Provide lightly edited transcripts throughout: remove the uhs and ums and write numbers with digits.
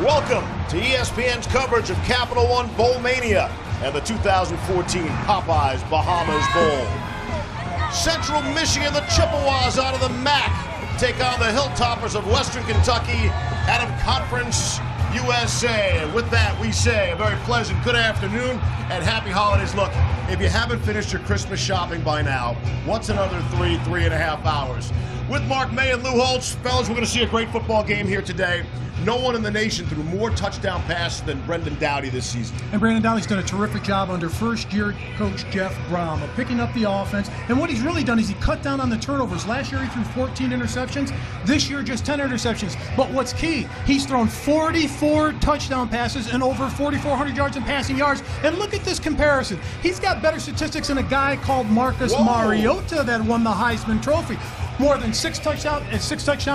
Welcome to ESPN's coverage of Capital One Bowl Mania and the 2014 Popeyes Bahamas Bowl. Central Michigan, the Chippewas out of the MAC, take on the Hilltoppers of Western Kentucky out of Conference USA. And with that, we say a very pleasant good afternoon and happy holidays. Look, if you haven't finished your Christmas shopping by now, what's another 3.5 hours? With Mark May and Lou Holtz, fellas, we're going to see a great football game here today. No one in the nation threw more touchdown passes than Brendan Dowdy this season. And Brandon Dowdy's done a terrific job under first-year coach Jeff Brom of picking up the offense. And what he's really done is he cut down on the turnovers. Last year he threw 14 interceptions. This year just 10 interceptions. But what's key, he's thrown 44 touchdown passes and over 4,400 yards in passing yards. And look at this comparison. He's got better statistics than a guy called Marcus Mariota that won the Heisman Trophy. More than six touchdown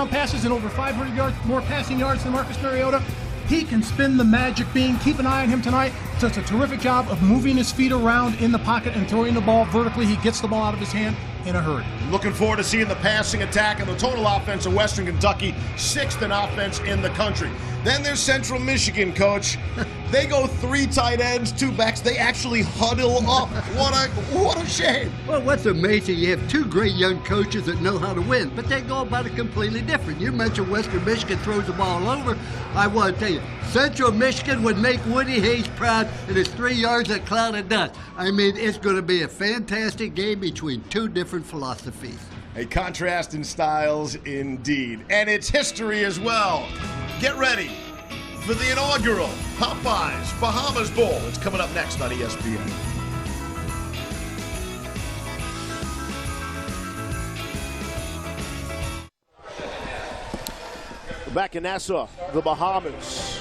passes and over 500 yards, more passing yards than Marcus Mariota. He can spin the magic bean. Keep an eye on him tonight. Does a terrific job of moving his feet around in the pocket and throwing the ball vertically. He gets the ball out of his hand in a hurry. Looking forward to seeing the passing attack and the total offense of Western Kentucky, 6th in offense in the country. Then there's Central Michigan, Coach. They go 3 tight ends, 2 backs. They actually huddle up. What a shame. Well, what's amazing, you have 2 great young coaches that know how to win, but they go about it completely different. You mentioned Western Michigan throws the ball over. I want to tell you, Central Michigan would make Woody Hayes proud, and it's 3 yards of cloud of dust. I mean, it's going to be a fantastic game between 2 different philosophies. A contrast in styles indeed. And it's history as well. Get ready for the inaugural Popeyes Bahamas Bowl. It's coming up next on ESPN. Back in Nassau, the Bahamas,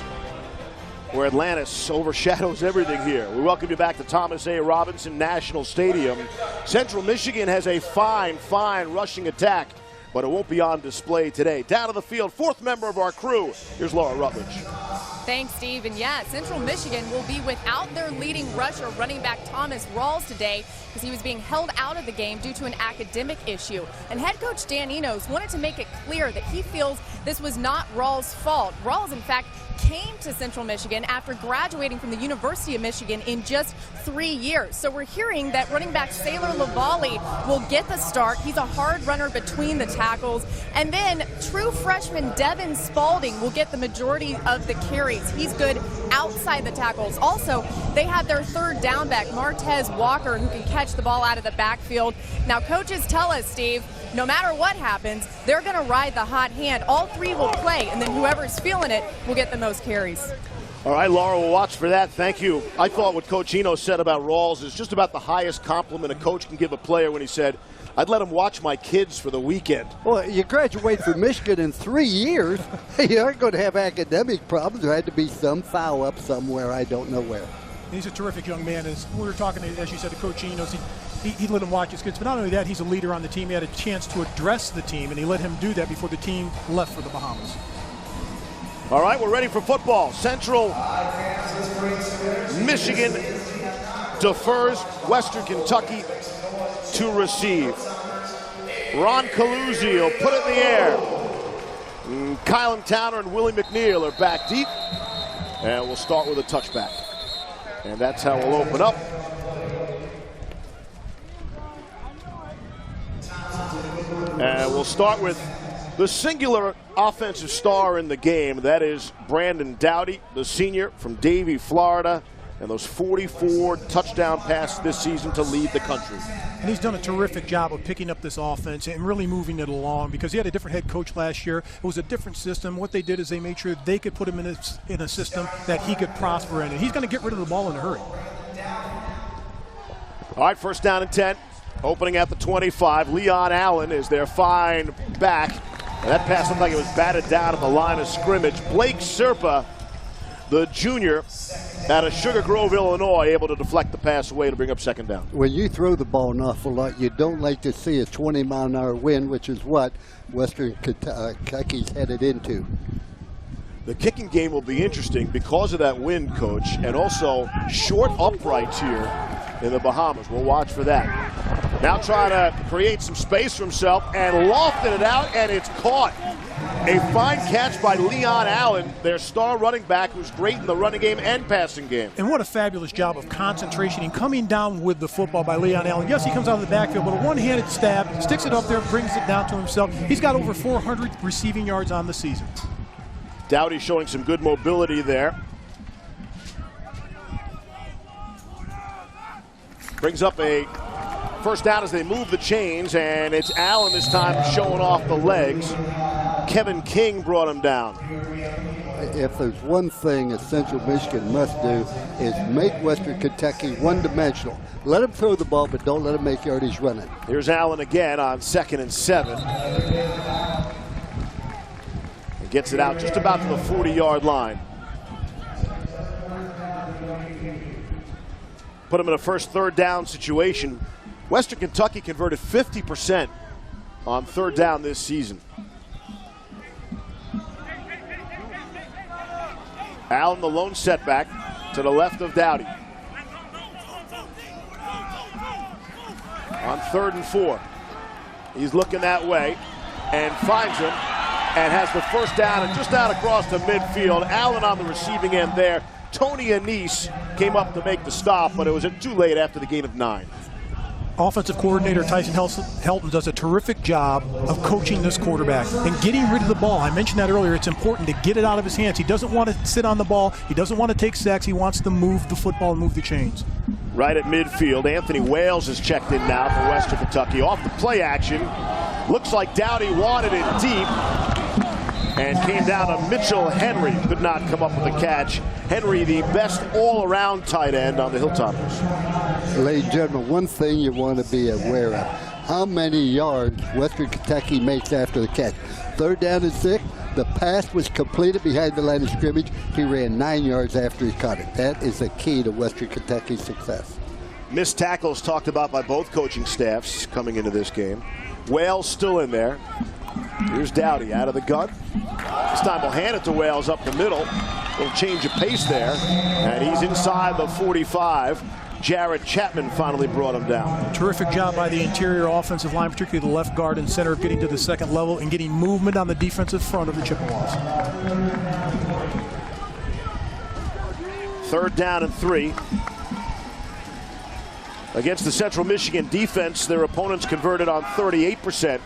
where Atlantis overshadows everything here. We welcome you back to Thomas A. Robinson National Stadium. Central Michigan has a fine rushing attack, but it won't be on display today. Down to the field, 4th member of our crew. Here's Laura Rutledge. Thanks, Steve. And yeah, Central Michigan will be without their leading rusher, running back Thomas Rawls, today because he was being held out of the game due to an academic issue. And head coach Dan Enos wanted to make it clear that he feels this was not Rawls' fault. Rawls, in fact, came to Central Michigan after graduating from the University of Michigan in just 3 years. So we're hearing that running back Sailor Lavalley will get the start. He's a hard runner between the tackles. And then true freshman Devin Spalding will get the majority of the carries. He's good outside the tackles. Also, they have their 3rd down back, Martez Walker, who can catch the ball out of the backfield. Now, coaches tell us, Steve, no matter what happens, they're going to ride the hot hand. All 3 will play, and then whoever's feeling it will get the most carries. All right, Laura, we'll watch for that. Thank you. I thought what Coach Eno said about Rawls is just about the highest compliment a coach can give a player when he said, I'd let him watch my kids for the weekend. Well, you graduate from Michigan in 3 years. You aren't going to have academic problems. There had to be some foul up somewhere. I don't know where. He's a terrific young man. As we were talking, as you said, to Coach Enos, he let him watch his kids. But not only that, he's a leader on the team. He had a chance to address the team, and he let him do that before the team left for the Bahamas. All right, we're ready for football. Central Michigan defers Western Kentucky to receive. Ron Caluzzi will put it in the air. Kylan Towner and Willie McNeil are back deep. And we'll start with a touchback. And that's how we'll open up. And we'll start with the singular offensive star in the game. That is Brandon Dowdy, the senior from Davie, Florida. And those 44 touchdown passes this season to lead the country. And he's done a terrific job of picking up this offense and really moving it along because he had a different head coach last year. It was a different system. What they did is they made sure they could put him in a system that he could prosper in. And he's going to get rid of the ball in a hurry. All right, 1st down and 10. Opening at the 25. Leon Allen is their fine back. And that pass looked like it was batted down at the line of scrimmage. Blake Serpa, the junior out of Sugar Grove, Illinois, able to deflect the pass away to bring up 2nd down. When you throw the ball an awful lot, you don't like to see a 20-mile-an-hour wind, which is what Western Kentucky's headed into. The kicking game will be interesting because of that wind, Coach, and also short uprights here in the Bahamas. We'll watch for that. Now trying to create some space for himself and lofted it out, and it's caught. A fine catch by Leon Allen, their star running back, who's great in the running game and passing game. And what a fabulous job of concentration and coming down with the football by Leon Allen. Yes, he comes out of the backfield, but a one-handed stab, sticks it up there, brings it down to himself. He's got over 400 receiving yards on the season. Dowdy showing some good mobility there. Brings up a first down as they move the chains, and it's Allen this time showing off the legs. Kevin King brought him down. If there's one thing that Central Michigan must do is make Western Kentucky one-dimensional. Let them throw the ball, but don't let them make yardies running. Here's Allen again on 2nd and 7. He gets it out just about to the 40-yard line. Put him in a first third down situation. Western Kentucky converted 50% on third down this season. Allen, the lone setback, to the left of Dowdy. On 3rd and 4. He's looking that way and finds him and has the first down and just out across the midfield. Allen on the receiving end there. Tony Anise came up to make the stop, but it was too late after the gain of 9. Offensive coordinator Tyson Helton does a terrific job of coaching this quarterback and getting rid of the ball. I mentioned that earlier. It's important to get it out of his hands. He doesn't want to sit on the ball. He doesn't want to take sacks. He wants to move the football and move the chains. Right at midfield, Anthony Wales is checked in now for Western Kentucky. Off the play action. Looks like Dowdy wanted it deep and came down to Mitchell Henry. Could not come up with a catch. Henry, the best all-around tight end on the Hilltoppers. Ladies and gentlemen, one thing you want to be aware of. How many yards Western Kentucky makes after the catch. 3rd down and 6. The pass was completed behind the line of scrimmage. He ran 9 yards after he caught it. That is the key to Western Kentucky's success. Missed tackles talked about by both coaching staffs coming into this game. Wales still in there. Here's Dowdy out of the gun. This time we'll hand it to Wales up the middle. Little change of pace there. And he's inside the 45. Jared Chapman finally brought him down. Terrific job by the interior offensive line, particularly the left guard and center, of getting to the second level and getting movement on the defensive front of the Chippewas. 3rd down and 3. Against the Central Michigan defense, their opponents converted on 38%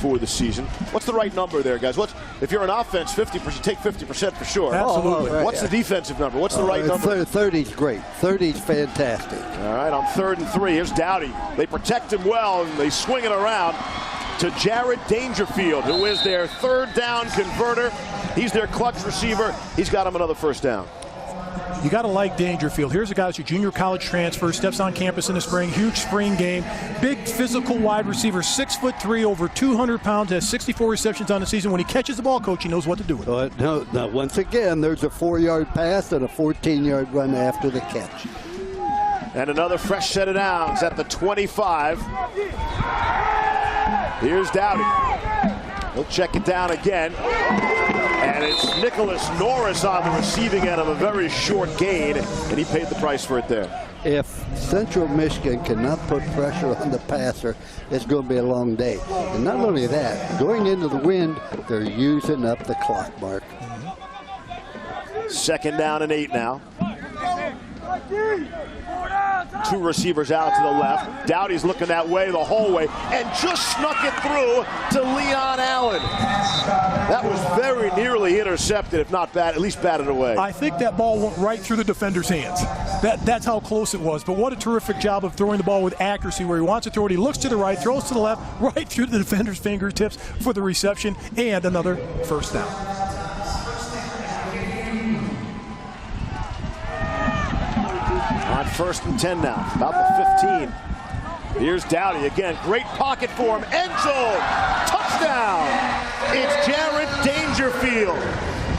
for the season. What's the right number there, guys? If you're an offense, 50%, take 50% for sure. Absolutely. Right. What's the defensive number? What's the right number? 30's great. 30's fantastic. All right, on 3rd and 3, here's Dowdy. They protect him well, and they swing it around to Jared Dangerfield, who is their 3rd down converter. He's their clutch receiver. He's got him another first down. You got to like Dangerfield. Here's a guy who's a junior college transfer, steps on campus in the spring, huge spring game, big physical wide receiver, 6'3", over 200 pounds, has 64 receptions on the season. When he catches the ball, coach, he knows what to do with it. No, once again, there's a 4-yard pass and a 14-yard run after the catch. And another fresh set of downs at the 25. Here's Dowdy. He'll check it down again. And it's Nicholas Norris on the receiving end of a very short gain, and he paid the price for it there. If Central Michigan cannot put pressure on the passer, it's going to be a long day. And not only that, going into the wind, they're using up the clock, Mark. 2nd down and 8 now. 2 receivers out to the left. Dowdy's looking that way the whole way and just snuck it through to Leon Allen. That was very nearly intercepted, if not bad, at least batted away. I think that ball went right through the defender's hands. That's how close it was. But what a terrific job of throwing the ball with accuracy where he wants to throw it. He looks to the right, throws to the left, right through the defender's fingertips for the reception and another first down. On 1st and 10 now, about the 15. Here's Dowdy again. Great pocket for him. End zone. Touchdown. It's Jared Dangerfield.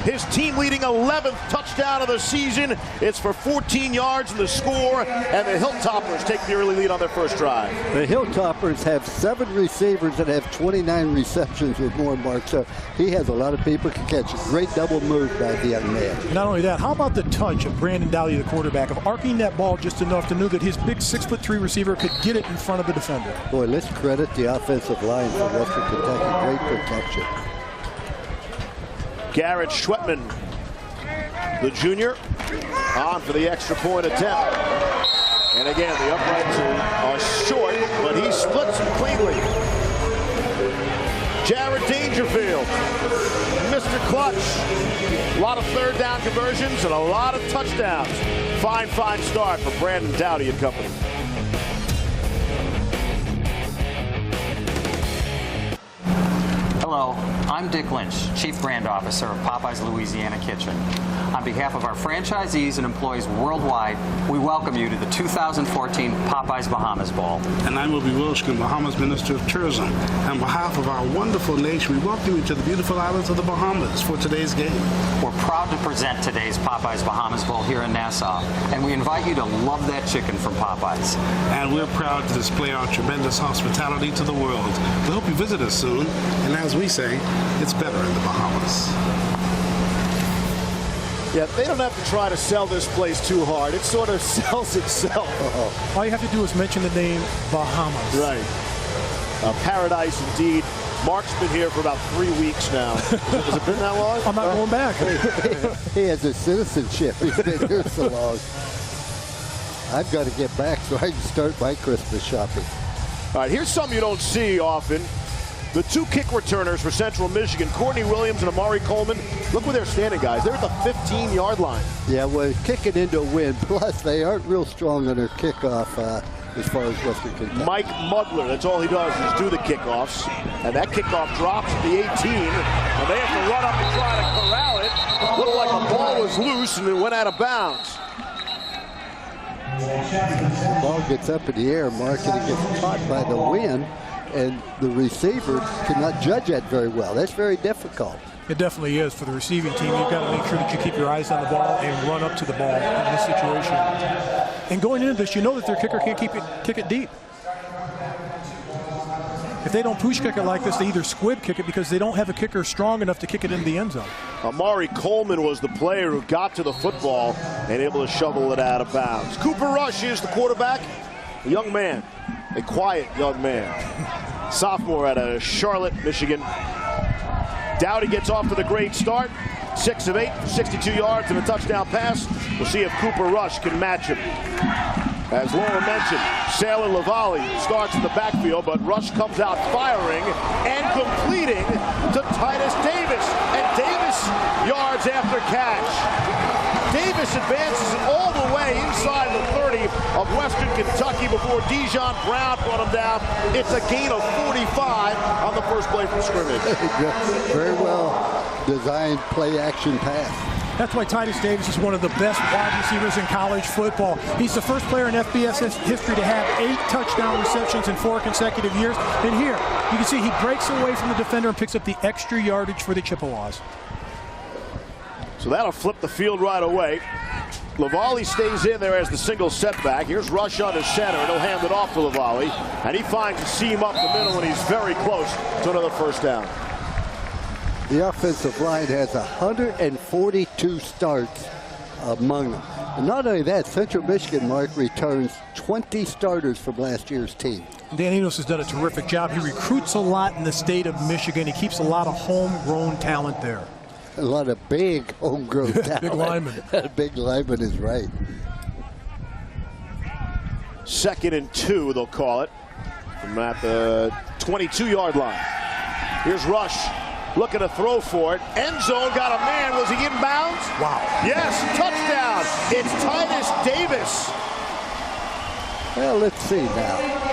His team-leading 11th touchdown of the season. It's for 14 yards in the score, and the Hilltoppers take the early lead on their first drive. The Hilltoppers have 7 receivers that have 29 receptions with more marks, so he has a lot of people to catch. Great double move by the young man. Not only that, how about the touch of Brandon Dowdy, the quarterback, of arcing that ball just enough to know that his big 6'3" receiver could get it in front of the defender. Boy, let's credit the offensive line for Western Kentucky. Great protection. Garrett Schwetman, the junior, on for the extra point attempt. And again, the uprights are short, but he splits them cleanly. Jared Dangerfield, Mr. Clutch. A lot of third down conversions and a lot of touchdowns. Fine start for Brandon Dowdy and company. Hello, I'm Dick Lynch, Chief Brand Officer of Popeyes Louisiana Kitchen. On behalf of our franchisees and employees worldwide, we welcome you to the 2014 Popeyes Bahamas Bowl. And I'm Wilby Wilshkin, Bahamas Minister of Tourism. On behalf of our wonderful nation, we welcome you to the beautiful islands of the Bahamas for today's game. We're proud to present today's Popeyes Bahamas Bowl here in Nassau, and we invite you to love that chicken from Popeyes. And we're proud to display our tremendous hospitality to the world. We hope you visit us soon, and as we say, it's better in the Bahamas. Yeah, they don't have to try to sell this place too hard. It sort of sells itself. All you have to do is mention the name Bahamas. Right. Paradise indeed. Mark's been here for about 3 weeks now. Has it been that long? I'm not going back. He has a citizenship. He's been here so long. I've got to get back so I can start my Christmas shopping. All right, here's something you don't see often. The two kick returners for Central Michigan, Courtney Williams and Amari Coleman. Look where they're standing, guys. They're at the 15-yard line. Yeah, well, kicking into a win. Plus, they aren't real strong on their kickoff as far as Western Kentucky. Mike Mugler, that's all he does is do the kickoffs. And that kickoff drops at the 18. And they have to run up and try to corral it. Looked like the ball was loose and it went out of bounds. The ball gets up in the air, Mark, and it gets caught by the wind. And the receiver cannot judge that very well. That's very difficult. It definitely is for the receiving team. You've got to make sure that you keep your eyes on the ball and run up to the ball in this situation. And going into this, you know that their kicker can't kick it deep. If they don't push kick it like this, they either squib kick it because they don't have a kicker strong enough to kick it into the end zone. Amari Coleman was the player who got to the football and able to shovel it out of bounds. Cooper Rush is the quarterback, a young man. A quiet young man. Sophomore out of Charlotte, Michigan. Dowdy gets off to the great start. 6 of 8 for 62 yards and a touchdown pass. We'll see if Cooper Rush can match him. As Laura mentioned, Sailor Lavallee starts in the backfield, but Rush comes out firing and completing to Titus Davis. And Davis yards after catch. Davis advances it all the way inside the 30 of Western Kentucky before Dijon Brown brought him down. It's a gain of 45 on the first play from scrimmage. Very well designed play-action pass. That's why Titus Davis is one of the best wide receivers in college football. He's the first player in FBS history to have 8 touchdown receptions in 4 consecutive years. And here, you can see he breaks away from the defender and picks up the extra yardage for the Chippewas. So that'll flip the field right away. Lavallee stays in there as the single setback. Here's Rush under center, and he'll hand it off to Lavallee. And he finds a seam up the middle, and he's very close to another first down. The offensive line has 142 starts among them. And not only that, Central Michigan, Mark, returns 20 starters from last year's team. Dan Enos has done a terrific job. He recruits a lot in the state of Michigan. He keeps a lot of homegrown talent there. A lot of big homegrown talent. Big lineman. Big lineman is right. 2nd and 2, they'll call it, from at the 22-yard line. Here's Rush looking to throw for it. End zone, got a man. Was he in bounds? Wow. Yes, touchdown. It's Titus Davis. Well, let's see now.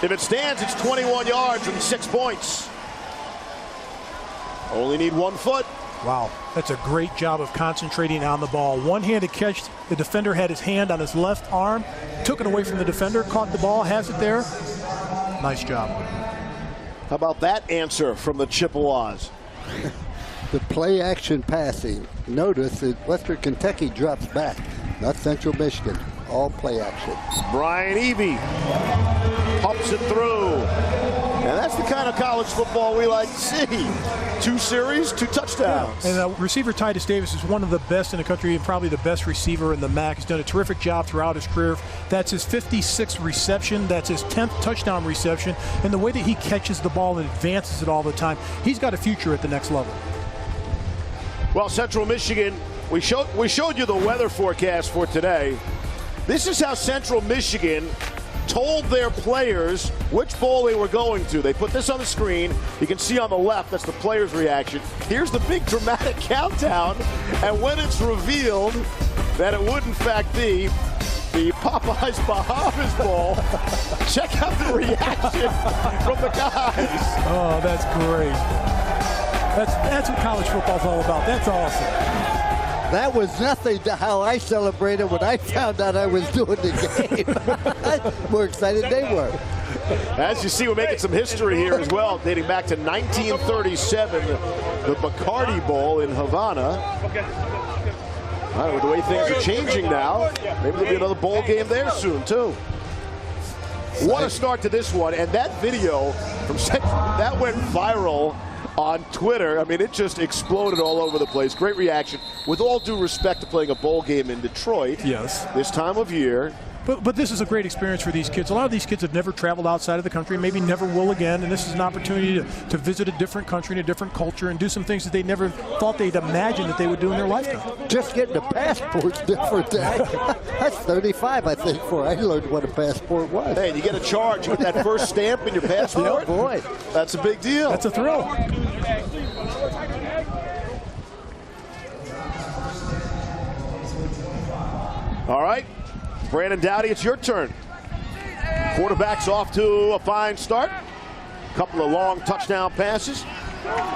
If it stands, it's 21 yards and 6 points. Only need 1 foot. Wow, that's a great job of concentrating on the ball. One-handed catch. The defender had his hand on his left arm, took it away from the defender, caught the ball, has it there. Nice job. How about that answer from the Chippewas? The play-action passing. Notice that Western Kentucky drops back, not Central Michigan. All play action. Brian Evie pumps it through. And that's the kind of of college football we like to see. 2 series, 2 touchdowns. And receiver Titus Davis is one of the best in the country and probably the best receiver in the MAC. He's done a terrific job throughout his career. That's his 56th reception. That's his 10th touchdown reception. And the way that he catches the ball and advances it all the time, he's got a future at the next level. Well, Central Michigan, we showed you the weather forecast for today. This is how Central Michigan told their players which bowl they were going to. They put this on the screen. You can see on the left, that's the players' reaction. Here's the big dramatic countdown. And when it's revealed that it would in fact be the Popeyes Bahamas Bowl, check out the reaction from the guys. Oh, that's great. That's what college football's all about. That's awesome. That was nothing to how I celebrated when I found out I was doing the game. More excited they were. As you see, we're making some history here as well, dating back to 1937, the Bacardi Bowl in Havana. All right, with the way things are changing now, maybe there'll be another bowl game there soon, too. What a start to this one, and that video from that went viral on Twitter. I mean, it just exploded all over the place. Great reaction. With all due respect to playing a bowl game in Detroit, yes, this time of year. But this is a great experience for these kids. A lot of these kids have never traveled outside of the country, maybe never will again, and this is an opportunity to visit a different country and a different culture and do some things that they never thought they'd imagine that they would do in their lifetime. Just getting a passport's different. That's 35, I think, for I learned what a passport was. Hey, you get a charge with that first stamp in your passport. Oh, boy. That's a big deal. That's a thrill. All right. Brandon Dowdy, it's your turn. Quarterback's off to a fine start. Couple of long touchdown passes.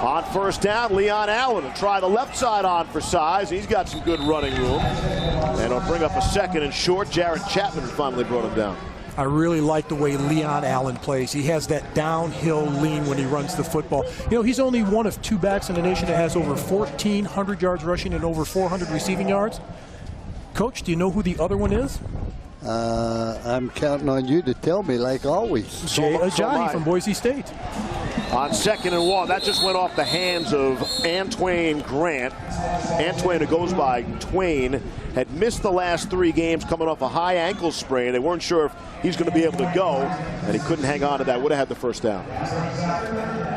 On first down, Leon Allen will try the left side on for size. He's got some good running room. And he'll bring up a second and short. Jared Chapman finally brought him down. I really like the way Leon Allen plays. He has that downhill lean when he runs the football. You know, he's only one of 2 backs in the nation that has over 1,400 yards rushing and over 400 receiving yards. Coach, do you know who the other one is? I'm counting on you to tell me, like always. Jay Ajayi from Boise State. On 2nd and 1, that just went off the hands of Antwain Grant. Antwain, who goes by Twain, had missed the last 3 games coming off a high ankle sprain. They weren't sure if he's going to be able to go, and he couldn't hang on to that. Would have had the first down.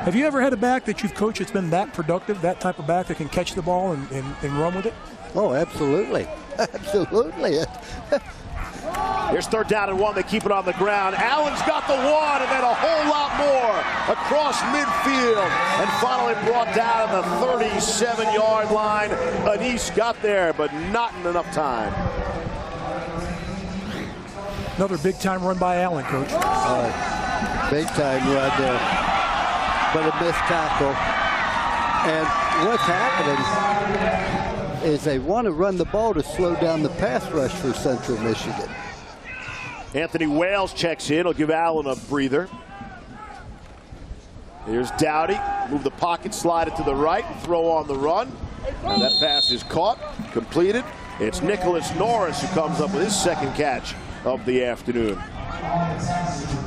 Have you ever had a back that you've coached that's been that productive, that type of back that can catch the ball and run with it? Oh, absolutely. Absolutely. Here's 3rd down and 1. They keep it on the ground. Allen's got the 1 and then a whole lot more across midfield. And finally brought down at the 37-yard line. Anise got there, but not in enough time. Another big-time run by Allen, Coach. Big-time run there. But a missed tackle. And what's happening is they want to run the ball to slow down the pass rush for Central Michigan. Anthony Wales checks in. He'll give Allen a breather. Here's Dowdy. Move the pocket, slide it to the right, throw on the run. And that pass is caught, completed. It's Nicholas Norris who comes up with his 2nd catch of the afternoon.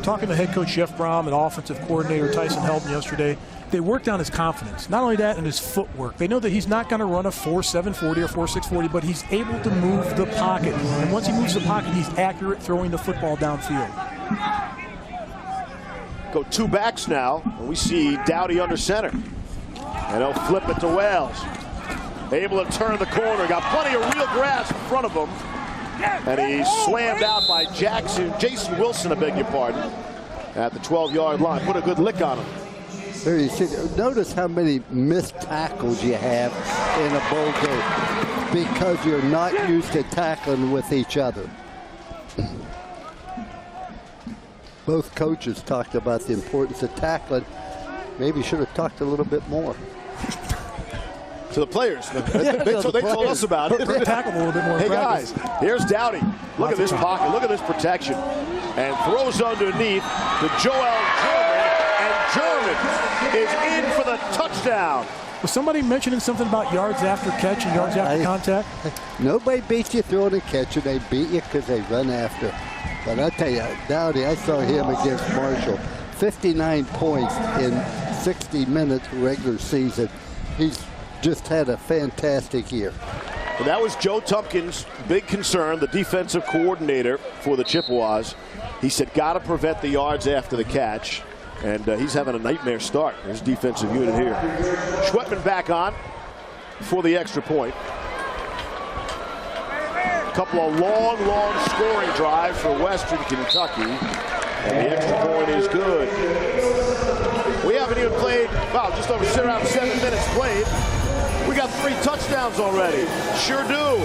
Talking to head coach Jeff Brom and offensive coordinator Tyson Helton yesterday, they worked on his confidence. Not only that, and his footwork. They know that he's not going to run a 4.740 or 4.640, but he's able to move the pocket. And once he moves the pocket, he's accurate throwing the football downfield. Go 2 backs now, and we see Dowdy under center. And he'll flip it to Wales. Able to turn the corner. Got plenty of real grass in front of him. And he's slammed out by Jason Wilson, I beg your pardon, at the 12-yard line. Put a good lick on him. There you see, notice how many missed tackles you have in a bowl game because you're not used to tackling with each other. Both coaches talked about the importance of tackling. Maybe should have talked a little bit more. To the players. They told us about it. Tackle a little bit more. Hey, guys, here's Dowdy. Look at this pocket. Look at this protection. And throws underneath to Joel German. And German is in for the touchdown. Was somebody mentioning something about yards after catch and yards after contact? Nobody beats you throwing and catching. They beat you because they run after. But I tell you, Dowdy, I saw him against Marshall. 59 points in 60 minutes regular season. He's just had a fantastic year. And that was Joe Tumpkin's big concern, the defensive coordinator for the Chippewas. He said, got to prevent the yards after the catch. And he's having a nightmare start, his defensive unit here. Schwetman back on for the extra point. A couple of long scoring drives for Western Kentucky. And the extra point is good. We haven't even played, wow, just over around 7 minutes played. We got 3 touchdowns already. Sure do.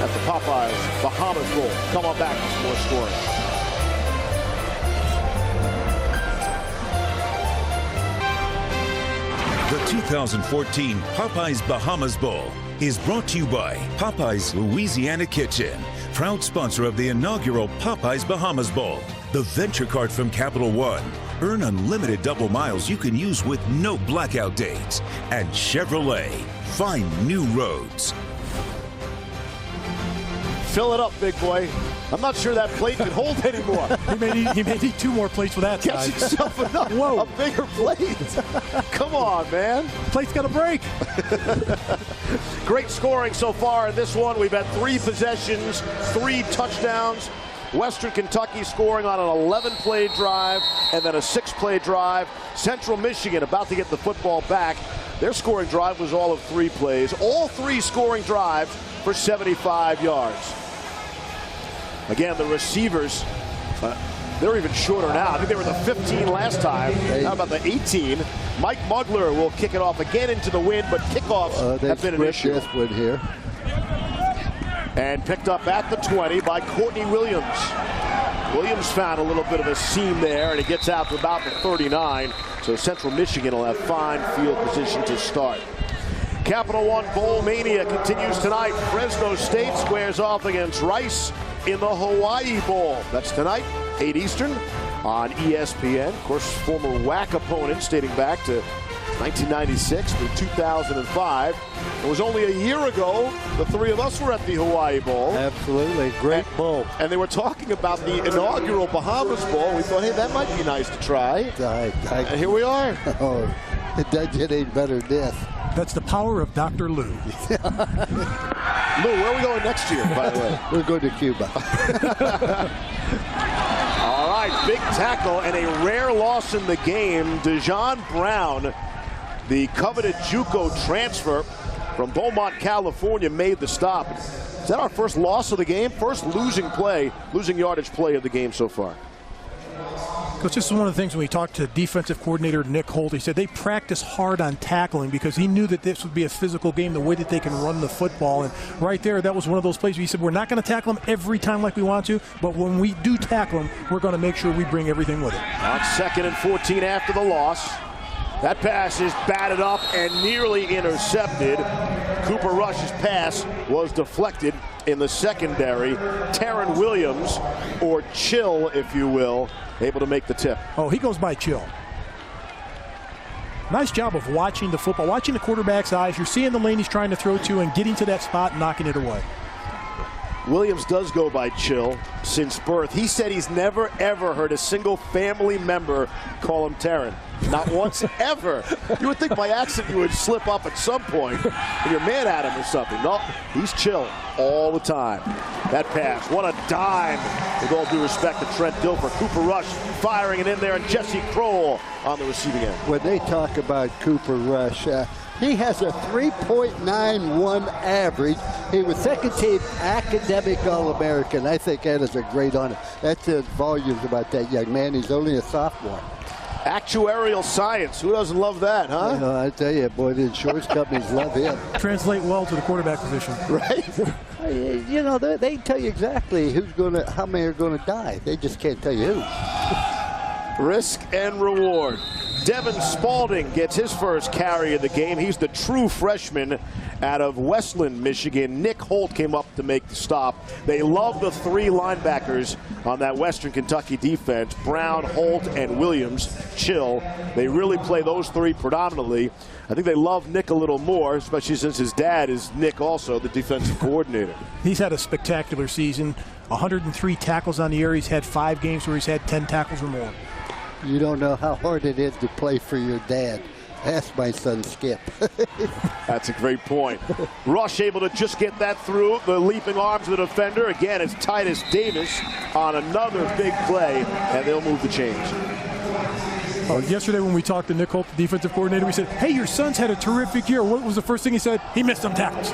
At the Popeyes Bahamas Bowl. Come on back for some more scoring. The 2014 Popeyes Bahamas Bowl is brought to you by Popeyes Louisiana Kitchen, proud sponsor of the inaugural Popeyes Bahamas Bowl. The Venture Card from Capital One. Earn unlimited double miles you can use with no blackout dates. And Chevrolet, find new roads. Fill it up, big boy. I'm not sure that plate can hold anymore. He may need 2 more plates for that Get size. yourself a bigger plate. Come on, man. Plate's got a break. Great scoring so far in this one. We've had 3 possessions, 3 touchdowns. Western Kentucky scoring on an 11-play drive and then a 6-play drive. Central Michigan about to get the football back. Their scoring drive was all of 3 plays. All 3 scoring drives for 75 yards. Again, the receivers, they're even shorter now. I think they were the 15 last time. How about the 18? Mike Mugler will kick it off again into the wind, but kickoffs have been an issue. This one here. And picked up at the 20 by Courtney Williams. Williams found a little bit of a seam there, and he gets out to about the 39. So Central Michigan will have fine field position to start. Capital One Bowl Mania continues tonight. Fresno State squares off against Rice in the Hawaii Bowl. That's tonight, 8 Eastern on ESPN. Of course, former WAC opponents dating back to 1996 through 2005. It was only a year ago the 3 of us were at the Hawaii Bowl. Absolutely, great bowl. And they were talking about the inaugural Bahamas Bowl. We thought, hey, that might be nice to try. And here we are. Oh, it does get any better than this. That's the power of Dr. Lou. Lou, where are we going next year, by the way? We're going to Cuba. All right, big tackle and a rare loss in the game. Dejon Brown, the coveted JUCO transfer from Beaumont, California, made the stop. Is that our first loss of the game? First losing yardage play of the game so far. Coach, this is one of the things when we talked to defensive coordinator Nick Holt. He said they practice hard on tackling because he knew that this would be a physical game, the way that they can run the football. And right there, that was one of those plays where he said, we're not going to tackle them every time like we want to, but when we do tackle them, we're going to make sure we bring everything with it. On 2nd and 14 after the loss. That pass is batted up and nearly intercepted. Cooper Rush's pass was deflected in the secondary. Taryn Williams, or Chill, if you will, able to make the tip. Oh, he goes by Chill. Nice job of watching the football, watching the quarterback's eyes. You're seeing the lane he's trying to throw to and getting to that spot and knocking it away. Williams does go by Chill since birth. He said he's never, ever heard a single family member call him Taryn. Not once, ever. You would think by accident you would slip up at some point and you're mad at him or something. No, he's Chill all the time. That pass, what a dime. With all due respect to Trent Dilfer. Cooper Rush firing it in there, and Jesse Kroll on the receiving end. When they talk about Cooper Rush, he has a 3.91 average. He was second team academic All-American. I think that is a great honor. That says volumes about that young man. He's only a sophomore. Actuarial science. Who doesn't love that, huh? You know, I tell you, boy, the insurance companies love him. Translate well to the quarterback position. Right? You know, they tell you exactly how many are going to die. They just can't tell you who. Risk and reward. Devin Spalding gets his first carry of the game. He's the true freshman out of Westland, Michigan. Nick Holt came up to make the stop. They love the 3 linebackers on that Western Kentucky defense. Brown, Holt, and Williams. Chill. They really play those 3 predominantly. I think they love Nick a little more, especially since his dad is Nick also, the defensive coordinator. He's had a spectacular season. 103 tackles on the year. He's had 5 games where he's had 10 tackles or more. You don't know how hard it is to play for your dad. Ask my son Skip. That's a great point. Rush able to just get that through the leaping arms of the defender. Again, it's Titus Davis on another big play, and they'll move the chains. Yesterday when we talked to Nick Holt, the defensive coordinator, we said, hey, your son's had a terrific year. What was the first thing he said? He missed some tackles.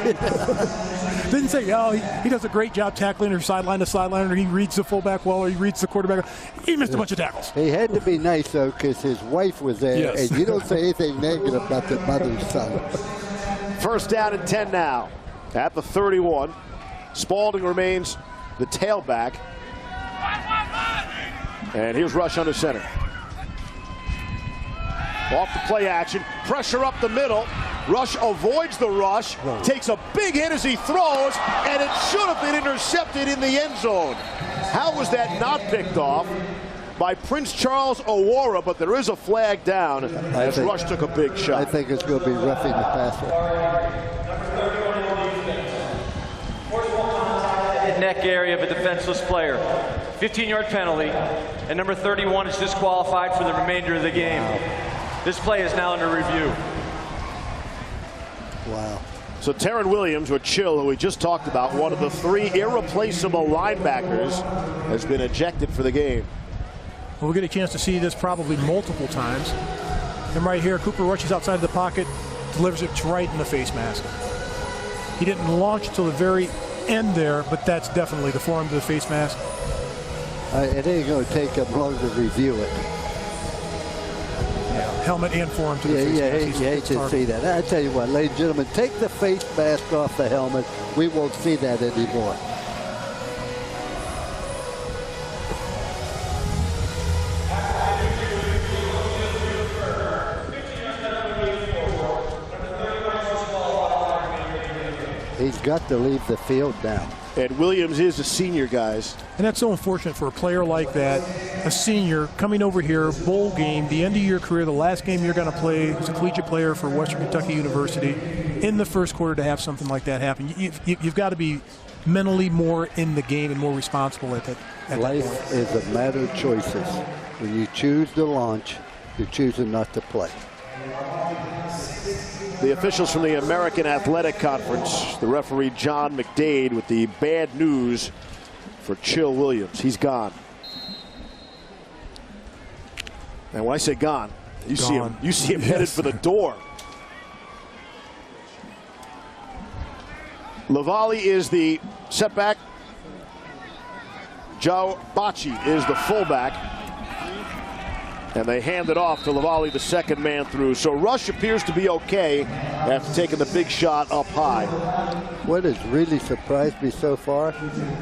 Didn't say, oh, he does a great job tackling or sideline to sideline, or he reads the fullback well, or he reads the quarterback well. He missed a bunch of tackles. He had to be nice, though, because his wife was there, yes. And you don't say anything negative about the mother's son. First down and 10 now at the 31. Spalding remains the tailback. And here's Rush under center. Off the play action, pressure up the middle. Rush avoids the rush, takes a big hit as he throws, and it should have been intercepted in the end zone. How was that not picked off by Prince Charles Owora? But there is a flag down as Rush took a big shot. I think it's going to be roughing the passer. Neck area of a defenseless player. 15-yard penalty, and number 31 is disqualified for the remainder of the game. This play is now under review. Wow. So Terran Williams, or Chill, who we just talked about, one of the 3 irreplaceable linebackers, has been ejected for the game. We'll get a chance to see this probably multiple times. And right here, Cooper Rush is outside of the pocket, delivers it right in the face mask. He didn't launch till the very end there, but that's definitely the forearm to the face mask. It ain't going to take him long to review it. Helmet and forearm to the face mask. You hate to see that. I tell you what, ladies and gentlemen, take the face mask off the helmet. We won't see that anymore. He's got to leave the field now. And Williams is a senior, guys. And that's so unfortunate for a player like that, a senior coming over here, bowl game, the end of your career, the last game you're going to play as a collegiate player for Western Kentucky University, in the first quarter to have something like that happen. You've got to be mentally more in the game and more responsible at that point. Life is a matter of choices. When you choose to launch, you're choosing not to play. The officials from the American Athletic Conference, the referee John McDade, with the bad news for Chill Williams. He's gone. And when I say gone, you see him headed for the door. Lavalley is the setback. Joe Bocci is the fullback. And they hand it off to Lavalley, the second man through. So Rush appears to be okay after taking the big shot up high. What has really surprised me so far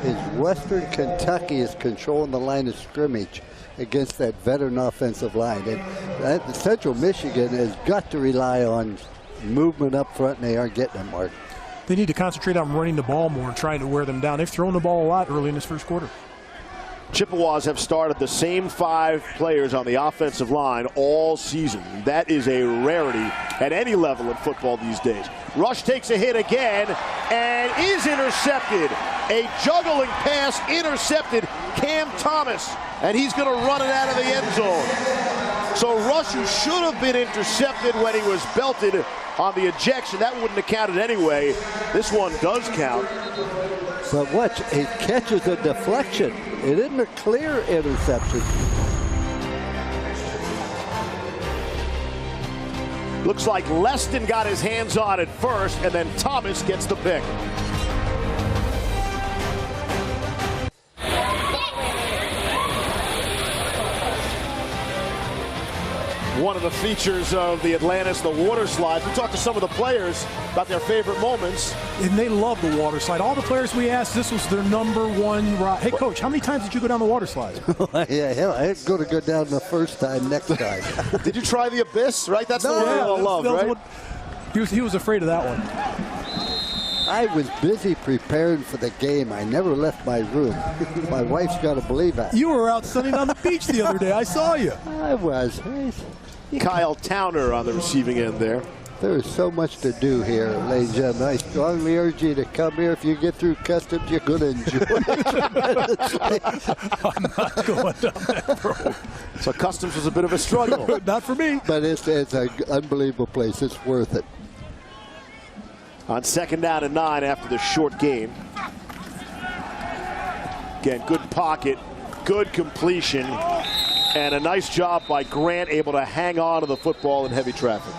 is Western Kentucky is controlling the line of scrimmage against that veteran offensive line. And Central Michigan has got to rely on movement up front, and they aren't getting it, Mark. They need to concentrate on running the ball more and trying to wear them down. They've thrown the ball a lot early in this first quarter. Chippewas have started the same 5 players on the offensive line all season. That is a rarity at any level in football these days. Rush takes a hit again and is intercepted. A juggling pass intercepted Cam Thomas, and he's going to run it out of the end zone. So Rush, who should have been intercepted when he was belted on the ejection, that wouldn't have counted anyway. This one does count. But watch, he catches a deflection. It isn't a clear interception. Looks like Leston got his hands on it first, and then Thomas gets the pick. One of the features of the Atlantis, the water slides. We talked to some of the players about their favorite moments. And they love the water slide. All the players we asked, this was their #1 ride. Hey, Coach, how many times did you go down the water slide? Yeah, hell, I ain't going to go down the first time, next time. Did you try the Abyss, right? That's the one I love, right? He was afraid of that one. I was busy preparing for the game. I never left my room. My wife's got to believe that. You were out sunning on the beach the other day. I saw you. I was. Kyle Towner on the receiving end there. There is so much to do here, ladies and gentlemen. I strongly urge you to come here. If you get through customs, you're going to enjoy it tremendously. I'm not going down that road. So customs was a bit of a struggle. Not for me. But it's an unbelievable place. It's worth it. On 2nd down and 9 after the short game. Again, good pocket, good completion, and a nice job by Grant, able to hang on to the football in heavy traffic.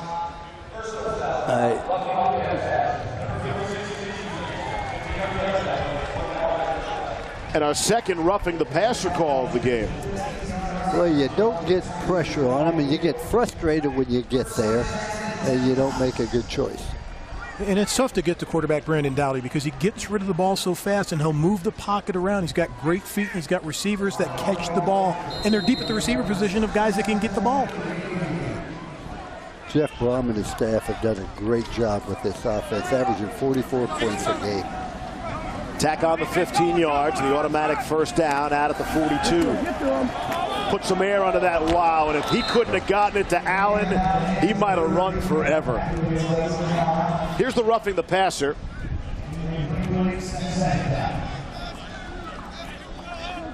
And our second roughing the passer call of the game. Well, you don't get pressure on him, and you get frustrated when you get there, and you don't make a good choice. And it's tough to get to quarterback Brandon Dowdy because he gets rid of the ball so fast and he'll move the pocket around. He's got great feet, and he's got receivers that catch the ball, and they're deep at the receiver position of guys that can get the ball. Jeff Brom and his staff have done a great job with this offense, averaging 44 points a game. Tack on the 15 yards, the automatic first down out at the 42. Put some air under that wow, and if he couldn't have gotten it to Allen, he might have run forever. Here's the roughing the passer.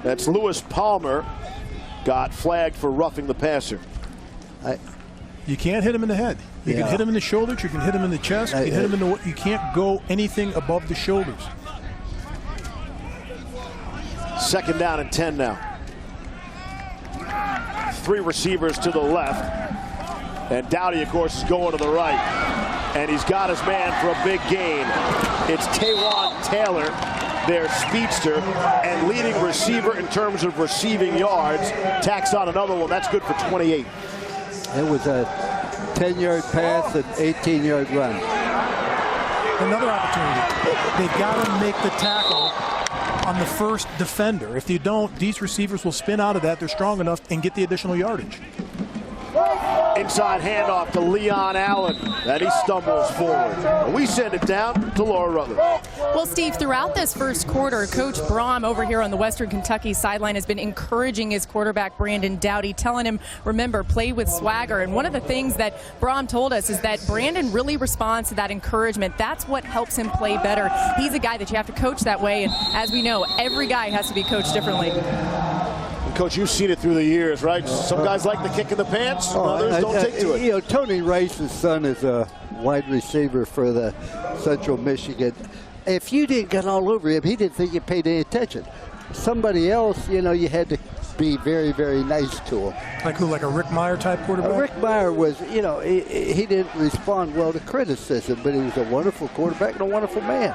That's Lewis Palmer, got flagged for roughing the passer. You can't hit him in the head. You can hit him in the shoulders, you can hit him in the chest, you can hit him in the, you can't go anything above the shoulders. 2nd down and 10 now. 3 receivers to the left. And Dowdy, of course, is going to the right. And he's got his man for a big gain. It's Taywan Taylor, their speedster and leading receiver in terms of receiving yards. Tacks on another one. That's good for 28. It was a 10-yard pass and 18-yard run. Another opportunity. They've got to make the tackle on the first defender. If you don't, these receivers will spin out of that. They're strong enough and get the additional yardage. Inside handoff to Leon Allen, and he stumbles forward. We send it down to Laura Rutledge. Well, Steve, throughout this first quarter, Coach Brom over here on the Western Kentucky sideline has been encouraging his quarterback, Brandon Dowdy, telling him, remember, play with swagger. And one of the things that Brom told us is that Brandon really responds to that encouragement. That's what helps him play better. He's a guy that you have to coach that way. And as we know, every guy has to be coached differently. Coach, you've seen it through the years, right? Some guys like the kick in the pants, others don't take to it. You know, Tony Rice's son is a wide receiver for the Central Michigan. If you didn't get all over him, he didn't think you paid any attention. Somebody else, you know, you had to be very, very nice to him. Like who, like a Rick Meyer type quarterback? Rick Meyer was, you know, he didn't respond well to criticism, but he was a wonderful quarterback and a wonderful man.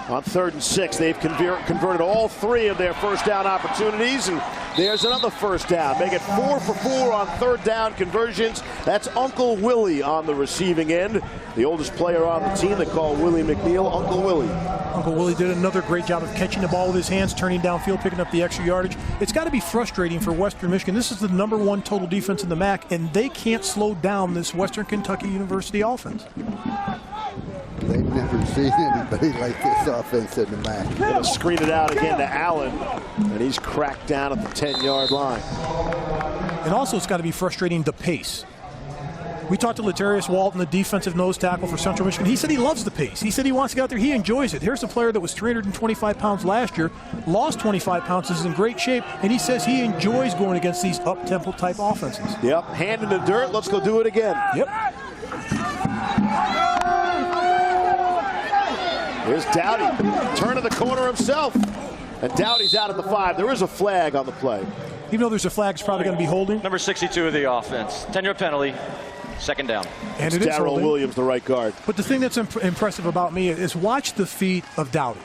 On 3rd and 6, they've converted all 3 of their first down opportunities, and there's another first down. Make it 4 for 4 on 3rd down conversions. That's Uncle Willie on the receiving end. The oldest player on the team, they call Willie McNeil Uncle Willie. Uncle Willie did another great job of catching the ball with his hands, turning downfield, picking up the extra yardage. It's got to be frustrating for Western Michigan. This is the #1 total defense in the MAC, and they can't slow down this Western Kentucky University offense. They've never seen anybody like this offense in the MAC. Going to screen it out again to Allen, and he's cracked down at the 10-yard line. And also, it's got to be frustrating the pace. We talked to Latarius Walton, the defensive nose tackle for Central Michigan. He said he loves the pace. He said he wants to get out there. He enjoys it. Here's a player that was 325 pounds last year, lost 25 pounds, is in great shape, and he says he enjoys going against these up-tempo type offenses. Yep, hand in the dirt. Let's go do it again. Yep. Here's Dowdy, turning the corner himself. And Dowdy's out at the 5. There is a flag on the play. Even though there's a flag, it's probably going to be holding. Number 62 of the offense. 10-yard penalty. 2nd down. And it is Darrell holding. Williams, the right guard. But the thing that's impressive about me is watch the feet of Dowdy.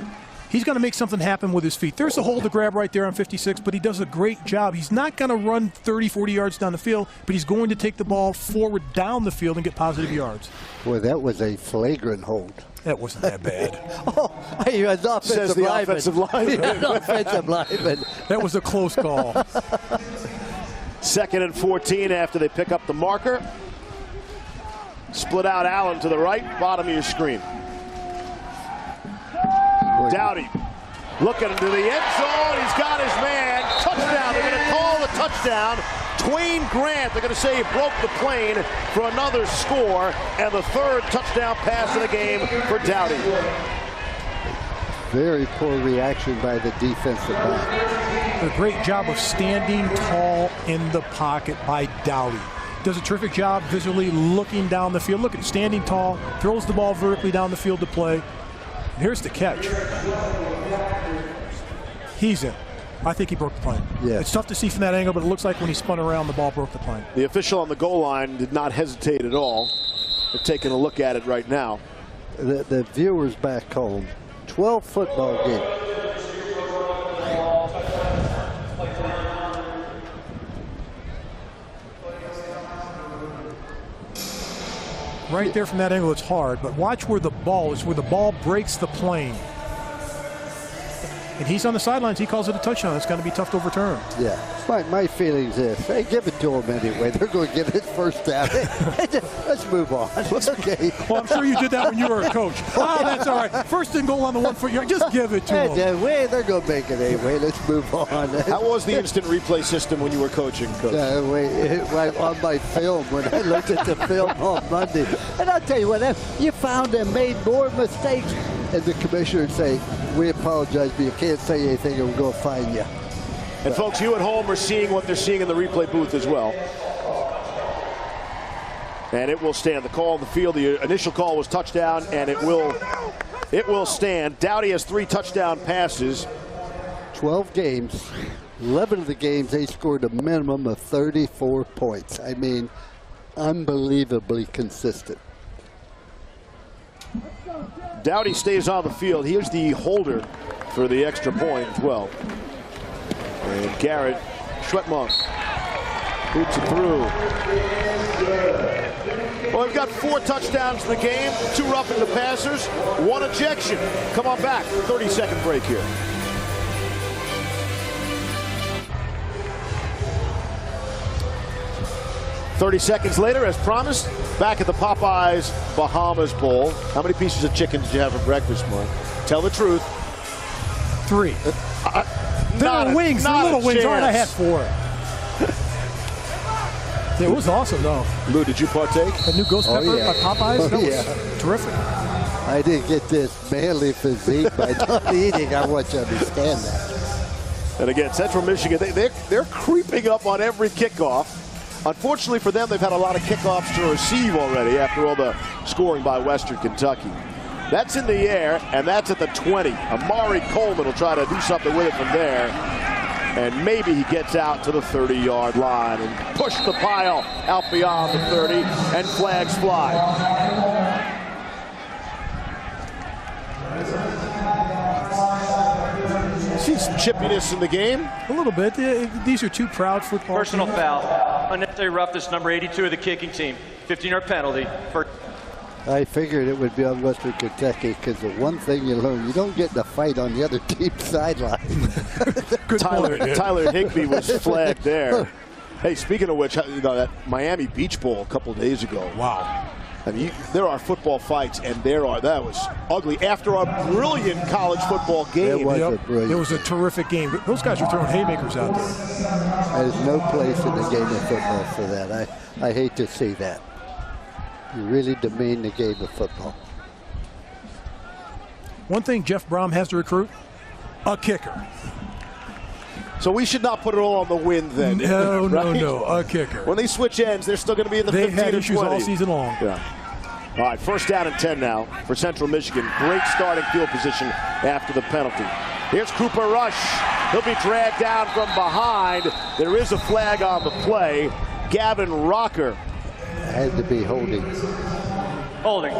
He's going to make something happen with his feet. There's a hole to grab right there on 56, but he does a great job. He's not going to run 30, 40 yards down the field, but he's going to take the ball forward down the field and get positive yards. Boy, that was a flagrant hold. That wasn't that bad. Oh, he was Says the offensive lineman. Offensive lineman. That was a close call. 2nd and 14 after they pick up the marker. Split out Allen to the right, bottom of your screen. Dowdy looking into the end zone. He's got his man. Touchdown. They're going to call the touchdown. Queen Grant, they're going to say he broke the plane for another score, and the third touchdown pass of the game for Dowdy. Very poor reaction by the defensive back. A great job of standing tall in the pocket by Dowdy. Does a terrific job visually looking down the field. Look at standing tall, throws the ball vertically down the field to play. And here's the catch. He's in. I think he broke the plane. Yeah. It's tough to see from that angle, but it looks like when he spun around, the ball broke the plane. The official on the goal line did not hesitate at all. They're taking a look at it right now. The viewers back home, 12 football game. Right there from that angle, it's hard, but watch where the ball is, where the ball breaks the plane. And he's on the sidelines. He calls it a touchdown. It's going to be tough to overturn. Yeah. My feelings is, hey, give it to him anyway. They're going to get it first down. Let's move on. Okay. Well, I'm sure you did that when you were a coach. Oh, that's all right. First and goal on the 1 foot yard. Just give it to him. They're going to make it anyway. Let's move on. How was the instant replay system when you were coaching, Coach? On my film, when I looked at the film on Monday. And I'll tell you what, you found them made more mistakes. And the commissioner would say, we apologize, but you can't say anything and we're going to fine you. And folks, you at home are seeing what they're seeing in the replay booth as well. And it will stand. The call on the field, the initial call was touchdown, and it will stand. Dowdy has 3 touchdown passes. 12 games. 11 of the games, they scored a minimum of 34 points. I mean, unbelievably consistent. Dowdy stays on the field. Here's the holder for the extra point as well. And Garrett Schwetmunk boots it through. Well, we've got 4 touchdowns in the game, 2 roughing the passers, 1 ejection. Come on back, 30-second break here. "30 seconds later, as promised, back at the Popeyes Bahamas Bowl. How many pieces of chicken did you have for breakfast, Mark? Tell the truth. 3. They're wings, they're little wings. All right, I had 4. It was awesome, though. Lou, did you partake? That new ghost pepper by Popeyes, that was terrific. I didn't get this manly physique by not eating. I want you to understand that. And again, Central Michigan, they're creeping up on every kickoff. Unfortunately for them, they've had a lot of kickoffs to receive already after all the scoring by Western Kentucky. That's in the air, and that's at the 20. Amari Coleman will try to do something with it from there. And maybe he gets out to the 30-yard line and push the pile out beyond the 30, and flags fly. See some chippiness in the game. A little bit. These are 2 proud football Personal teams. foul. Unnecessary roughness, number 82 of the kicking team. 15-yard penalty. I figured it would be on Western Kentucky because the one thing you learn, you don't get in a fight on the other team's sideline. Tyler Higbee was flagged there. Hey, speaking of which, you know, that Miami Beach Bowl a couple of days ago. Wow. I mean, there are football fights, and that was ugly after a brilliant college football game. It was brilliant. It was a terrific game. Those guys were throwing haymakers out there. There's no place in the game of football for that. I hate to see that. You really demean the game of football. One thing Jeff Brom has to recruit, a kicker. So we should not put it all on the wind then. No, right? no, a kicker. When they switch ends, they're still going to be in the 15 They've had or issues 20. all season long. Yeah. All right, 1st down and 10 now for Central Michigan. Great starting field position after the penalty. Here's Cooper Rush. He'll be dragged down from behind. There is a flag on the play. Gavin Rocker. Had to be holding. Holding.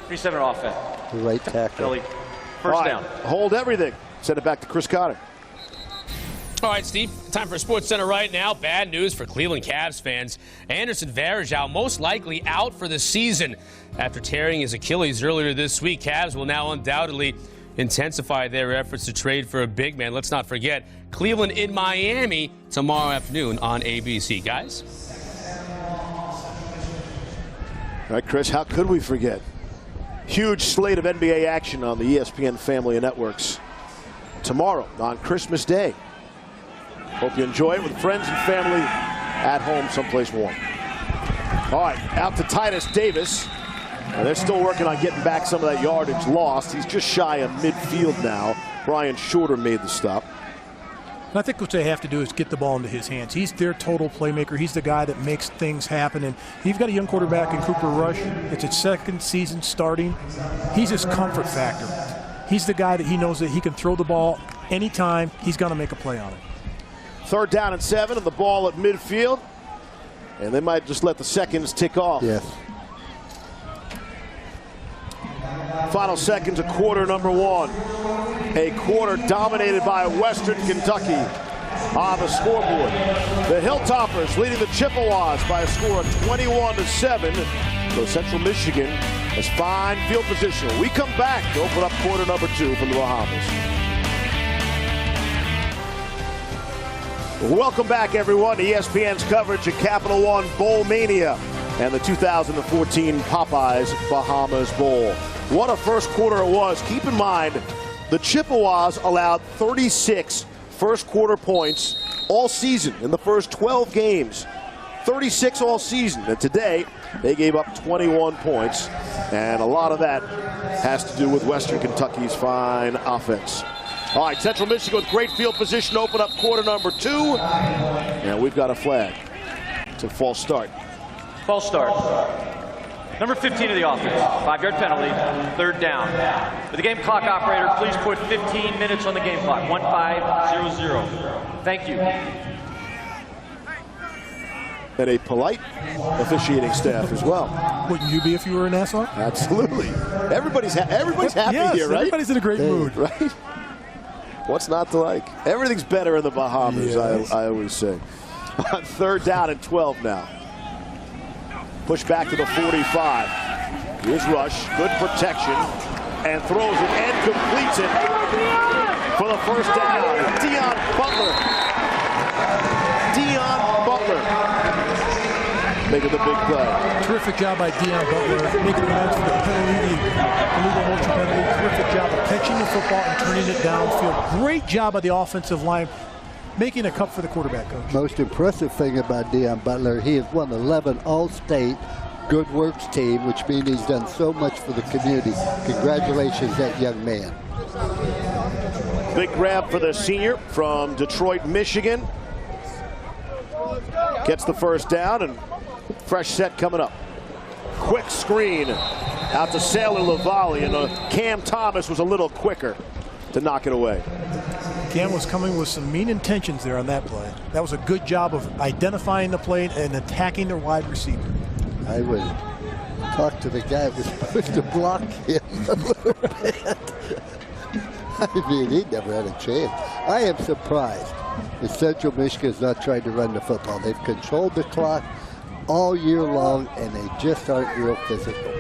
37 offense. The right tackle. First down. Hold everything. Send it back to Chris Cotter. All right, Steve, time for SportsCenter right now. Bad news for Cleveland Cavs fans. Anderson Varejao most likely out for the season after tearing his Achilles earlier this week. Cavs will now undoubtedly intensify their efforts to trade for a big man. Let's not forget, Cleveland in Miami tomorrow afternoon on ABC. Guys? All right, Chris, how could we forget? Huge slate of NBA action on the ESPN family of networks tomorrow on Christmas Day. Hope you enjoy it with friends and family at home someplace warm. All right, out to Titus Davis. And they're still working on getting back some of that yardage lost. He's just shy of midfield now. Brian Shorter made the stop. And I think what they have to do is get the ball into his hands. He's their total playmaker. He's the guy that makes things happen. And you've got a young quarterback in Cooper Rush. It's his second season starting. He's his comfort factor. He's the guy that he knows that he can throw the ball anytime. He's going to make a play on it. 3rd down and 7, and the ball at midfield. And they might just let the seconds tick off. Yes. Final seconds of quarter number 1. A quarter dominated by Western Kentucky on the scoreboard. The Hilltoppers leading the Chippewas by a score of 21-7. So Central Michigan has fine field position. We come back to open up quarter number 2 from the Bahamas. Welcome back, everyone, to ESPN's coverage of Capital One Bowl Mania and the 2014 Popeyes Bahamas Bowl. What a first quarter it was. Keep in mind, the Chippewas allowed 36 first quarter points all season in the first 12 games. 36 all season. And today, they gave up 21 points. And a lot of that has to do with Western Kentucky's fine offense. All right, Central Michigan with great field position to open up quarter number 2. And we've got a flag. It's a false start. False start. Number 15 of the offense. 5-yard penalty. 3rd down. For the game clock operator, please put 15 minutes on the game clock. 1500. Thank you. And a polite officiating staff as well. Wouldn't you be if you were in Nassau? Absolutely. Everybody's happy yes, here, right? Everybody's in a great mood. Right? What's not to like? Everything's better in the Bahamas, I always say. On 3rd down and 12 now. Push back to the 45. Here's Rush. Good protection. And throws it and completes it for the 1st down. Dion Butler. Making the big play. Terrific job by Dion Butler, making the amends for the penalty, the illegal motion penalty. Terrific job of catching the football and turning it downfield. Great job by the offensive line, making a cut for the quarterback coach. Most impressive thing about Dion Butler, he has won 11 All-State Good Works team, which means he's done so much for the community. Congratulations, that young man. Big grab for the senior from Detroit, Michigan. Gets the 1st down and fresh set coming up. Quick screen out to Sailor Lavallee, and Cam Thomas was a little quicker to knock it away. Cam was coming with some mean intentions there on that play. That was a good job of identifying the play and attacking the wide receiver. I would talk to the guy who was supposed to block him a little bit. I mean, he never had a chance. I am surprised that Central Michigan is not trying to run the football. They've controlled the clock all year long, and they just aren't real physical.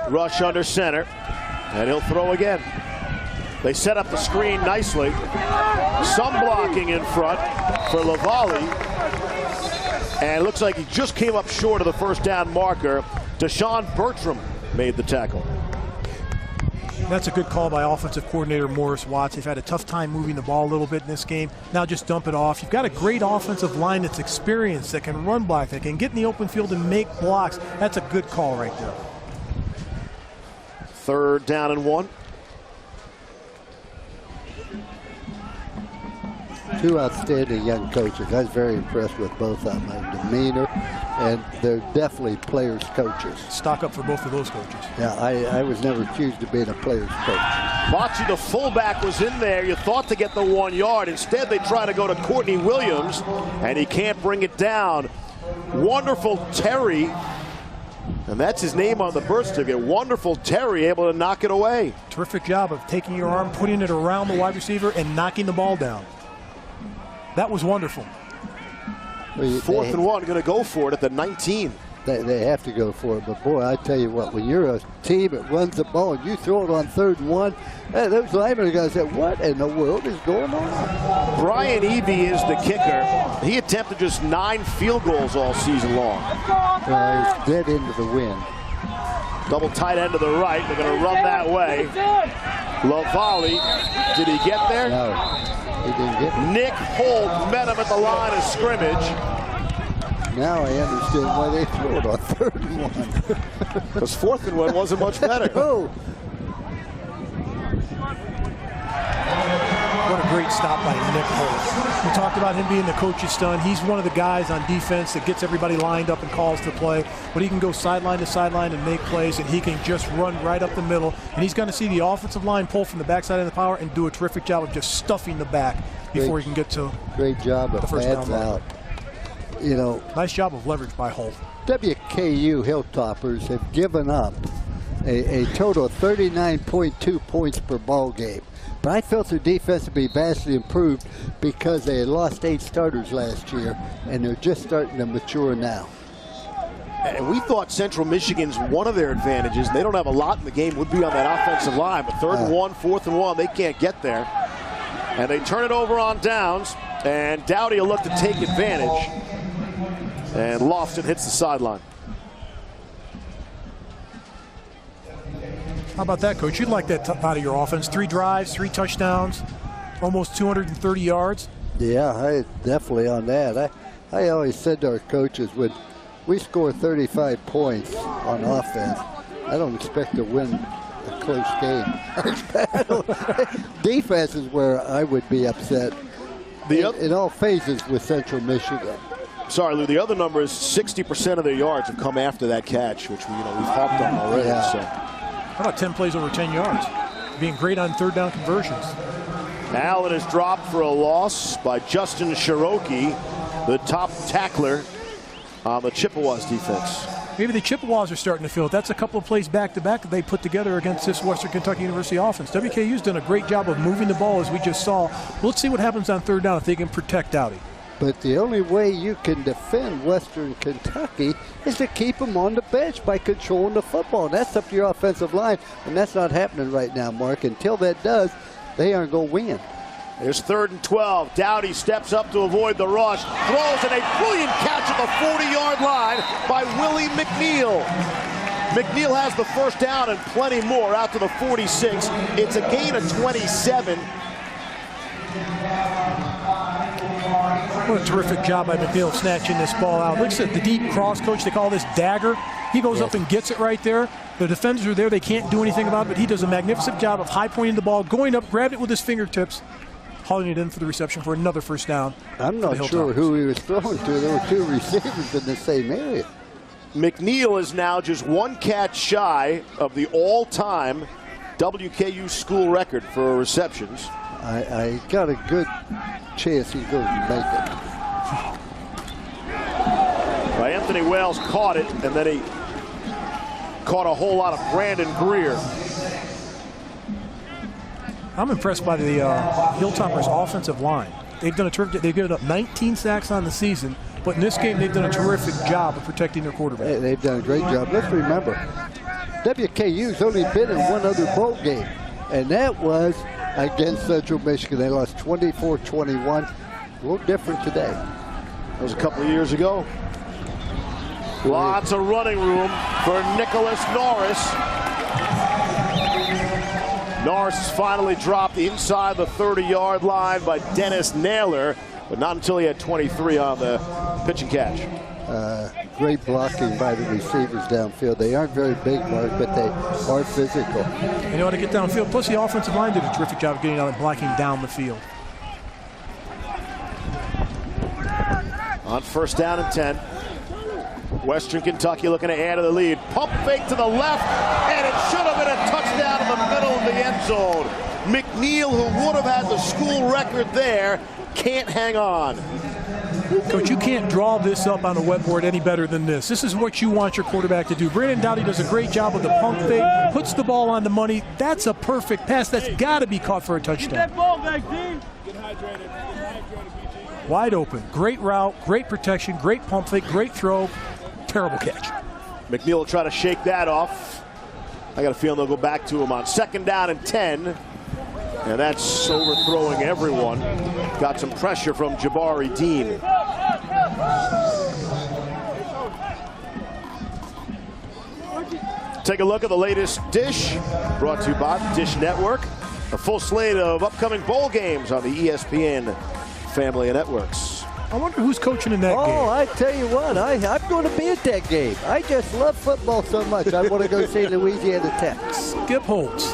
Rush under center, and he'll throw again. They set up the screen nicely. Some blocking in front for Lavallee. And it looks like he just came up short of the 1st down marker. Deshaun Bertram made the tackle. That's a good call by offensive coordinator Morris Watts. They've had a tough time moving the ball a little bit in this game. Now just dump it off. You've got a great offensive line that's experienced, that can run block, that can get in the open field and make blocks. That's a good call right there. 3rd down and 1. Two outstanding young coaches. I was very impressed with both of them. Their demeanor, and they're definitely players' coaches. Stock up for both of those coaches. Yeah, I was never accused of being a player's coach. Bocci, the fullback, was in there. You thought to get the 1 yard. Instead, they try to go to Courtney Williams, and he can't bring it down. Wonderful Terry, and that's his name on the birth certificate. Wonderful Terry, able to knock it away. Terrific job of taking your arm, putting it around the wide receiver, and knocking the ball down. That was wonderful. 4th and 1, going to go for it at the 19. They have to go for it, but boy, I tell you what, when you're a team that runs the ball and you throw it on 3rd and 1, those linemen are going to say, what in the world is going on? Brian Evie is the kicker. He attempted just 9 field goals all season long. He's dead into the wind. Double tight end to the right. They're going to run that way. Lavallee, did he get there? No. He didn't get it. Nick Holt met him at the line of scrimmage. Now I understand why they threw it on 3rd and 1. Because 4th and 1 wasn't much better. Oh. What a great stop by Nick Holt. We talked about him being the coach's son. He's one of the guys on defense that gets everybody lined up and calls the play. But he can go sideline to sideline and make plays, and he can just run right up the middle. And he's going to see the offensive line pull from the backside of the power and do a terrific job of just stuffing the back before he can get to great job of first pads down out. You know, nice job of leverage by Holt. WKU Hilltoppers have given up a total of 39.2 points per ball game. But I felt their defense would be vastly improved because they had lost 8 starters last year, and they're just starting to mature now. And we thought Central Michigan's one of their advantages, and they don't have a lot in the game, would be on that offensive line. But 3rd and 1, 4th and 1, they can't get there. And they turn it over on downs, and Dowdy will look to take advantage. And Lofton hits the sideline. How about that, Coach? You'd like that out of your offense. 3 drives, 3 touchdowns, almost 230 yards. Yeah, I definitely on that. I always said to our coaches, when we score 35 points on offense, I don't expect to win a close game. Defense is where I would be upset in all phases with Central Michigan. Sorry, Lou, the other number is 60% of their yards have come after that catch, which we've harped on already. Yeah. So. How about 10 plays over 10 yards? Being great on 3rd down conversions. Allen is dropped for a loss by Justin Cherokee, the top tackler on the Chippewas defense. Maybe the Chippewas are starting to feel it. That's a couple of plays back-to-back that they put together against this Western Kentucky University offense. WKU's done a great job of moving the ball, as we just saw. Let's see what happens on 3rd down if they can protect Dowdy. But the only way you can defend Western Kentucky is to keep them on the bench by controlling the football. And that's up to your offensive line, and that's not happening right now, Mark. Until that does, they aren't going to win. There's 3rd and 12. Dowdy steps up to avoid the rush. Throws in a brilliant catch at the 40-yard line by Willie McNeil. McNeil has the first down and plenty more out to the 46. It's a gain of 27. What a terrific job by McNeil snatching this ball out. Looks at the deep cross, Coach. They call this dagger. He goes up and gets it right there. The defenders are there. They can't do anything about it, but he does a magnificent job of high-pointing the ball, going up, grabbed it with his fingertips, hauling it in for the reception for another first down. I'm not sure who he was throwing to. There were 2 receivers in the same area. McNeil is now just 1 catch shy of the all-time WKU school record for receptions. I got a good chance he's going to make it. Anthony Wales caught it, and then he caught a whole lot of Brandon Greer. I'm impressed by the Hilltoppers' offensive line. They've done a terrific. They've given up 19 sacks on the season, but in this game they've done a terrific job of protecting their quarterback. They've done a great job. Let's remember, WKU's only been in one other bowl game, and that was against Central Michigan. They lost 24-21. A little different today. That was a couple of years ago. Lots of running room for Nicholas Norris. Norris is finally dropped inside the 30-yard line by Dennis Naylor, but not until he had 23 on the pitch and catch. Great blocking by the receivers downfield. They aren't very big, Mark, but they are physical. They know how to get downfield. Plus, the offensive line did a terrific job of getting out and blocking down the field. On 1st down and 10. Western Kentucky looking to add to the lead. Pump fake to the left, and it should have been a touchdown in the middle of the end zone. McNeil, who would have had the school record there, can't hang on. Coach, you can't draw this up on a wetboard any better than this. This is what you want your quarterback to do. Brandon Dowdy does a great job with the pump fake, puts the ball on the money. That's a perfect pass. That's got to be caught for a touchdown. Get that ball back, D. Wide open. Great route, great protection, great pump fake, great throw. Terrible catch. McNeil will try to shake that off. I got a feeling they'll go back to him on 2nd down and 10. And that's overthrowing everyone. Got some pressure from Jabari Dean. Take a look at the latest dish, brought to you by Dish Network. A full slate of upcoming bowl games on the ESPN family of networks. I wonder who's coaching in that game. Oh, I tell you what, I'm going to be at that game. I just love football so much. I want to go see Louisiana Tech. Skip Holtz,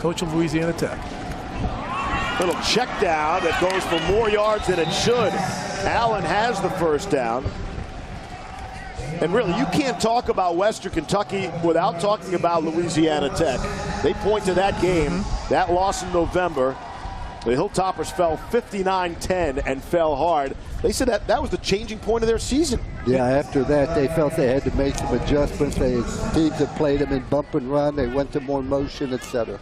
coach of Louisiana Tech. Little check down that goes for more yards than it should. Allen has the first down. And really, you can't talk about Western Kentucky without talking about Louisiana Tech. They point to that game, that loss in November. The Hilltoppers fell 59-10 and fell hard. They said that was the changing point of their season. Yeah, after that, they felt they had to make some adjustments. Teams that played them in bump and run, they went to more motion, etc.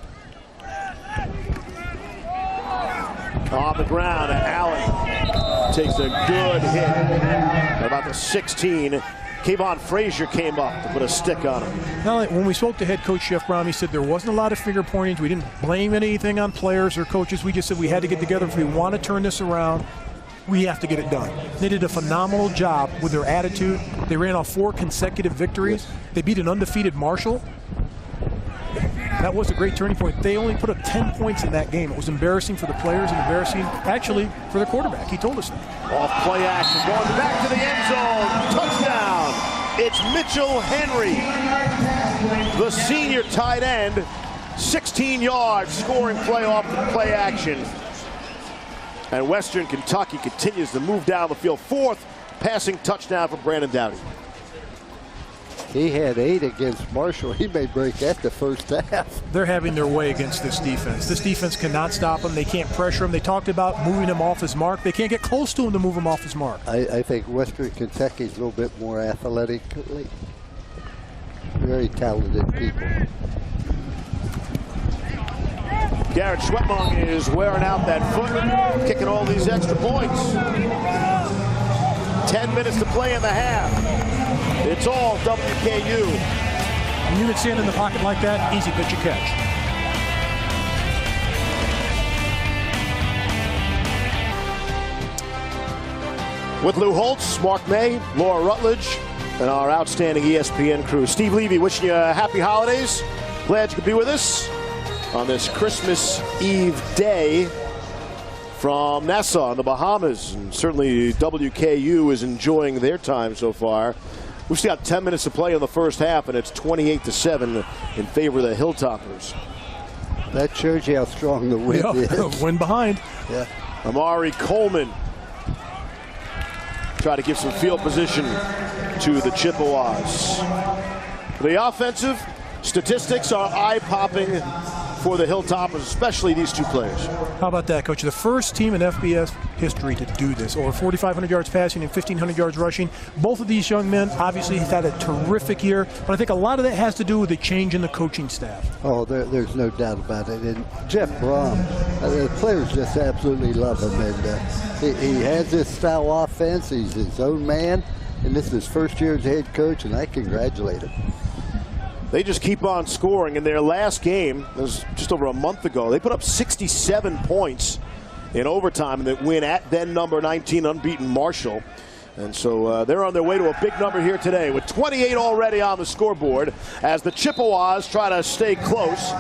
On the ground, Allen takes a good hit at about the 16. Kayvon Frazier came up to put a stick on him. Now, when we spoke to head coach Jeff Brown, he said there wasn't a lot of finger pointings. We didn't blame anything on players or coaches. We just said we had to get together. If we want to turn this around, we have to get it done. They did a phenomenal job with their attitude. They ran off 4 consecutive victories. They beat an undefeated Marshall. That was a great turning point. They only put up 10 points in that game. It was embarrassing for the players and embarrassing, actually, for the quarterback. He told us that. Off play action, going back to the end zone. Touchdown. It's Mitchell Henry, the senior tight end. 16 yards scoring play off the play action. And Western Kentucky continues to move down the field. 4th passing touchdown for Brandon Dowdy. He had 8 against Marshall. He may break that the first half. They're having their way against this defense. This defense cannot stop him. They can't pressure him. They talked about moving him off his mark. They can't get close to him to move him off his mark. I think Western Kentucky is a little bit more athletically. Very talented people. Garrett Schwetmong is wearing out that foot, kicking all these extra points. 10 minutes to play in the half. It's all WKU. When you can stand in the pocket like that, easy pitch and catch. With Lou Holtz, Mark May, Laura Rutledge, and our outstanding ESPN crew. Steve Levy wishing you happy holidays. Glad you could be with us on this Christmas Eve day from Nassau in the Bahamas. And certainly WKU is enjoying their time so far. We've still got 10 minutes to play in the first half, and it's 28-7 in favor of the Hilltoppers. That shows you how strong the wind is. Wind behind. Yeah. Amari Coleman try to give some field position to the Chippewas. The offensive statistics are eye-popping for the Hilltoppers, especially these 2 players. How about that, Coach? The first team in FBS history to do this. Over 4,500 yards passing and 1,500 yards rushing. Both of these young men obviously have had a terrific year, but I think a lot of that has to do with the change in the coaching staff. Oh, there's no doubt about it. And Jeff Brom, the players just absolutely love him. And he has this style offense. He's his own man. And this is his first year as head coach, and I congratulate him. They just keep on scoring. In their last game, it was just over a month ago, they put up 67 points in overtime in that win at then number 19 unbeaten Marshall. And so they're on their way to a big number here today with 28 already on the scoreboard as the Chippewas try to stay close.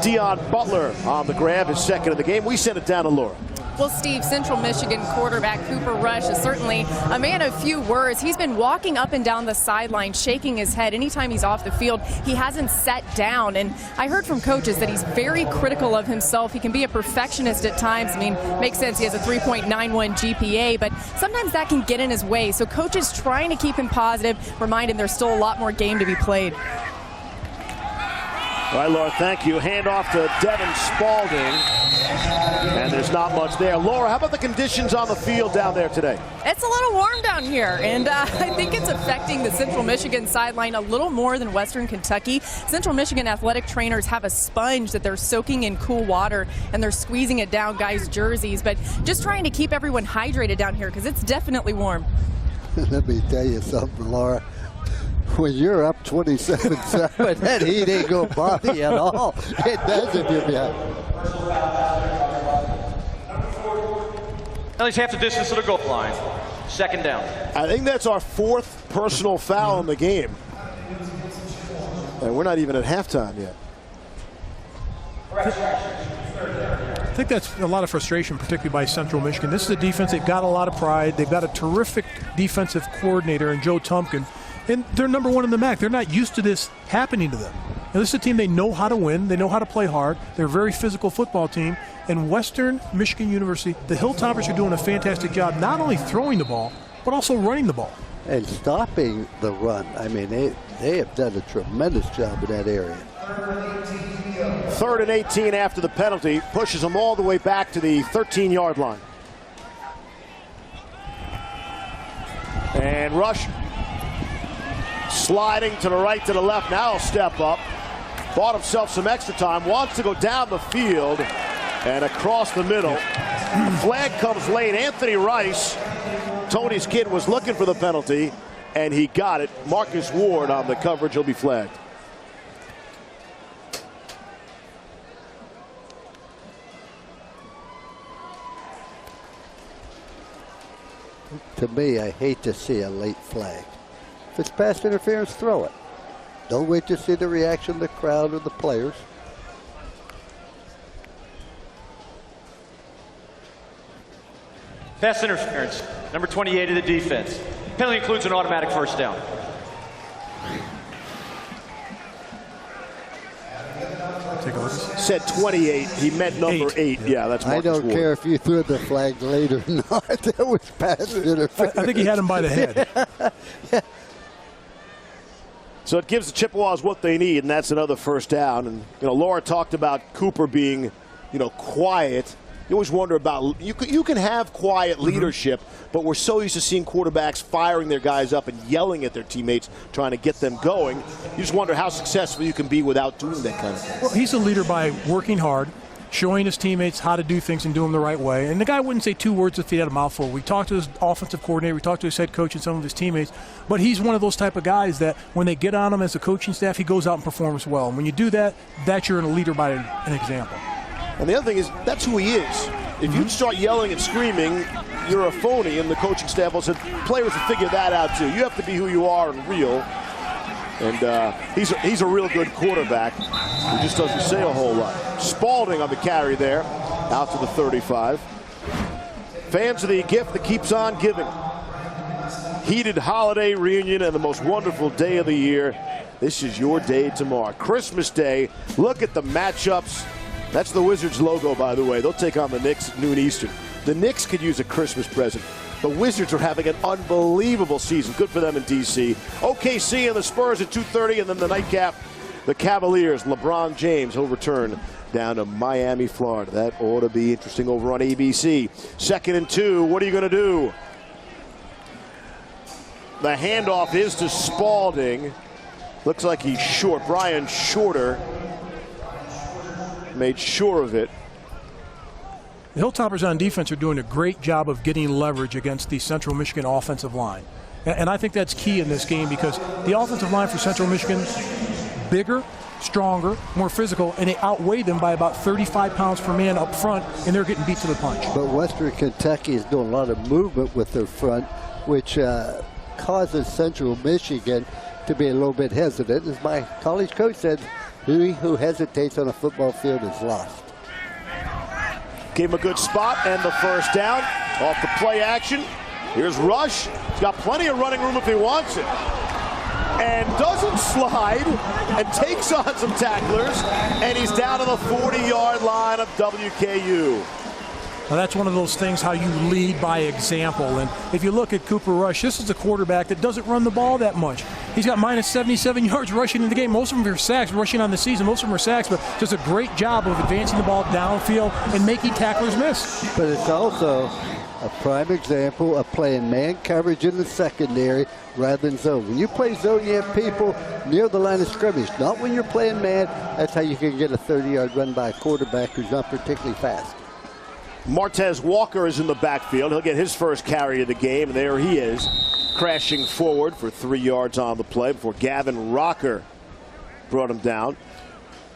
Dion Butler on the grab, his second of the game. We send it down to Laura. Well, Steve, Central Michigan quarterback Cooper Rush is certainly a man of few words. He's been walking up and down the sideline, shaking his head. Anytime he's off the field, he hasn't sat down. And I heard from coaches that he's very critical of himself. He can be a perfectionist at times. I mean, makes sense. He has a 3.91 GPA, but sometimes that can get in his way. So coaches trying to keep him positive, remind him there's still a lot more game to be played. All right, Laura, thank you. Hand off to Devin Spalding. And there's not much there. Laura, how about the conditions on the field down there today? It's a little warm down here, and I think it's affecting the Central Michigan sideline a little more than Western Kentucky. Central Michigan athletic trainers have a sponge that they're soaking in cool water, and they're squeezing it down guys' jerseys, but just trying to keep everyone hydrated down here because it's definitely warm. Let me tell you something, Laura. When you're up 27-7, that heat ain't going to bother you at all. It does if you're behind. At least half the distance to the goal line. Second down. I think that's our 4th personal foul in the game. And we're not even at halftime yet. I think that's a lot of frustration, particularly by Central Michigan. This is a defense, they've got a lot of pride. They've got a terrific defensive coordinator in Joe Tumpkin. And they're number one in the MAC. They're not used to this happening to them. Now, this is a team they know how to win. They know how to play hard. They're a very physical football team. And Western Michigan University, the Hilltoppers are doing a fantastic job not only throwing the ball, but also running the ball. And stopping the run. I mean, they have done a tremendous job in that area. 3rd and 18 after the penalty, pushes them all the way back to the 13-yard line. And Rush sliding to the right, to the left. Now he'll step up. Bought himself some extra time. Wants to go down the field and across the middle. Flag comes late. Anthony Rice, Tony's kid, was looking for the penalty, and he got it. Marcus Ward on the coverage. He'll be flagged. To me, I hate to see a late flag. If it's pass interference, throw it. Don't wait to see the reaction of the crowd or the players. Pass interference, number 28 of the defense. Penalty includes an automatic first down. Take a look. Said 28. He meant number 8. Yeah, that's Marcus I don't Ward. care if you threw the flag late or not. That was pass interference. I think he had him by the head. So it gives the Chippewas what they need, and that's another first down. And Laura talked about Cooper being, quiet. You always wonder about, you can have quiet leadership, but we're so used to seeing quarterbacks firing their guys up and yelling at their teammates, trying to get them going. You just wonder how successful you can be without doing that kind of thing. Well, he's a leader by working hard, showing his teammates how to do things and do them the right way. And the guy wouldn't say 2 words if he had a mouthful. We talked to his offensive coordinator, we talked to his head coach and some of his teammates, but he's one of those type of guys that when they get on him as a coaching staff, he goes out and performs well. And when you do that, that's you're a leader by an example. And the other thing is, that's who he is. If you start yelling and screaming, you're a phony, and the coaching staff will say, players will figure that out too. You have to be who you are and real. And he's a real good quarterback who just doesn't say a whole lot. Spalding on the carry there, out to the 35. Fans of the gift that keeps on giving. Heated holiday reunion and the most wonderful day of the year. This is your day tomorrow. Christmas Day. Look at the matchups. That's the Wizards logo, by the way. They'll take on the Knicks at noon Eastern. The Knicks could use a Christmas present. The Wizards are having an unbelievable season. Good for them in D.C. OKC and the Spurs at 2:30, and then the nightcap, the Cavaliers. LeBron James, he'll return down to Miami, Florida. That ought to be interesting over on ABC. 2nd and 2. What are you going to do? The handoff is to Spalding. Looks like he's short. Brian Shorter made sure of it. The Hilltoppers on defense are doing a great job of getting leverage against the Central Michigan offensive line. And I think that's key in this game because the offensive line for Central Michigan, bigger, stronger, more physical, and they outweigh them by about 35 pounds per man up front, and they're getting beat to the punch. But Western Kentucky is doing a lot of movement with their front, which causes Central Michigan to be a little bit hesitant. As my college coach said, he who hesitates on a football field is lost. Gave him a good spot and the first down off the play action. Here's Rush. He's got plenty of running room if he wants it. And doesn't slide and takes on some tacklers. And he's down to the 40-yard line of WKU. Now that's one of those things how you lead by example. And if you look at Cooper Rush, this is a quarterback that doesn't run the ball that much. He's got minus 77 yards rushing in the game. Most of them are sacks, rushing on the season. Most of them are sacks, but does a great job of advancing the ball downfield and making tacklers miss. But it's also a prime example of playing man coverage in the secondary rather than zone. When you play zone, you have people near the line of scrimmage. Not when you're playing man. That's how you can get a 30-yard run by a quarterback who's not particularly fast. Martez Walker is in the backfield. He'll get his first carry of the game, and there he is, crashing forward for 3 yards on the play before Gavin Rocker brought him down.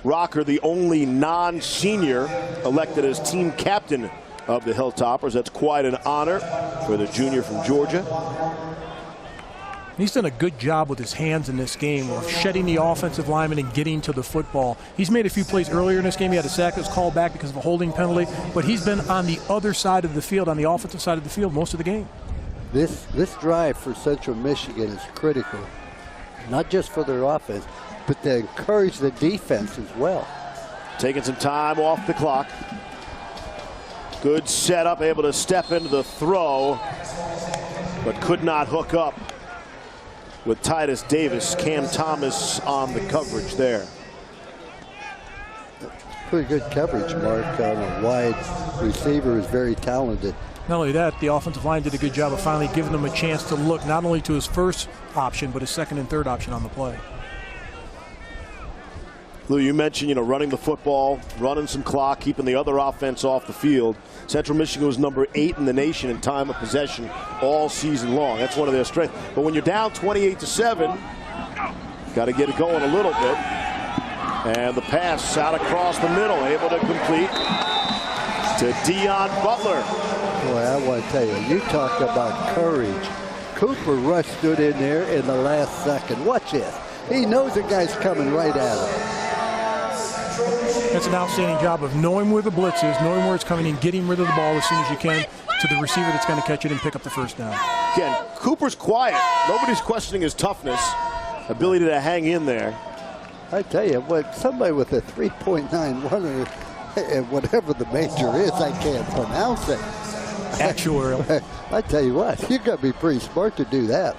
Rocker, the only non-senior elected as team captain of the Hilltoppers. That's quite an honor for the junior from Georgia. He's done a good job with his hands in this game of shedding the offensive lineman and getting to the football. He's made a few plays earlier in this game. He had a sack that was called back because of a holding penalty, but he's been on the other side of the field, on the offensive side of the field most of the game. This drive for Central Michigan is critical, not just for their offense, but to encourage the defense as well. Taking some time off the clock. Good setup, able to step into the throw, but could not hook up with Titus Davis. Cam Thomas on the coverage there. Pretty good coverage, Mark, on a wide receiver who's very talented. Not only that, the offensive line did a good job of finally giving him a chance to look not only to his first option, but his second and third option on the play. Lou, you mentioned, running the football, running some clock, keeping the other offense off the field. Central Michigan was number 8 in the nation in time of possession all season long. That's one of their strengths. But when you're down 28-7, got to get it going a little bit. And the pass out across the middle, able to complete to Dion Butler. Boy, I want to tell you, you talk about courage. Cooper Rush stood in there in the last second. Watch this. He knows the guy's coming right at him. That's an outstanding job of knowing where the blitz is, knowing where it's coming in, getting rid of the ball as soon as you can to the receiver that's going to catch it and pick up the first down. Again, Cooper's quiet. Nobody's questioning his toughness, ability to hang in there. I tell you what, somebody with a 3.91 and whatever the major is, I can't pronounce it. Actuarial. I tell you what, you got to be pretty smart to do that.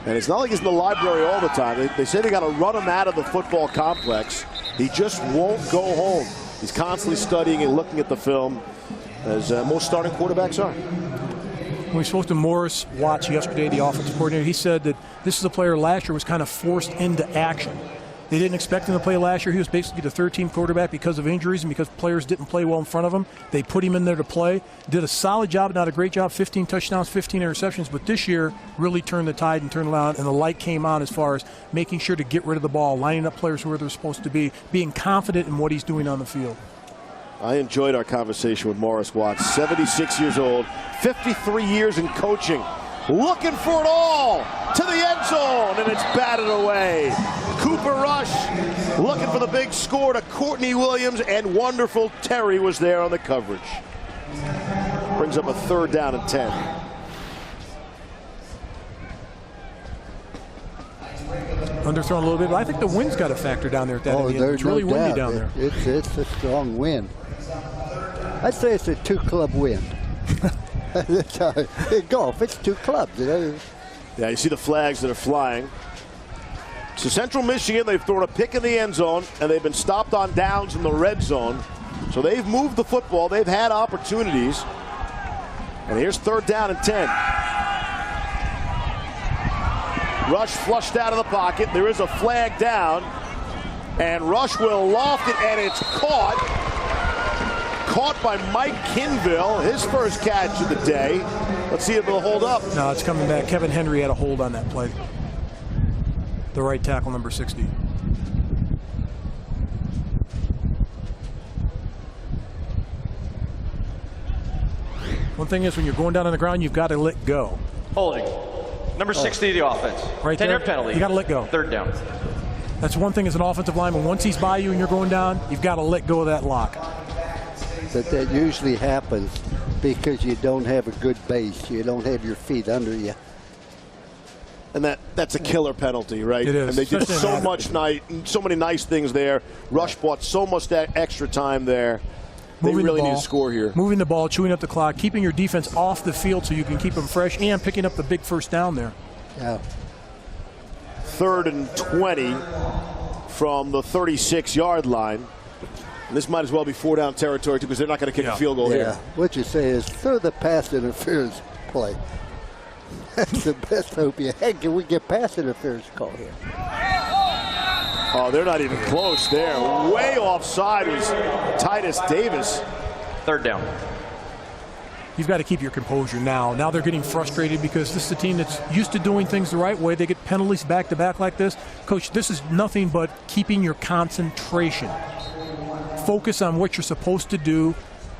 And it's not like he's in the library all the time. They say they got to run him out of the football complex. He just won't go home. He's constantly studying and looking at the film, as most starting quarterbacks are. When we spoke to Morris Watts yesterday, the offensive coordinator, he said that this is a player last year was kind of forced into action. They didn't expect him to play last year. He was basically the third-team quarterback because of injuries and because players didn't play well in front of him. They put him in there to play. Did a solid job, not a great job, 15 touchdowns, 15 interceptions. But this year really turned the tide and turned around, and the light came on as far as making sure to get rid of the ball, lining up players where they're supposed to be, being confident in what he's doing on the field. I enjoyed our conversation with Morris Watts, 76 years old, 53 years in coaching, looking for it all to the end zone, and it's batted away. Cooper Rush looking for the big score to Courtney Williams, and wonderful Terry was there on the coverage. Brings up a 3rd down and 10. Underthrown a little bit, but I think the wind's got a factor down there at that end. It's really windy down there. It's a strong wind. I'd say it's a 2-club wind. In golf, it's 2 clubs. Yeah, you see the flags that are flying. So Central Michigan, they've thrown a pick in the end zone, and they've been stopped on downs in the red zone. So they've moved the football. They've had opportunities. And here's 3rd down and 10. Rush flushed out of the pocket. There is a flag down. And Rush will loft it, and it's caught. Caught by Mike Kinville, his first catch of the day. Let's see if it'll hold up. No, it's coming back. Kevin Henry had a hold on that play. The right tackle, number 60. One thing is, when you're going down on the ground, you've got to let go. Holding. Number 60 of the offense. Right 10-yard penalty. You got to let go. 3rd down. That's one thing as an offensive lineman. Once he's by you and you're going down, you've got to let go of that lock. But that usually happens because you don't have a good base. You don't have your feet under you. And that's a killer penalty, right? It is. And they did so many nice things there. Rush bought so much that extra time there. They really need to score here. Moving the ball, chewing up the clock, keeping your defense off the field so you can keep them fresh, and picking up the big first down there. Yeah. 3rd and 20 from the 36-yard line. And this might as well be 4-down territory, too, because they're not going to kick a field goal here. What you say is throw the pass interference play. That's the best hope you had. Can we get pass interference call here? Oh, they're not even close there. Way offside was Titus Davis. 3rd down. You've got to keep your composure now. Now they're getting frustrated because this is a team that's used to doing things the right way. They get penalties back-to-back like this. Coach, this is nothing but keeping your concentration. Focus on what you're supposed to do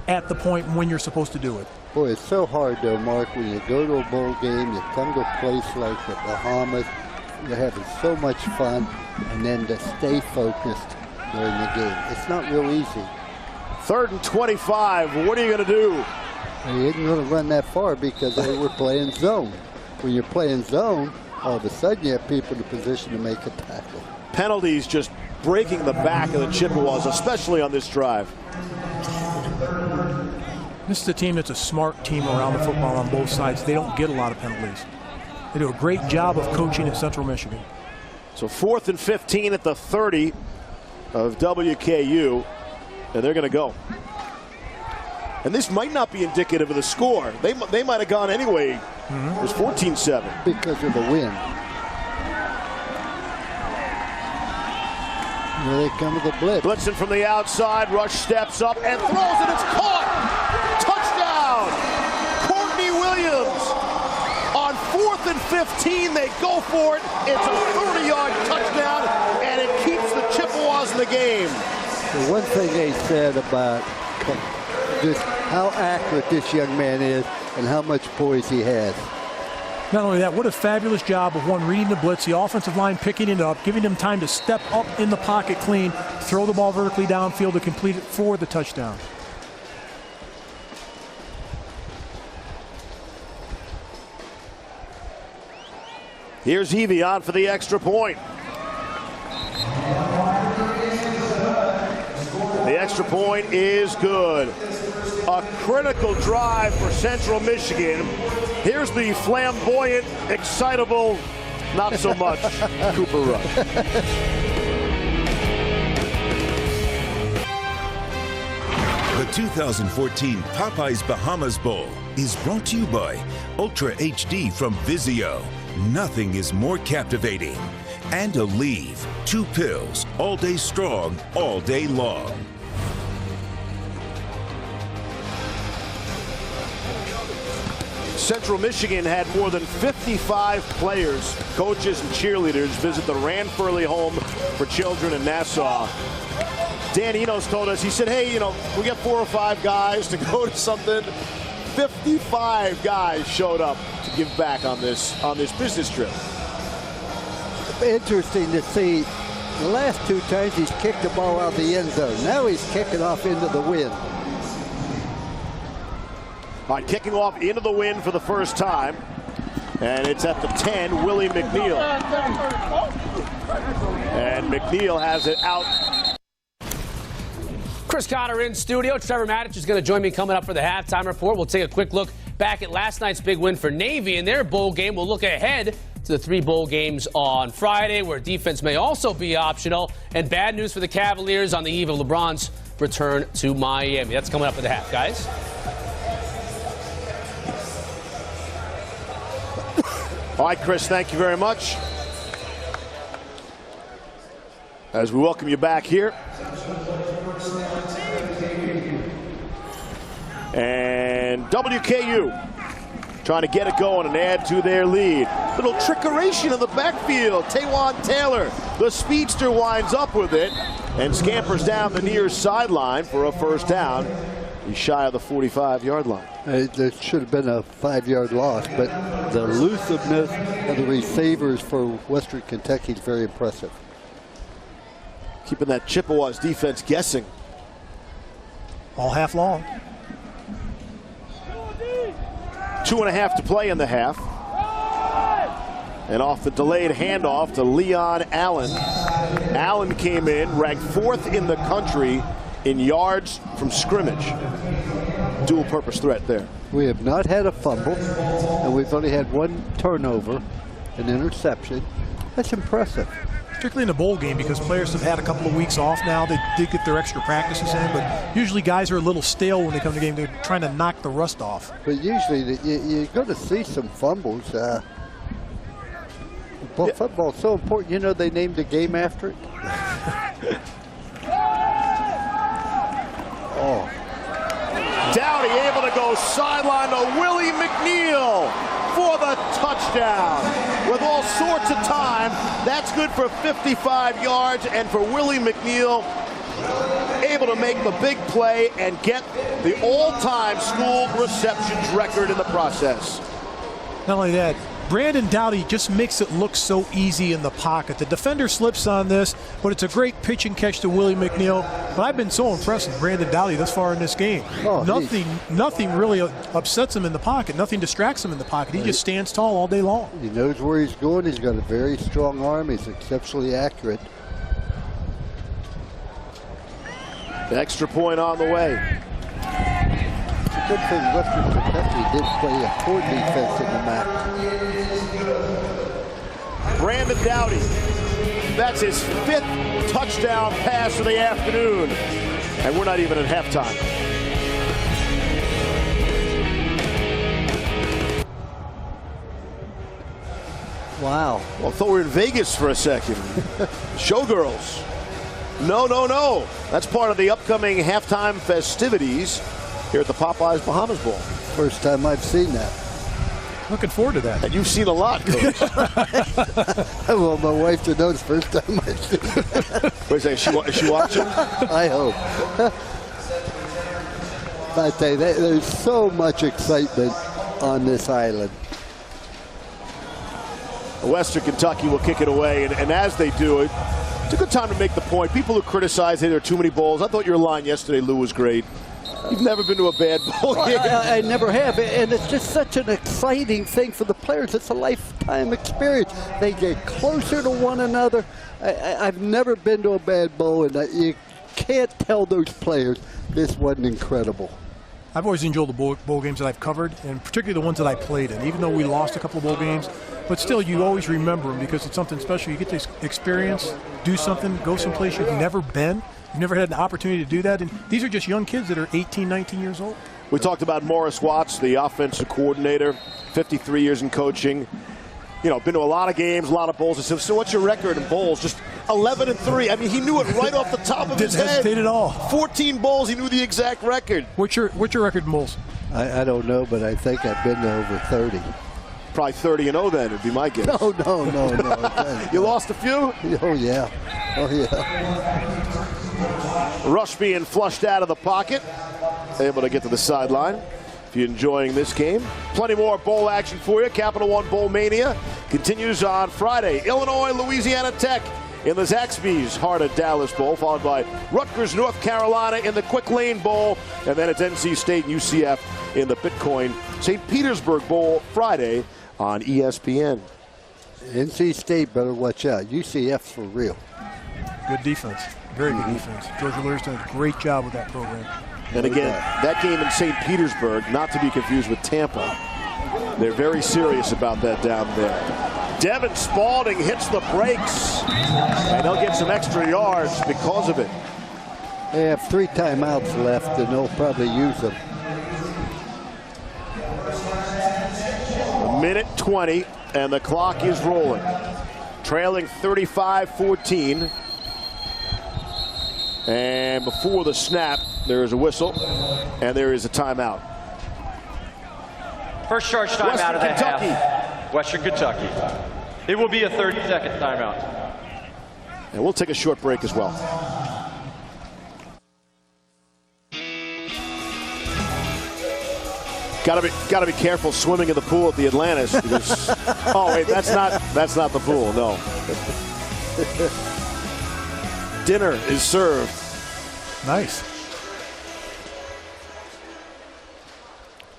at the point when you're supposed to do it. Boy, it's so hard though, Mark, when you go to a bowl game, you come to a place like the Bahamas, you're having so much fun, and then to stay focused during the game. It's not real easy. 3rd and 25. What are you going to do? They isn't going to run that far because they were playing zone. When you're playing zone, all of a sudden you have people in a position to make a tackle. Penalties just breaking the back of the Chippewas, especially on this drive. This is a team that's a smart team around the football on both sides. They don't get a lot of penalties. They do a great job of coaching at Central Michigan. So 4th and 15 at the 30 of WKU, and they're going to go. And this might not be indicative of the score. They might have gone anyway. It was 14-7. Because of the wind. Here they come with the blitz. Blitzing from the outside. Rush steps up and throws it. It's caught. Touchdown. Courtney Williams. On 4th and 15, they go for it. It's a 30-yard touchdown, and it keeps the Chippewas in the game. The one thing they said about just how accurate this young man is and how much poise he has. Not only that, what a fabulous job of one reading the blitz, the offensive line picking it up, giving them time to step up in the pocket clean, throw the ball vertically downfield to complete it for the touchdown. Here's Evie on for the extra point. The extra point is good. A critical drive for Central Michigan. Here's the flamboyant, excitable, not so much, Cooper Rush. The 2014 Popeyes Bahamas Bowl is brought to you by Ultra HD from Vizio. Nothing is more captivating. And Aleve, 2 pills, all day strong, all day long. Central Michigan had more than 55 players, coaches, and cheerleaders visit the Ranfurly Home for Children in Nassau. Dan Enos told us, he said, hey, you know, we got 4 or 5 guys to go to something. 55 guys showed up to give back on this business trip. Interesting to see. The last 2 times he's kicked the ball out of the end zone. Now he's kicking off into the wind. All right, kicking off into the wind for the first time. And it's at the 10, Willie McNeil. And McNeil has it out. Chris Cotter in studio. Trevor Matich is going to join me coming up for the halftime report. We'll take a quick look back at last night's big win for Navy in their bowl game. We'll look ahead to the 3 bowl games on Friday, where defense may also be optional. And bad news for the Cavaliers on the eve of LeBron's return to Miami. That's coming up at the half, guys. All right, Chris, thank you very much. As we welcome you back here. And WKU trying to get it going and add to their lead. Little trickeration in the backfield. Taywan Taylor, the speedster, winds up with it and scampers down the near sideline for a first down. He's shy of the 45-yard line. There should have been a 5-yard loss, but the elusiveness of the receivers for Western Kentucky is very impressive. Keeping that Chippewas defense guessing. All half long. 2.5 to play in the half. And off the delayed handoff to Leon Allen. Allen came in, ranked 4th in the country in yards from scrimmage. Dual purpose threat there. We have not had a fumble, and we've only had 1 turnover, an interception. That's impressive. Particularly in the bowl game, because players have had a couple of weeks off now. They did get their extra practices in, but usually guys are a little stale when they come to the game. They're trying to knock the rust off. But usually you're going to see some fumbles. Football's so important. You know, they named the game after it. Oh. Dowdy able to go sideline to Willie McNeil for the touchdown. With all sorts of time, that's good for 55 yards, and for Willie McNeil, able to make the big play and get the all-time school receptions record in the process. Not only that, Brandon Doughty just makes it look so easy in the pocket. The defender slips on this, but it's a great pitch and catch to Willie McNeil. But I've been so impressed with Brandon Doughty thus far in this game. Oh, nothing really upsets him in the pocket. Nothing distracts him in the pocket. He just stands tall all day long. He knows where he's going. He's got a very strong arm. He's exceptionally accurate. The extra point on the way. Good thing Western Kentucky did play a poor defense in the MAC. Brandon Doughty, that's his 5th touchdown pass of the afternoon. And we're not even at halftime. Wow. Well, I thought we were in Vegas for a second. Showgirls. No. That's part of the upcoming halftime festivities here at the Popeyes Bahamas Bowl. First time I've seen that. Looking forward to that. And you've seen a lot, Coach. Well, my wife to know it's the first time I've seen it. Wait a second, is she watching? I hope. I tell you, there's so much excitement on this island. Western Kentucky will kick it away, and as they do it, it's a good time to make the point. People who criticize, hey, there are too many bowls. I thought your line yesterday, Lou, was great. You've never been to a bad bowl game. I never have, and it's just such an exciting thing for the players. It's a lifetime experience. They get closer to one another. I've never been to a bad bowl, and you can't tell those players this wasn't incredible. I've always enjoyed the bowl games that I've covered, and particularly the ones that I played in. Even though we lost a couple of bowl games, but still you always remember them because it's something special. You get to experience, do something, go someplace you've never been. You've never had an opportunity to do that, and these are just young kids that are 18, 19 years old. We talked about Morris Watts, the offensive coordinator, 53 years in coaching. You know, been to a lot of games, a lot of bowls. So what's your record in bowls? Just 11-3. I mean, he knew it right off the top of his head. Didn't hesitate at all. 14 bowls, he knew the exact record. What's your record in bowls? I don't know, but I think I've been to over 30. Probably 30-0 then, would be my guess. No. You lost a few? Oh, yeah. Rush being flushed out of the pocket, able to get to the sideline. If you're enjoying this game, plenty more bowl action for you. Capital One Bowl Mania continues on Friday. Illinois, Louisiana Tech in the Zaxby's Heart of Dallas Bowl, followed by Rutgers, North Carolina in the Quick Lane Bowl, and then it's NC State and UCF in the Bitcoin St. Petersburg Bowl Friday on ESPN. NC State better watch out. UCF's for real. Good defense. Very good defense. George O'Leary's done a great job with that program. And again, that game in St. Petersburg, not to be confused with Tampa. They're very serious about that down there. Devin Spalding hits the brakes, and they'll get some extra yards because of it. They have 3 timeouts left, and they'll probably use them. A minute 20, and the clock is rolling. Trailing 35-14. And before the snap, there is a whistle, and there is a timeout. First charge timeout of the half. Western Kentucky. It will be a 30-second timeout. And we'll take a short break as well. Gotta be careful swimming in the pool at the Atlantis. Because, oh wait, that's not the pool. No. Dinner is served. Nice.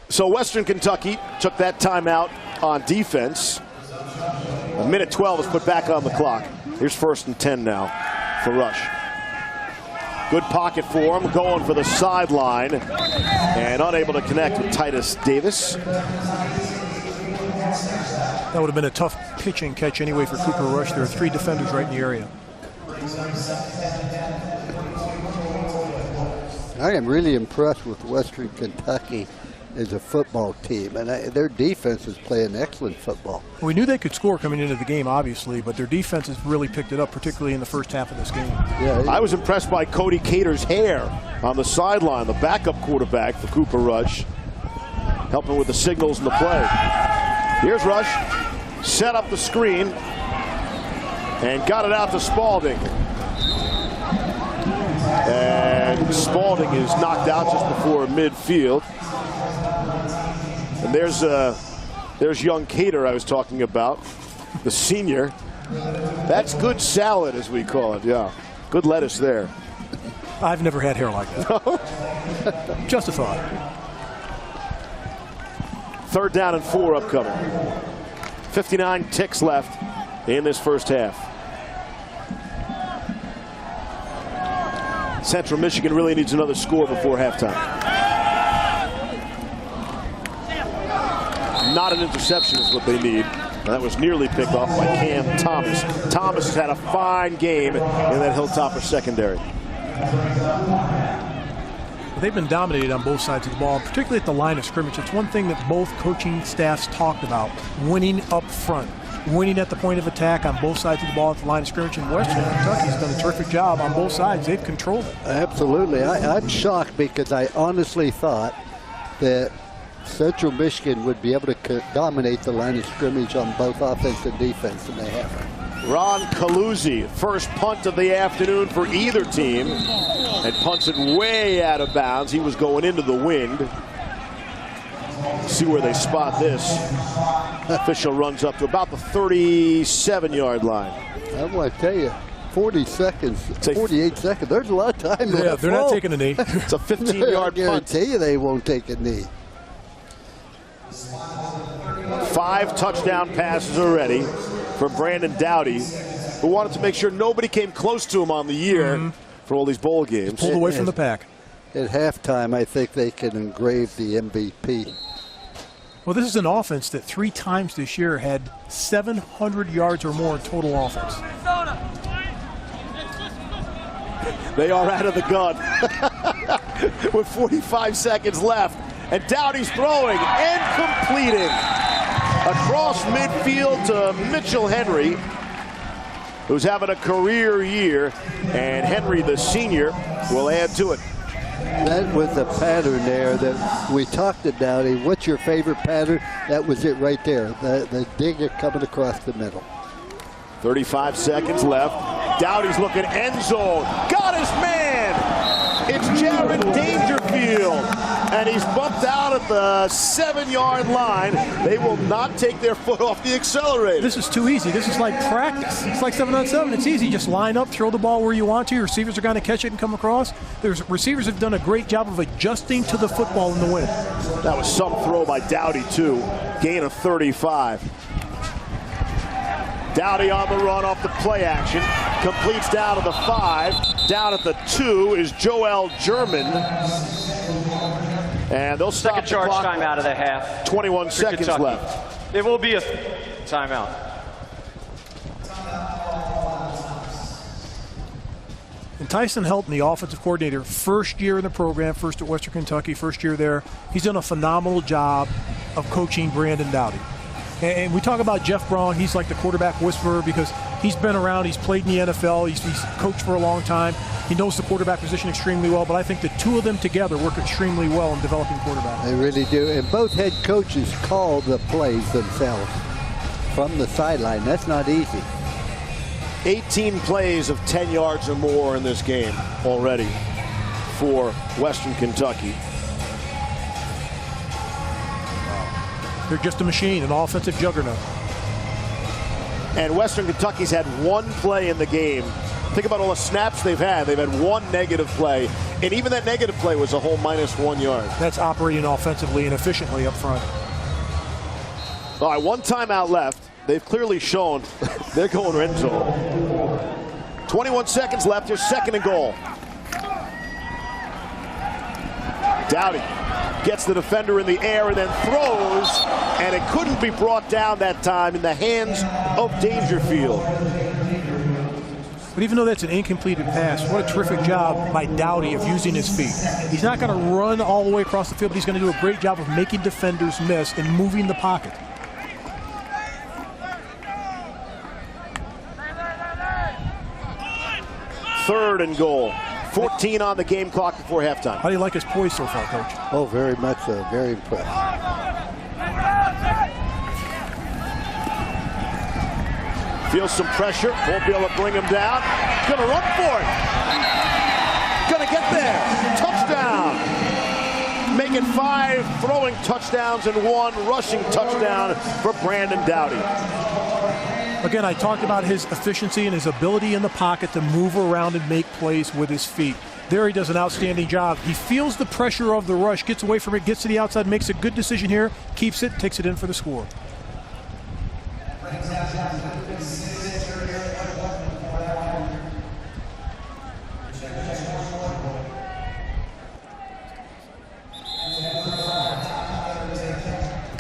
So Western Kentucky took that timeout on defense. A minute 12 is put back on the clock. Here's 1st and 10 now for Rush. Good pocket for him, going for the sideline, and unable to connect with Titus Davis. That would have been a tough pitch and catch anyway for Cooper Rush. There are 3 defenders right in the area. I am really impressed with Western Kentucky as a football team, and their defense is playing excellent football. We knew they could score coming into the game, obviously, but their defense has really picked it up, particularly in the first half of this game. Yeah, I was impressed by Cody Cater's hair on the sideline, the backup quarterback for Cooper Rush, helping with the signals and the play. Here's Rush, set up the screen, and got it out to Spalding. And Spalding is knocked out just before midfield. And there's young Cater I was talking about, the senior. That's good salad, as we call it, yeah. Good lettuce there. I've never had hair like that. No? Just a thought. 3rd down and 4 upcoming. 59 ticks left in this first half. Central Michigan really needs another score before halftime. Not an interception is what they need. That was nearly picked off by Cam Thomas. Thomas has had a fine game in that Hilltopper secondary. They've been dominated on both sides of the ball, particularly at the line of scrimmage. It's one thing that both coaching staffs talked about, winning up front, winning at the point of attack on both sides of the ball at the line of scrimmage. And Western Kentucky's done a terrific job on both sides. They've controlled it. Absolutely. I'm shocked because I honestly thought that Central Michigan would be able to dominate the line of scrimmage on both offense and defense, and they haven't. Ron Caluzzi, first punt of the afternoon for either team, and punts it way out of bounds. He was going into the wind. See where they spot this. Official runs up to about the 37-yard line. I want to tell you, 40 seconds, 48 seconds, there's a lot of time left. Yeah, they're not taking a knee. It's a 15-yard punt. I guarantee you they won't take a knee. 5 touchdown passes already for Brandon Dowdy, who wanted to make sure nobody came close to him on the year for all these bowl games. Pulled away from the pack. At halftime, I think they can engrave the MVP. Well, this is an offense that 3 times this year had 700 yards or more in total offense. They are out of the gun with 45 seconds left. And Dowdy's throwing and completing across midfield to Mitchell Henry, who's having a career year. And Henry, the senior, will add to it. That was a pattern there that we talked to Dowdy. What's your favorite pattern? That was it right there. The digger coming across the middle. 35 seconds left. Dowdy's looking end zone. Got his man. It's Jared Dangerfield. And he's bumped out at the 7-yard line. They will not take their foot off the accelerator. This is too easy. This is like practice. It's like 7-on-7. It's easy. Just line up, throw the ball where you want to. Your receivers are going to catch it and come across. Receivers have done a great job of adjusting to the football in the wind. That was some throw by Dowdy, too. Gain of 35. Dowdy on the run off the play action. Completes down to the 5. Down at the 2 is Joel German. And they'll stop Second charge time out of the half. 21 seconds Kentucky. left. There will be a timeout. And Tyson Helton, the offensive coordinator, first year in the program, first at Western Kentucky, first year there. He's done a phenomenal job of coaching Brandon Dowdy. And we talk about Jeff Braun. He's like the quarterback whisperer because he's been around. He's played in the NFL. He's coached for a long time. He knows the quarterback position extremely well. But I think the two of them together work extremely well in developing quarterbacks. They really do. And both head coaches call the plays themselves from the sideline. That's not easy. 18 plays of 10 yards or more in this game already for Western Kentucky. They're just a machine, an offensive juggernaut. And Western Kentucky's had 1 play in the game. Think about all the snaps they've had. They've had 1 negative play. And even that negative play was a whole -1 yard. That's operating offensively and efficiently up front. All right, 1 timeout left. They've clearly shown they're going end zone. 21 seconds left. Here's 2nd and goal. Dowdy gets the defender in the air and then throws, and it couldn't be brought down that time in the hands of Dangerfield. But even though that's an incompleted pass, what a terrific job by Dowdy of using his feet. He's not going to run all the way across the field, but he's going to do a great job of making defenders miss and moving the pocket. Third and goal. 14 on the game clock before halftime. How do you like his poise so far, Coach? Oh, very much so. Very impressed. Feels some pressure. Won't be able to bring him down. Gonna run for it. Gonna get there. Touchdown. Make it 5 throwing touchdowns and 1 rushing touchdown for Brandon Doughty. Again, I talked about his efficiency and his ability in the pocket to move around and make plays with his feet. There he does an outstanding job. He feels the pressure of the rush, gets away from it, gets to the outside, makes a good decision here, keeps it, takes it in for the score.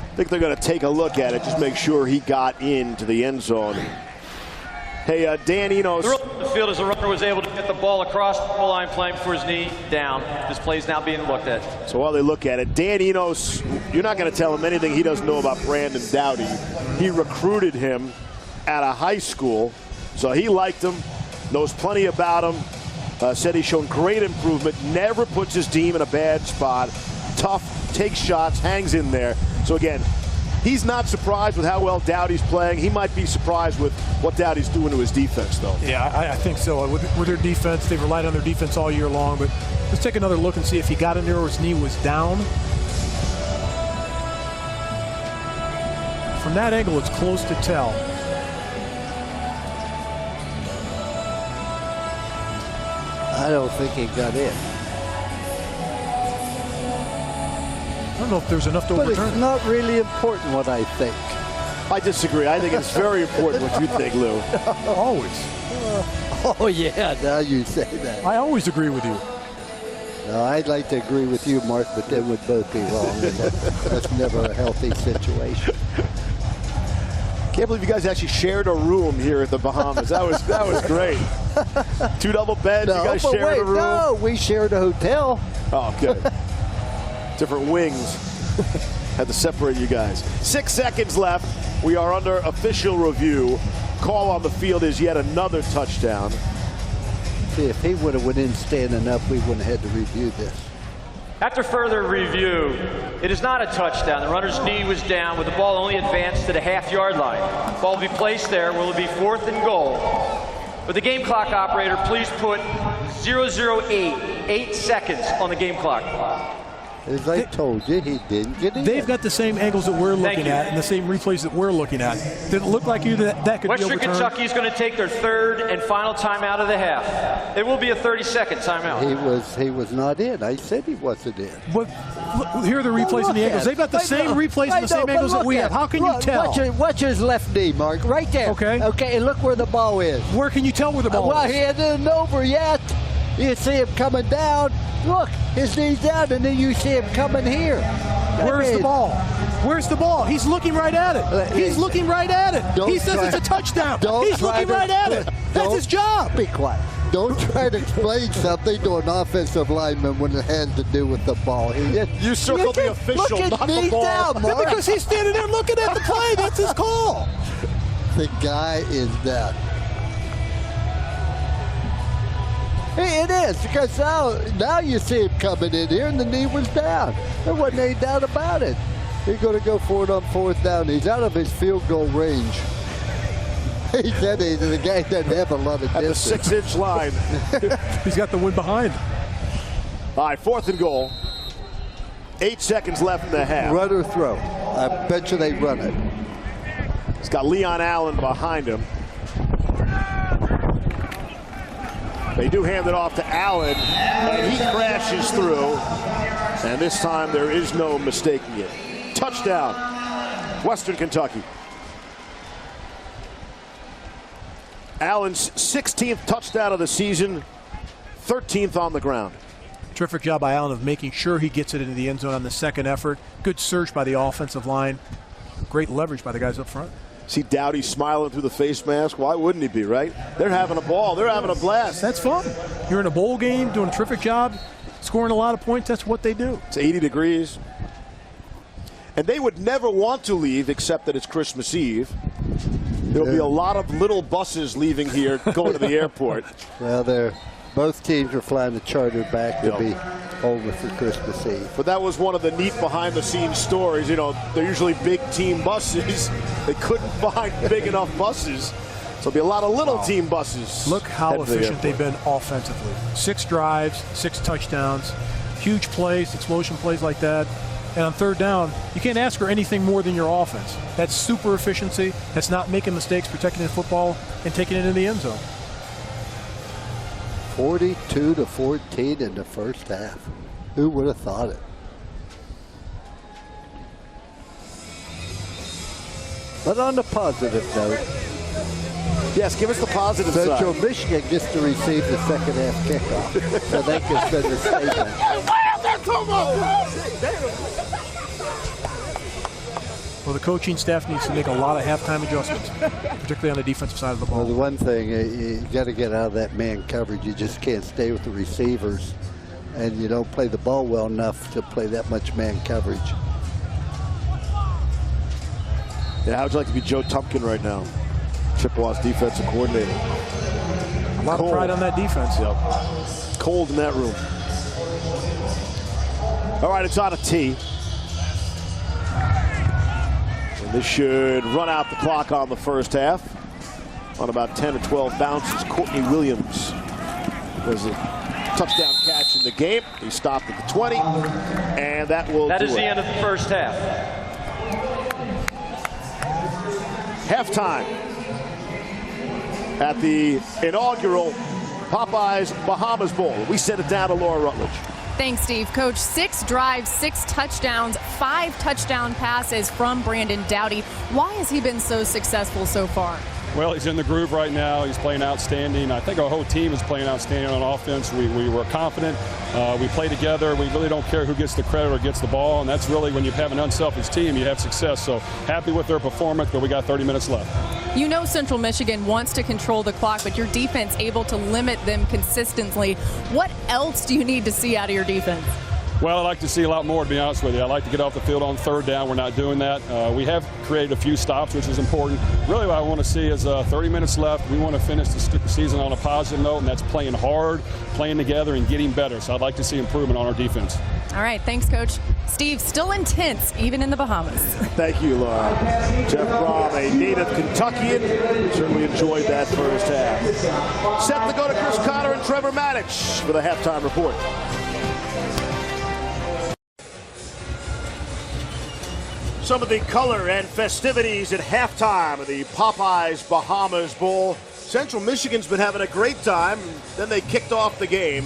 I think they're going to take a look at it, just make sure he got into the end zone. Hey, Dan Enos. The field as the runner was able to get the ball across the goal line, playing for his knee down. This play is now being looked at. So while they look at it, Dan Enos, you're not going to tell him anything he doesn't know about Brandon Doughty. He recruited him at a high school, so he liked him, knows plenty about him, said he's shown great improvement, never puts his team in a bad spot, tough, takes shots, hangs in there. So again, he's not surprised with how well Doughty's playing. He might be surprised with what Doughty's doing to his defense, though. Yeah, I think so. With their defense, they've relied on their defense all year long. But let's take another look and see if he got in there or his knee was down. From that angle, it's close to tell. I don't think he got in. I don't know if there's enough to But overturn it's it. not really important what I think. I disagree. I think it's very important what you think, Lou. Always. Oh, yeah, now you say that. I always agree with you. No, I'd like to agree with you, Mark, but then we'd both be wrong. And that's never a healthy situation. Can't believe you guys actually shared a room here at the Bahamas. That was great. 2 double beds. No, you guys but shared wait, a room. no, we shared a hotel. Oh, good. Different wings. Had to separate you guys. 6 seconds left. We are under official review. Call on the field is yet another touchdown. See, if he would have went in standing up, we wouldn't have had to review this. After further review, it is not a touchdown. The runner's knee was down with the ball only advanced to the half-yard line. Ball will be placed there. Will it be 4th and goal? With the game clock operator, please put 008 seconds on the game clock. As I told you, he didn't get in. They've got the same angles that we're looking at and the same replays that we're looking at. Did it look like you that could Western be overturned? Kentucky is going to take their 3rd and final timeout of the half. It will be a 30-second timeout. He was not in. I said he wasn't in. But look, here are the replays and the angles. They've got the same replays and the same angles that we have. How can you tell? Watch his left knee, Mark. Right there. Okay. Okay, and look where the ball is. Where can you tell where the ball Well, is? he isn't over yet. You see him coming down. Look, his knee's down, and then you see him coming here. Where's the ball? Where's the ball? He's looking right at it. He's looking right at it. He says it's a touchdown. He's looking right at it. That's his job. Be quiet. Don't try to explain something to an offensive lineman when it has to do with the ball. You circled the official, look not the ball. down, Mark. Yeah, because he's standing there looking at the play. That's his call. The guy is down. Hey, it is, because now you see him coming in here, and the knee was down. There wasn't any doubt about it. He's going to go for it on 4th down. He's out of his field goal range. He said the guy doesn't have a lot of distance. At the 6-inch line. He's got the wind behind. All right, 4th and goal. 8 seconds left in the half. Run or throw. I bet you they run it. He's got Leon Allen behind him. They do hand it off to Allen, and he crashes through. And this time there is no mistaking it. Touchdown, Western Kentucky. Allen's 16th touchdown of the season, 13th on the ground. Terrific job by Allen of making sure he gets it into the end zone on the second effort. Good search by the offensive line. Great leverage by the guys up front. See Doughty smiling through the face mask. Why wouldn't he be, right? They're having a ball. They're having a blast. That's fun. You're in a bowl game, doing a terrific job, scoring a lot of points. That's what they do. It's 80 degrees. And they would never want to leave except that it's Christmas Eve. There'll be a lot of little buses leaving here going to the airport. Well, both teams are flying the charter back to be over for Christmas Eve. But that was one of the neat behind-the-scenes stories. You know, they're usually big team buses. They couldn't find big enough buses. So it'll be a lot of little team buses. Look how efficient they've been offensively. 6 drives, 6 touchdowns, huge plays, explosion plays like that. And on third down, you can't ask for anything more than your offense. That's super efficiency. That's not making mistakes, protecting the football, and taking it in the end zone. 42-14 in the first half. Who would have thought it? But on the positive note, yes, give us the positive Central side. Michigan gets to receive the second half kickoff, so they can send a statement. Well, the coaching staff needs to make a lot of halftime adjustments, particularly on the defensive side of the ball. Well, the one thing, you got to get out of that man coverage. You just can't stay with the receivers, and you don't play the ball well enough to play that much man coverage. Yeah, how would you like to be Joe Tumpkin right now? Chippewa's defensive coordinator. A lot of pride on that defense. Yep. Cold in that room. All right, it's on a tee. And this should run out the clock on the first half. On about 10 or 12 bounces, Courtney Williams was a touchdown catch in the game. He stopped at the 20, and that will do it. That is the end of the first half. Halftime at the inaugural Popeyes Bahamas Bowl. We send it down to Laura Rutledge. Thanks, Steve. Coach, 6 drives, 6 touchdowns, 5 touchdown passes from Brandon Doughty. Why has he been so successful so far? Well, he's in the groove right now. He's playing outstanding. I think our whole team is playing outstanding on offense. We were confident. We play together. We really don't care who gets the credit or gets the ball, and that's really when you have an unselfish team, you have success. So happy with their performance, but we got 30 minutes left. You know Central Michigan wants to control the clock, but your defense able to limit them consistently. What else do you need to see out of your defense? Well, I'd like to see a lot more, to be honest with you. I'd like to get off the field on third down. We're not doing that. We have created a few stops, which is important. Really what I want to see is 30 minutes left. We want to finish the season on a positive note, and that's playing hard, playing together, and getting better. So I'd like to see improvement on our defense. All right, thanks, Coach. Steve, still intense, even in the Bahamas. Thank you, Laura. Jeff Brom, a native Kentuckian, certainly enjoyed that first half. Set to go to Chris Connor and Trevor Maddich for the halftime report. Some of the color and festivities at halftime of the Popeyes Bahamas Bowl. Central Michigan's been having a great time. Then they kicked off the game.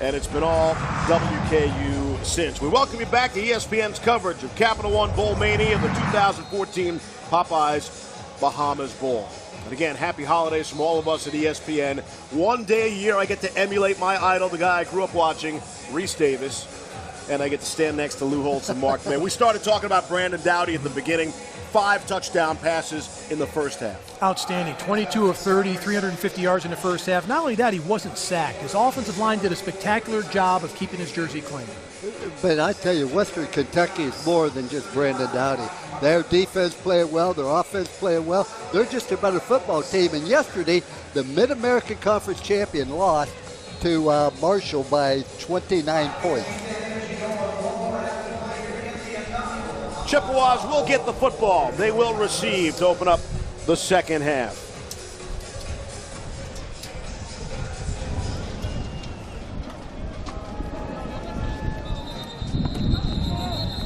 And it's been all WKU since. We welcome you back to ESPN's coverage of Capital One Bowl Mania of the 2014 Popeyes Bahamas Bowl. And again, happy holidays from all of us at ESPN. One day a year I get to emulate my idol, the guy I grew up watching, Reese Davis. And I get to stand next to Lou Holtz and Mark Mann. We started talking about Brandon Doughty at the beginning. 5 touchdown passes in the first half. Outstanding. 22 of 30, 350 yards in the first half. Not only that, he wasn't sacked. His offensive line did a spectacular job of keeping his jersey clean. But I tell you, Western Kentucky is more than just Brandon Doughty. Their defense playing well, their offense playing well. They're just a better football team. And yesterday, the Mid-American Conference champion lost to Marshall by 29 points. Chippewas will get the football. They will receive to open up the second half.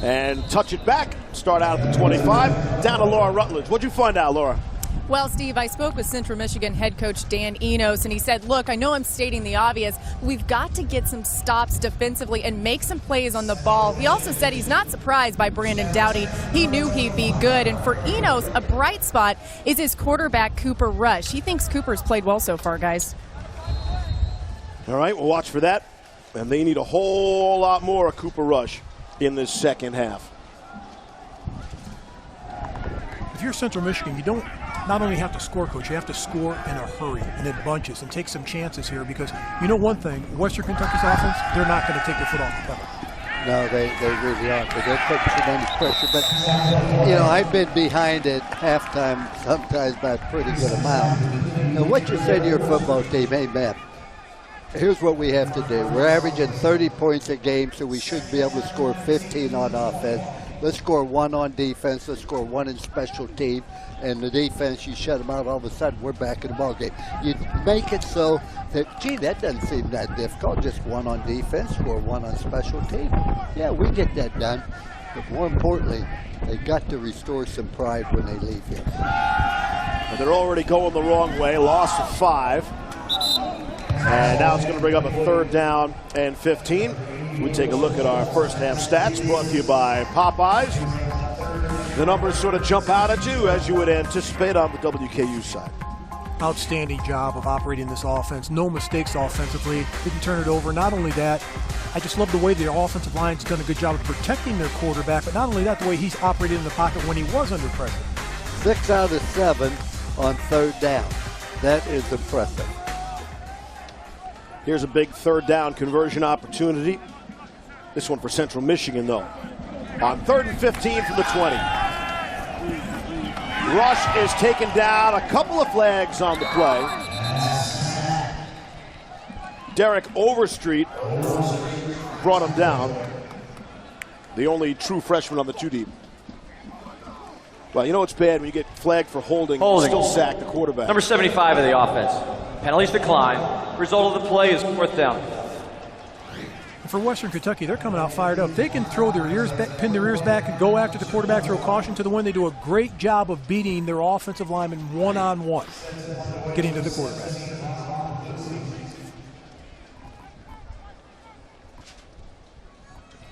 And touch it back. Start out at the 25. Down to Laura Rutledge. What'd you find out, Laura? Well, Steve, I spoke with Central Michigan head coach Dan Enos, and he said, look, I know I'm stating the obvious. We've got to get some stops defensively and make some plays on the ball. He also said he's not surprised by Brandon Doughty. He knew he'd be good. And for Enos, a bright spot is his quarterback, Cooper Rush. He thinks Cooper's played well so far, guys. All right, we'll watch for that. And they need a whole lot more of Cooper Rush in this second half. If you're Central Michigan, you don't not only have to score, Coach, you have to score in a hurry and in bunches and take some chances here, because you know one thing, Western Kentucky's offense, they're not going to take their foot off the pedal. No, they really aren't, but they're putting tremendous pressure. But, you know, I've been behind at halftime sometimes by a pretty good amount. And what you say to your football team, hey, man, here's what we have to do. We're averaging 30 points a game, so we should be able to score 15 on offense. let's score 1 on defense, let's score 1 in special team, and the defense, you shut them out, all of a sudden we're back in the ball game. You make it so that, gee, that doesn't seem that difficult, just 1 on defense, score 1 on special team. Yeah, we get that done, but more importantly, they got to restore some pride when they leave here. And they're already going the wrong way, loss of 5. And now it's going to bring up a 3rd down and 15. We take a look at our first half stats brought to you by Popeyes. The numbers sort of jump out at you as you would anticipate on the WKU side. Outstanding job of operating this offense. No mistakes offensively. Didn't turn it over. Not only that, I just love the way their offensive line's done a good job of protecting their quarterback, but not only that, the way he's operated in the pocket when he was under pressure. 6 out of 7 on 3rd down. That is impressive. Here's a big 3rd down conversion opportunity. This one for Central Michigan, though. On 3rd and 15 from the 20. Rush is taken down. A couple of flags on the play. Derek Overstreet brought him down. The only true freshman on the 2 deep. Well, you know it's bad when you get flagged for holding. Still sack the quarterback. Number 75 of the offense. Penalties decline. Result of the play is 4th down. For Western Kentucky, they're coming out fired up. They can throw their ears back, pin their ears back, and go after the quarterback, throw caution to the wind. They do a great job of beating their offensive linemen one-on-one, getting to the quarterback.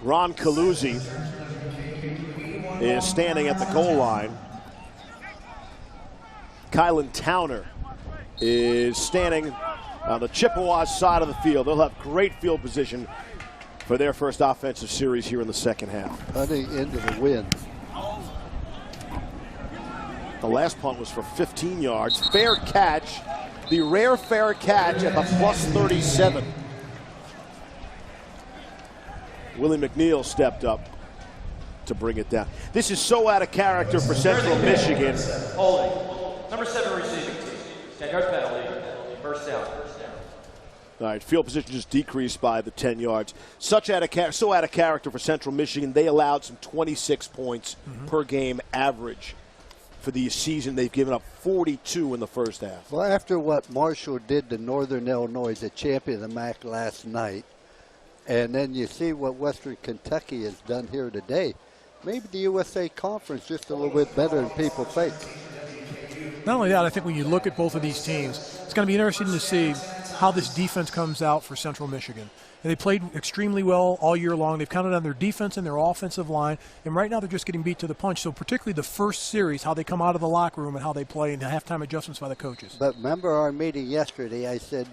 Ron Caluzzi is standing at the goal line. Kylan Towner is standing on the Chippewas side of the field. They'll have great field position for their first offensive series here in the second half. Punting into the wind. The last punt was for 15 yards. Fair catch. The rare fair catch at the plus 37. Willie McNeil stepped up to bring it down. This is so out of character for Central Michigan. Holding. Number 7 receiving team. 10-yard penalty. 1st down. All right, field position just decreased by the 10 yards. So out of character for Central Michigan. They allowed some 26 points per game average for the season. They've given up 42 in the first half. Well, after what Marshall did to Northern Illinois, the champion of the MAC last night, and then you see what Western Kentucky has done here today, maybe the USA Conference just a little bit better than people think. Not only that, I think when you look at both of these teams, it's going to be interesting to see how this defense comes out for Central Michigan. And they played extremely well all year long. They've counted on their defense and their offensive line, and right now they're just getting beat to the punch. So particularly the first series, how they come out of the locker room and how they play and the halftime adjustments by the coaches. But remember our meeting yesterday, I said,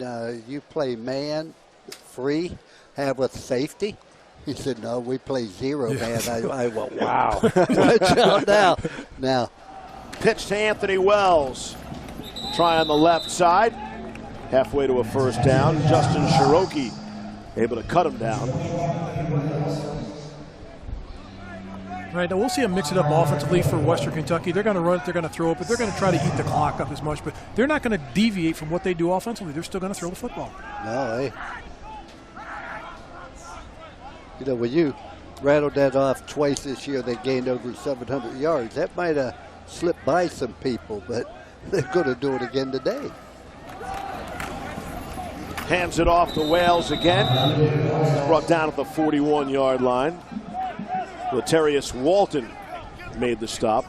you play man, free, have a safety? He said, no, we play 0 man. I went, wow. Watch out now. Pitch to Anthony Wells. Try on the left side. Halfway to a 1st down. Justin Cherokee able to cut him down. All right, now we'll see them mix it up offensively for Western Kentucky. They're going to run it, they're going to throw it, but they're going to try to eat the clock up as much. But they're not going to deviate from what they do offensively. They're still going to throw the football. No, you know, when you rattled that off twice this year, they gained over 700 yards. That might have slipped by some people, but they're going to do it again today. Hands it off to Wales again. Brought down at the 41-yard line. Laterius Walton made the stop.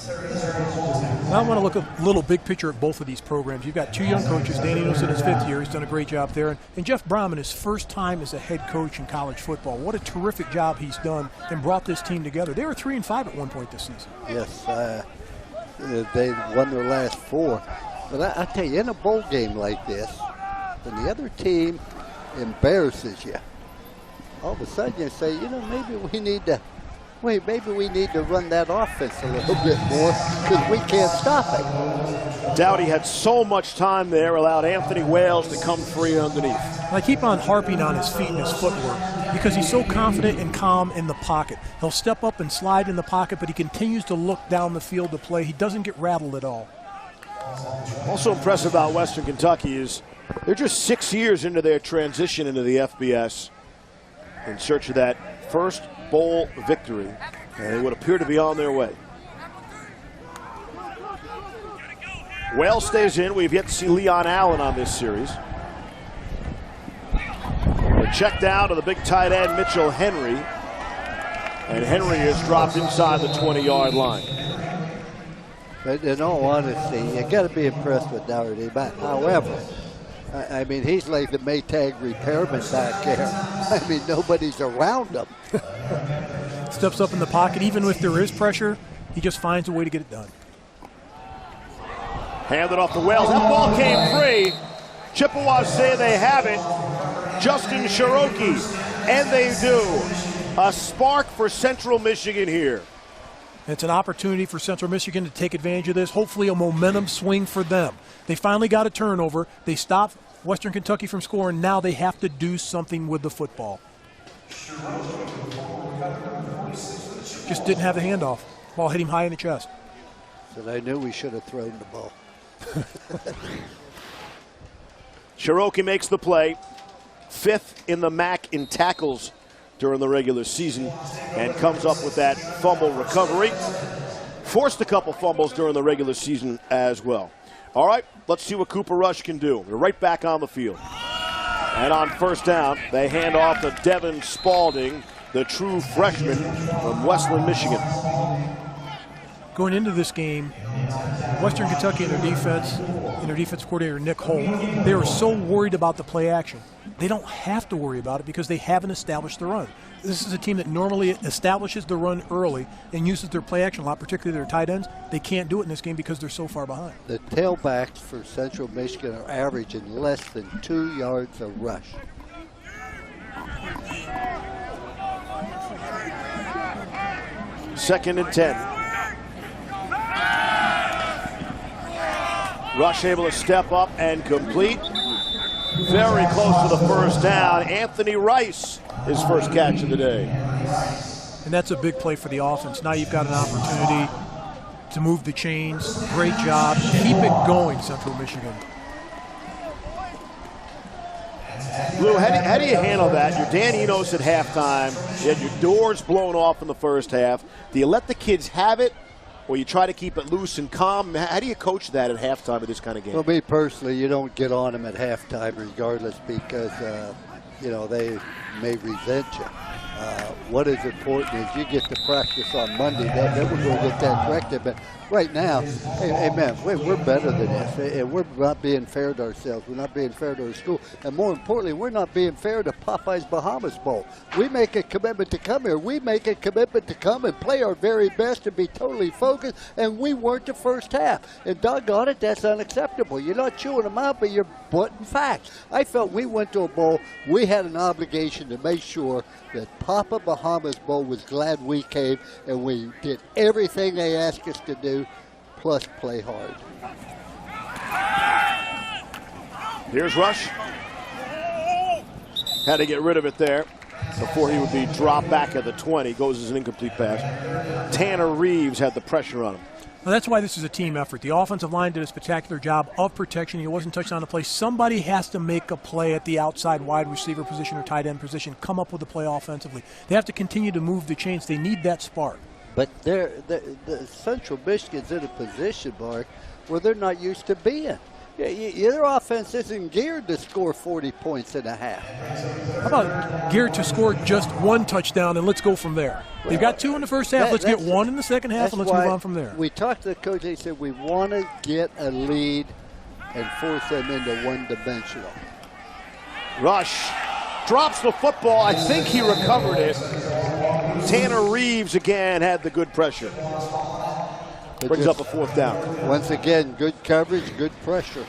I want to look a little big picture at both of these programs. You've got 2 young coaches. Dan Enos in his 5th year. He's done a great job there. And Jeff Brom in his first time as a head coach in college football. What a terrific job he's done and brought this team together. They were 3-5 at one point this season. Yes, they won their last 4. But I tell you, in a bowl game like this, when the other team embarrasses you, all of a sudden you say, you know, maybe we need to run that offense a little bit more because we can't stop it. Dowdy had so much time there, allowed Anthony Wales to come free underneath. I keep on harping on his feet and his footwork because he's so confident and calm in the pocket. He'll step up and slide in the pocket, but he continues to look down the field to play. He doesn't get rattled at all. Also impressive about Western Kentucky is they're just 6 years into their transition into the FBS in search of that first bowl victory, and they would appear to be on their way. Wales stays in. We've yet to see Leon Allen on this series. A check down to the big tight end, Mitchell Henry. And Henry is dropped inside the 20-yard line. But in all honesty, you got to be impressed with Doherty. But however, I mean, he's like the Maytag repairman back there. I mean, nobody's around him. Steps up in the pocket. Even if there is pressure, he just finds a way to get it done. Handed off to Wales. That ball came free. Chippewas say they have it. Justin Cherokee. And they do. A spark for Central Michigan here. It's an opportunity for Central Michigan to take advantage of this. Hopefully a momentum swing for them. They finally got a turnover. They stopped Western Kentucky from scoring. Now they have to do something with the football. Just didn't have the handoff. Ball hit him high in the chest. So they knew we should have thrown the ball. Cherokee makes the play. 5th in the MAC in tackles during the regular season, and comes up with that fumble recovery. Forced a couple fumbles during the regular season as well. All right, let's see what Cooper Rush can do. They're right back on the field. And on first down, they hand off to Devin Spalding, the true freshman from Westland, Michigan. Going into this game, Western Kentucky and their defense coordinator, Nick Holt, they were so worried about the play action. They don't have to worry about it because they haven't established the run. This is a team that normally establishes the run early and uses their play action a lot, particularly their tight ends. They can't do it in this game because they're so far behind. The tailbacks for Central Michigan are averaging less than 2 yards a rush. Second and 10. Rush able to step up and complete. Very close to the first down. Anthony Rice, his first catch of the day. And that's a big play for the offense. Now you've got an opportunity to move the chains. Great job. Keep it going, Central Michigan. Lou, how do you handle that? You're Dan Enos at halftime. You had your doors blown off in the first half. Do you let the kids have it, or you try to keep it loose and calm? How do you coach that at halftime of this kind of game? Well, me personally, you don't get on them at halftime regardless because, they may resent you. What is important is you get to practice on Monday, then we're going to get that corrected. But right now, hey man, we're better than this. And we're not being fair to ourselves. We're not being fair to our school. And more importantly, we're not being fair to Popeyes Bahamas Bowl. We make a commitment to come here. We make a commitment to come and play our very best and be totally focused. And we weren't the first half. And doggone it, that's unacceptable. You're not chewing them out, but you're putting facts. I felt we went to a bowl. We had an obligation to make sure that Papa Bahamas Bowl was glad we came, and we did everything they asked us to do, plus play hard. Here's Rush. Had to get rid of it there before he would be dropped back at the 20. Goes as an incomplete pass. Tanner Reeves had the pressure on him. Well, that's why this is a team effort. The offensive line did a spectacular job of protection. He wasn't touched on the play. Somebody has to make a play at the outside wide receiver position or tight end position, come up with a play offensively. They have to continue to move the chains. They need that spark. But the Central Michigan's in a position, Mark, where they're not used to being. Their offense isn't geared to score 40 points in a half. How about geared to score just one touchdown, and let's go from there? They've got 2 in the first half. Let's get 1 in the second half, and let's move on from there. We talked to the coach. They said we want to get a lead and force them into one-dimensional. Rush drops the football. I think he recovered it. Tanner Reeves again had the good pressure. Brings up a 4th down. Once again, good coverage, good pressure.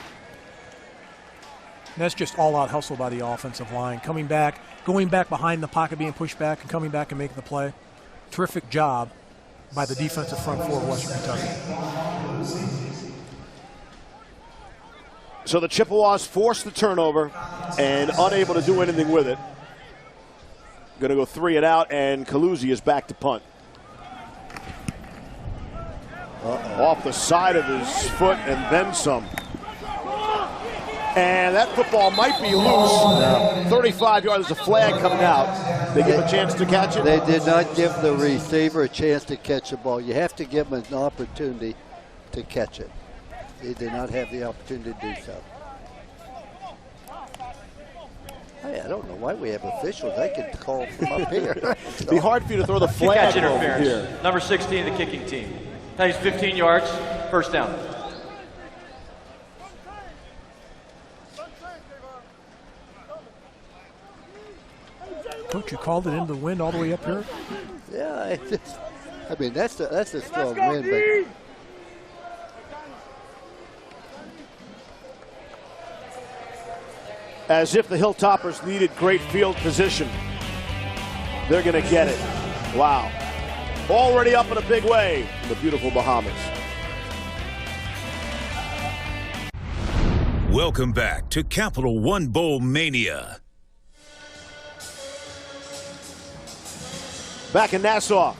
And that's just all-out hustle by the offensive line. Coming back, going back behind the pocket, being pushed back, and coming back and making the play. Terrific job by the defensive front four of Western Kentucky. So the Chippewas forced the turnover and unable to do anything with it. Going to go 3 and out, and Calusi is back to punt. Off the side of his foot and then some. And that football might be loose. 35 yards, there's a flag coming out. They give a chance to catch it? They did not give the receiver a chance to catch the ball. You have to give them an opportunity to catch it. They did not have the opportunity to do so. Hey, I don't know why we have officials. They could call from up here. It'd be hard for you to throw the flag Catch over interference. here. Number 16, the kicking team. Now he's 15 yards, first down. Coach, you called it into the wind all the way up here? Yeah, I mean, that's a strong win, but As if the Hilltoppers needed great field position. They're going to get it. Wow. Already up in a big way in the beautiful Bahamas. Welcome back to Capital One Bowl Mania. Back in Nassau,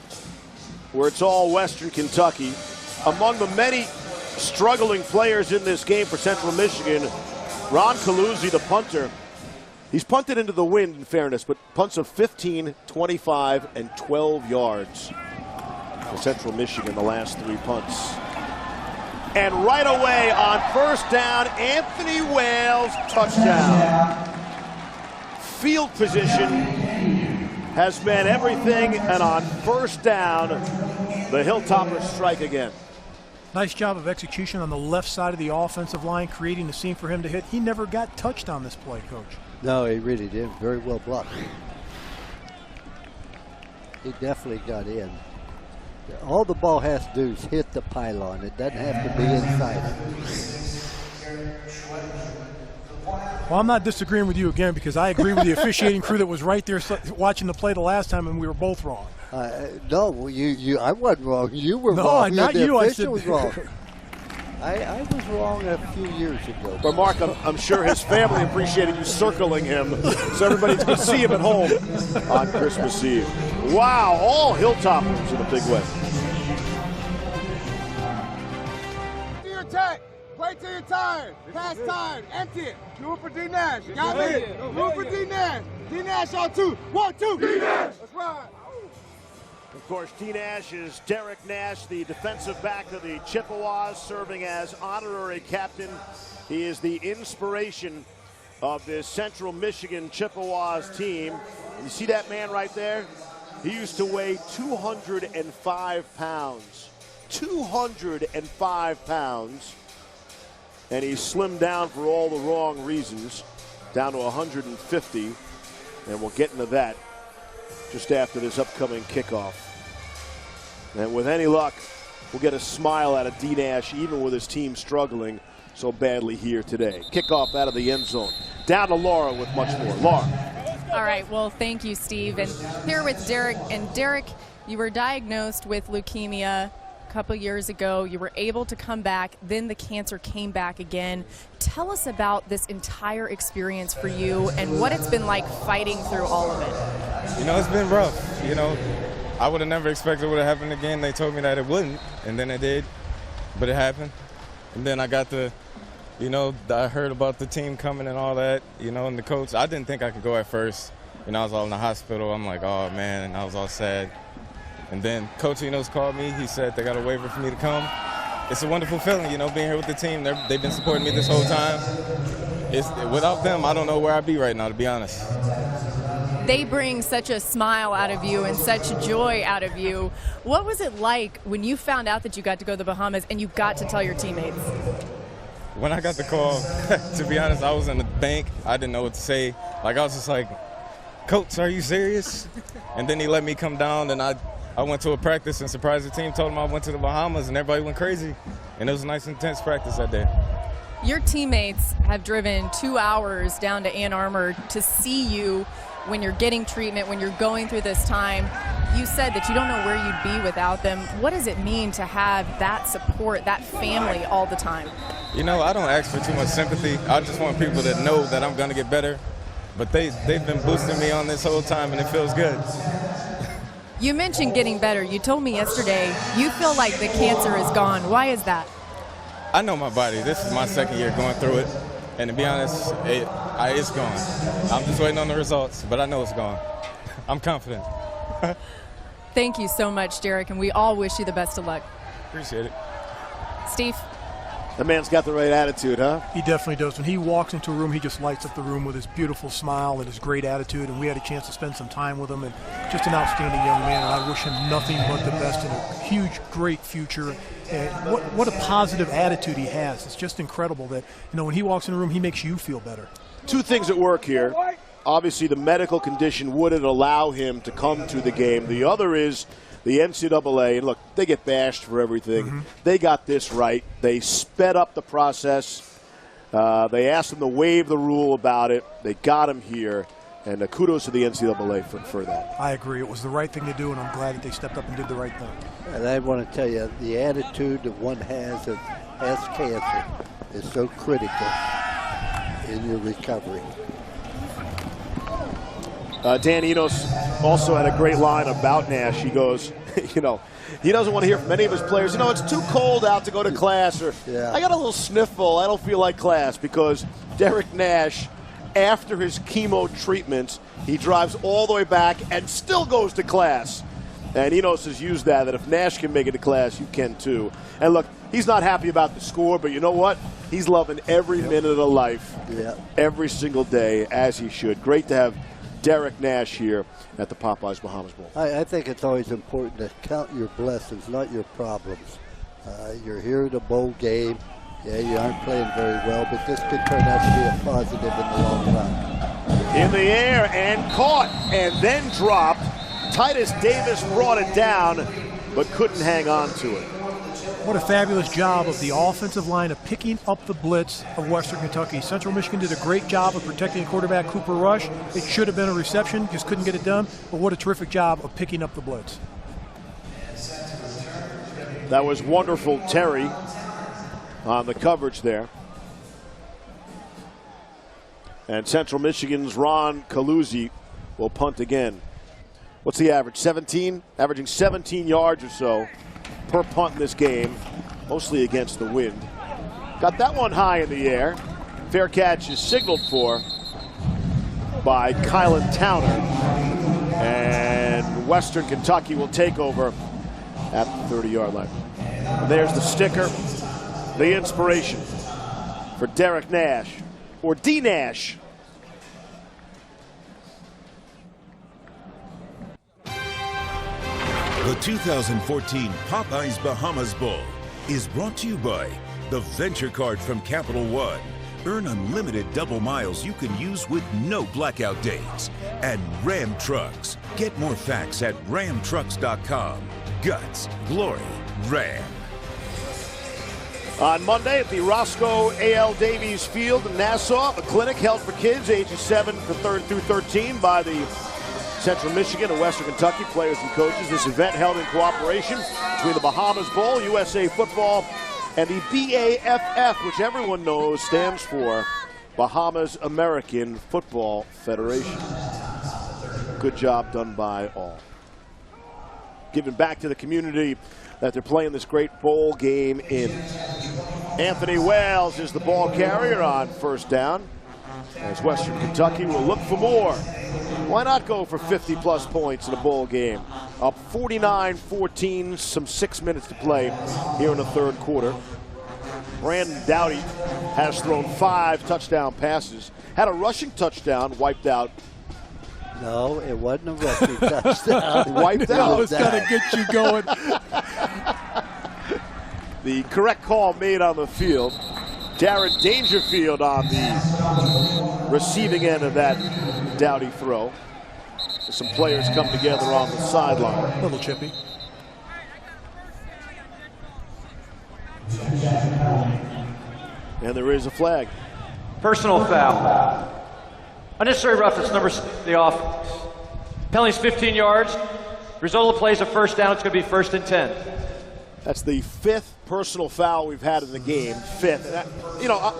where it's all Western Kentucky. Among the many struggling players in this game for Central Michigan, Ron Caluzzi, the punter, he's punted into the wind, in fairness, but punts of 15, 25, and 12 yards for Central Michigan, the last 3 punts. And right away on first down, Anthony Wales, touchdown. Field position has meant everything, and on first down, the Hilltoppers strike again. Nice job of execution on the left side of the offensive line, creating the seam for him to hit. He never got touched on this play, Coach. no, he really did. Very well blocked. He definitely got in. All the ball has to do is hit the pylon. It doesn't have to be inside it. Well, I'm not disagreeing with you again because I agree with the officiating crew that was right there watching the play the last time, and we were both wrong. No, I wasn't wrong. You were wrong. No, not you. I said was wrong. I was wrong a few years ago. But Mark, I'm sure his family appreciated you circling him, so everybody's going to see him at home on Christmas Eve. Wow, all Hilltoppers in a big way. Do your attack. Play till you're tired. Pass time. Empty it. Do it for D Nash. Got me. Do it for D Nash. D Nash on 2. 1, 2. D Nash. Let's ride. Of course, D Nash is Derek Nash, the defensive back of the Chippewas, serving as honorary captain. He is the inspiration of this Central Michigan Chippewas team. You see that man right there? He used to weigh 205 pounds. 205 pounds. And he slimmed down for all the wrong reasons, down to 150. And we'll get into that just after this upcoming kickoff. And with any luck, we'll get a smile out of D Nash, even with his team struggling so badly here today. Kickoff out of the end zone. Down to Laura with much more. Laura. All right, well, thank you, Steve. And here with Derek. And Derek, you were diagnosed with leukemia a couple years ago. You were able to come back. Then the cancer came back again. Tell us about this entire experience for you and what it's been like fighting through all of it. You know, it's been rough. You know, I would have never expected it would have happened again. They told me that it wouldn't, and then it did. But it happened. And then I got the, you know, I heard about the team coming and all that, you know, and the coach. I didn't think I could go at first. You know, I was all in the hospital. I'm like, oh, man, and I was all sad. And then Coach Enos called me. He said they got a waiver for me to come. It's a wonderful feeling, you know, being here with the team. They've been supporting me this whole time. Without them, I don't know where I'd be right now, to be honest. They bring such a smile out of you and such joy out of you. What was it like when you found out that you got to go to the Bahamas and you got to tell your teammates? When I got the call, to be honest, I was in the bank. I didn't know what to say. Like, I was just like, Coach, are you serious? And then he let me come down, and I went to a practice and surprised the team, told them I went to the Bahamas, and everybody went crazy. And it was a nice, intense practice that day. Your teammates have driven 2 hours down to Ann Arbor to see you when you're getting treatment, when you're going through this time. You said that you don't know where you'd be without them. What does it mean to have that support, that family all the time? You know, I don't ask for too much sympathy. I just want people to know that I'm going to get better. But they've been boosting me on this whole time, and it feels good. You mentioned getting better. You told me yesterday you feel like the cancer is gone. Why is that? I know my body. This is my second year going through it. And to be honest, it's gone. I'm just waiting on the results, but I know it's gone. I'm confident. Thank you so much, Derek, and we all wish you the best of luck. Appreciate it. Steve? The man's got the right attitude, huh? He definitely does. When he walks into a room, he just lights up the room with his beautiful smile and his great attitude, and we had a chance to spend some time with him, and just an outstanding young man, and I wish him nothing but the best in a huge, great future. And what a positive attitude he has. It's just incredible that, when he walks in a room, he makes you feel better. Two things at work here. Obviously, the medical condition wouldn't allow him to come to the game. The other is the NCAA, and look, they get bashed for everything. They got this right. They sped up the process. They asked him to waive the rule about it. They got him here, and kudos to the NCAA for that. I agree. It was the right thing to do, and I'm glad that they stepped up and did the right thing. And I want to tell you, the attitude that one has that has cancer is so critical in your recovery. Dan Enos also had a great line about Nash. He goes, he doesn't want to hear from any of his players, it's too cold out to go to class, or I got a little sniffle, I don't feel like class, because Derek Nash, after his chemo treatment, he drives all the way back and still goes to class. And Enos has used that if Nash can make it to class, you can too. And look, he's not happy about the score, but you know what? He's loving every minute of life, every single day, as he should. Great to have Derek Nash here at the Popeyes Bahamas Bowl. I think it's always important to count your blessings, not your problems. You're here at a bowl game. Yeah, you aren't playing very well, but this could turn out to be a positive in the long run. In the air and caught and then dropped. Titus Davis brought it down, but couldn't hang on to it. What a fabulous job of the offensive line of picking up the blitz of Western Kentucky. Central Michigan did a great job of protecting quarterback Cooper Rush. It should have been a reception, just couldn't get it done. But what a terrific job of picking up the blitz. That was wonderful, Terry, on the coverage there. And Central Michigan's Ron Caluzzi will punt again. What's the average? 17? Averaging 17 yards or so per punt in this game, mostly against the wind. Got that one high in the air. Fair catch is signaled for by Kylan Towner. And Western Kentucky will take over at the 30-yard line. And there's the sticker, the inspiration for Derek Nash, or D Nash. The 2014 Popeyes Bahamas Bowl is brought to you by the Venture Card from Capital One. Earn unlimited double miles you can use with no blackout days. And Ram Trucks. Get more facts at ramtrucks.com. Guts, glory, Ram. On Monday at the Roscoe A.L. Davies Field in Nassau, a clinic held for kids ages 7 through 13 by the Central Michigan and Western Kentucky players and coaches. This event held in cooperation between the Bahamas Bowl, USA Football, and the BAFF, which everyone knows stands for Bahamas American Football Federation. Good job done by all. Giving back to the community that they're playing this great bowl game in. Anthony Wales is the ball carrier on first down, as Western Kentucky will look for more. Why not go for 50-plus points in a bowl game? Up 49-14, some 6 minutes to play here in the third quarter. Brandon Doughty has thrown 5 touchdown passes. Had a rushing touchdown, wiped out. No, it wasn't a rushing touchdown. Wiped out. That was going to get you going. The correct call made on the field. Darren Dangerfield on the receiving end of that Doughty throw. Some players come together on the sideline. A little chippy. And there is a flag. Personal foul. Unnecessary roughness, numbers the offense. Penalty's 15 yards. Result of the play is a first down. It's going to be 1st and 10. That's the 5th personal foul we've had in the game. 5th.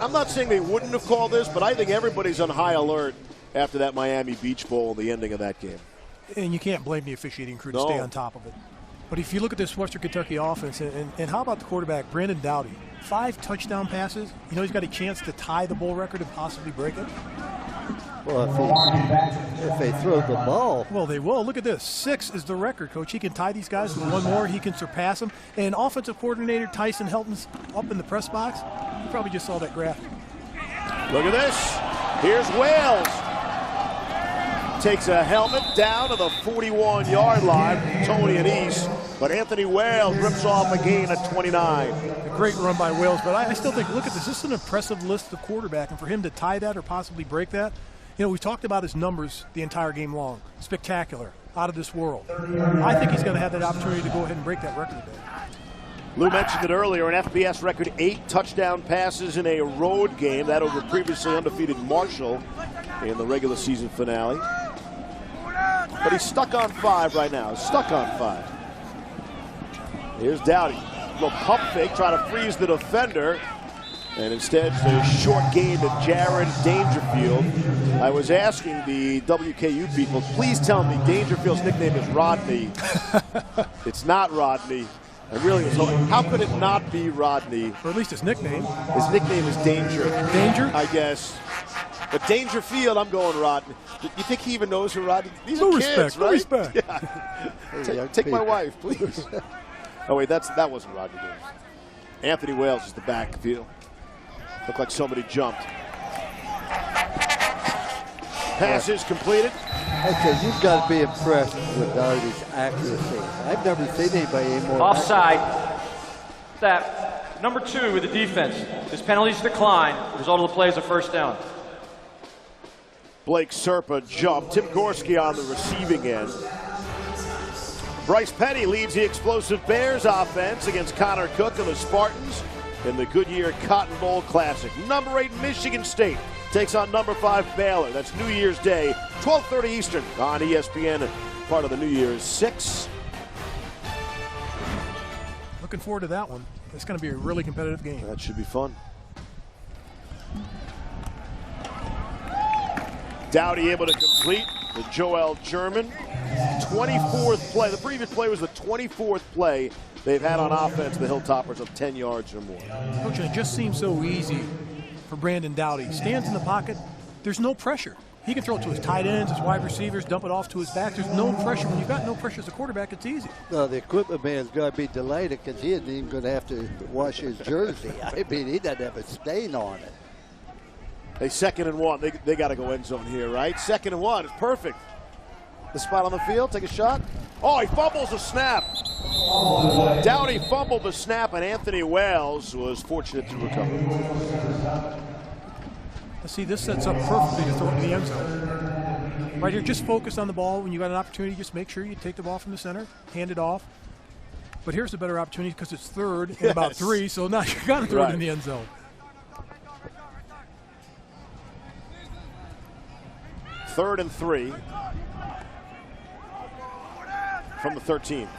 I'm not saying they wouldn't have called this, but I think everybody's on high alert after that Miami Beach Bowl and the ending of that game. And you can't blame the officiating crew to stay on top of it. But if you look at this Western Kentucky offense, and how about the quarterback, Brandon Doughty? 5 touchdown passes. He's got a chance to tie the bowl record and possibly break it. Well, if they throw the ball. Well, they will. Look at this. 6 is the record, Coach. He can tie these guys with one more. He can surpass them. And offensive coordinator Tyson Helton's up in the press box. You probably just saw that graphic. Look at this. Here's Wales. Takes a helmet down to the 41-yard line. Tony and East. But Anthony Wales rips off a gain at 29. A great run by Wales. But I still think, look at this. This is an impressive list of quarterback. And for him to tie that or possibly break that, you know, we've talked about his numbers the entire game long. Spectacular. Out of this world. I think he's going to have that opportunity to go ahead and break that record today. Lou mentioned it earlier, an FBS record 8 touchdown passes in a road game. That over previously undefeated Marshall in the regular season finale. But he's stuck on 5 right now. He's stuck on 5. Here's Dowdy. Little pump fake, trying to freeze the defender. And instead, the short game to Jared Dangerfield. I was asking the WKU people, please tell me Dangerfield's nickname is Rodney. It's not Rodney. I really was hoping, how could it not be Rodney? Or at least his nickname. His nickname is Danger. Danger? I guess. But Dangerfield, I'm going Rodney. You think he even knows who Rodney is? These are kids, right? No respect. Yeah. Take my wife, please. Oh, wait, that wasn't Rodney Davis. Anthony Wales is the backfield. Looked like somebody jumped. Pass is completed. Okay, you've got to be impressed with Doherty's accuracy. I've never seen anybody any more. Offside. That number 2 with the defense. His penalties decline. The result of the play is a first down. Blake Serpa jumped. Tim Gorski on the receiving end. Bryce Petty leads the explosive Bears offense against Connor Cook and the Spartans in the Goodyear Cotton Bowl Classic. Number 8 Michigan State takes on number 5 Baylor. That's New Year's Day, 12:30 Eastern on ESPN, part of the New Year's 6. Looking forward to that one. It's going to be a really competitive game. That should be fun. Dowdy able to complete the Joel German. 24th play. The previous play was the 24th play they've had on offense, the Hilltoppers, of 10 yards or more. Coach, it just seems so easy for Brandon Dowdy. Stands in the pocket. There's no pressure. He can throw it to his tight ends, his wide receivers, dump it off to his back. There's no pressure. When you've got no pressure as a quarterback, it's easy. No, the equipment man's got to be delighted because he isn't even going to have to wash his jersey. I mean, he doesn't have a stain on it. Hey, 2nd and 1. They got to go end zone here, right? 2nd and 1. It's perfect. The spot on the field. Take a shot. Oh, he fumbles the snap. Dowdy fumbled the snap, and Anthony Wales was fortunate to recover. See, this sets up perfectly to throw it in the end zone. Right here, just focus on the ball. When you got an opportunity, just make sure you take the ball from the center, hand it off. But here's a better opportunity because it's 3rd and about 3, so now you got to throw it in the end zone. 3rd and 3 from the 13.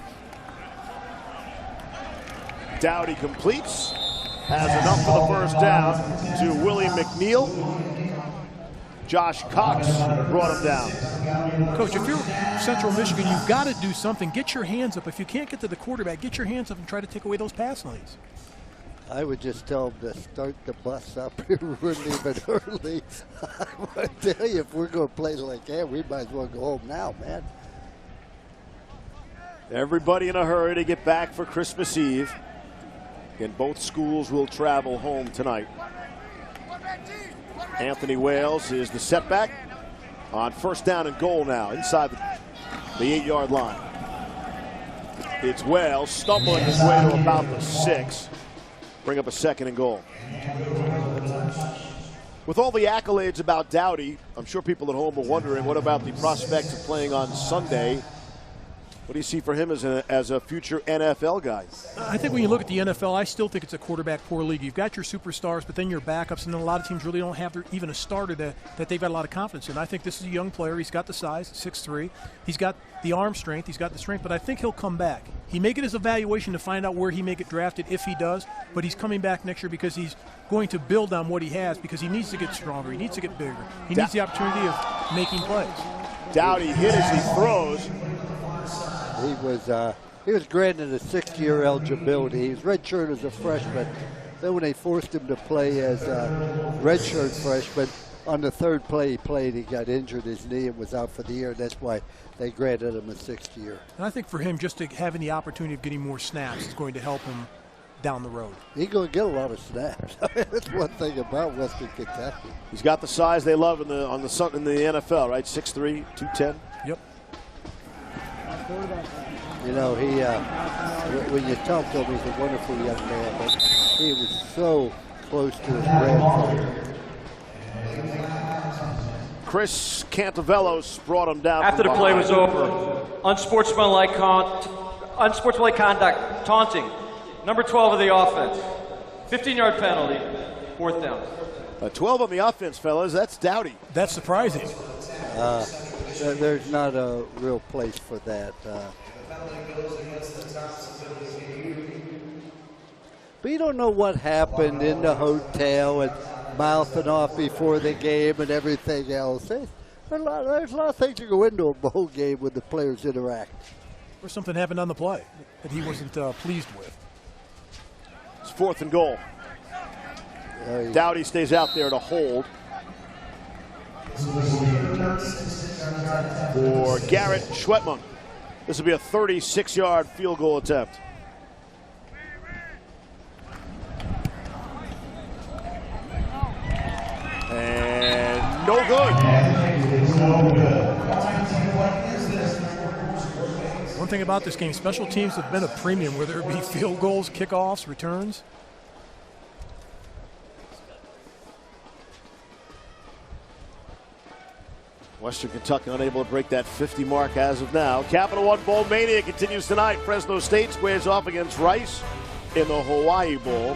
Dowdy completes. Has enough for the first down to Willie McNeil. Josh Cox brought him down. Coach, if you're Central Michigan, you've got to do something. Get your hands up. If you can't get to the quarterback, get your hands up and try to take away those pass lanes. I would just tell them to start the bus up really even early. I want to tell you, if we're going to play like that, we might as well go home now, man. Everybody in a hurry to get back for Christmas Eve. And both schools will travel home tonight. Anthony Wales is the setback on 1st down and goal now inside the 8-yard line. It's Wales stumbling his way to about the 6. Bring up a 2nd and goal. With all the accolades about Dowdy, I'm sure people at home are wondering, what about the prospect of playing on Sunday? What do you see for him as a future NFL guy? I think when you look at the NFL, I still think it's a quarterback-poor league. You've got your superstars, but then your backups, and then a lot of teams really don't have even a starter that they've got a lot of confidence in. I think this is a young player. He's got the size, 6'3". He's got the arm strength. He's got the strength, but I think he'll come back. He may get his evaluation to find out where he may get drafted if he does, but he's coming back next year because he's going to build on what he has because he needs to get stronger. He needs to get bigger. He needs the opportunity of making plays. Dowdy hit as he throws. He was granted a 6-year eligibility. He was redshirted as a freshman. Then when they forced him to play as a redshirt freshman, on the third play he played, he got injured his knee and was out for the year. That's why they granted him a 6th year. And I think for him, just having the opportunity of getting more snaps is going to help him down the road. He's going to get a lot of snaps. That's one thing about Western Kentucky. He's got the size they love in the NFL, right? 6'3", 210. Yep. You know, he when you talk to him, he's a wonderful young man, but he was so close to his grandfather. Chris Cantavelos brought him down. After the play was over, unsportsmanlike conduct, taunting. Number 12 of the offense. 15-yard penalty, 4th down. 12 on the offense, fellas. That's Dowdy. That's surprising. There's not a real place for that. But you don't know what happened in the hotel and mouthing off before the game and everything else. There's a lot of things that go into a bowl game when the players interact. Or something happened on the play that he wasn't pleased with. It's 4th and goal. Dowdy stays out there to hold for Garrett Schwetmund. This will be a 36-yard field goal attempt. And no good. One thing about this game, special teams have been a premium, whether it be field goals, kickoffs, returns. Western Kentucky unable to break that 50 mark as of now. Capital One Bowl Mania continues tonight. Fresno State squares off against Rice in the Hawaii Bowl.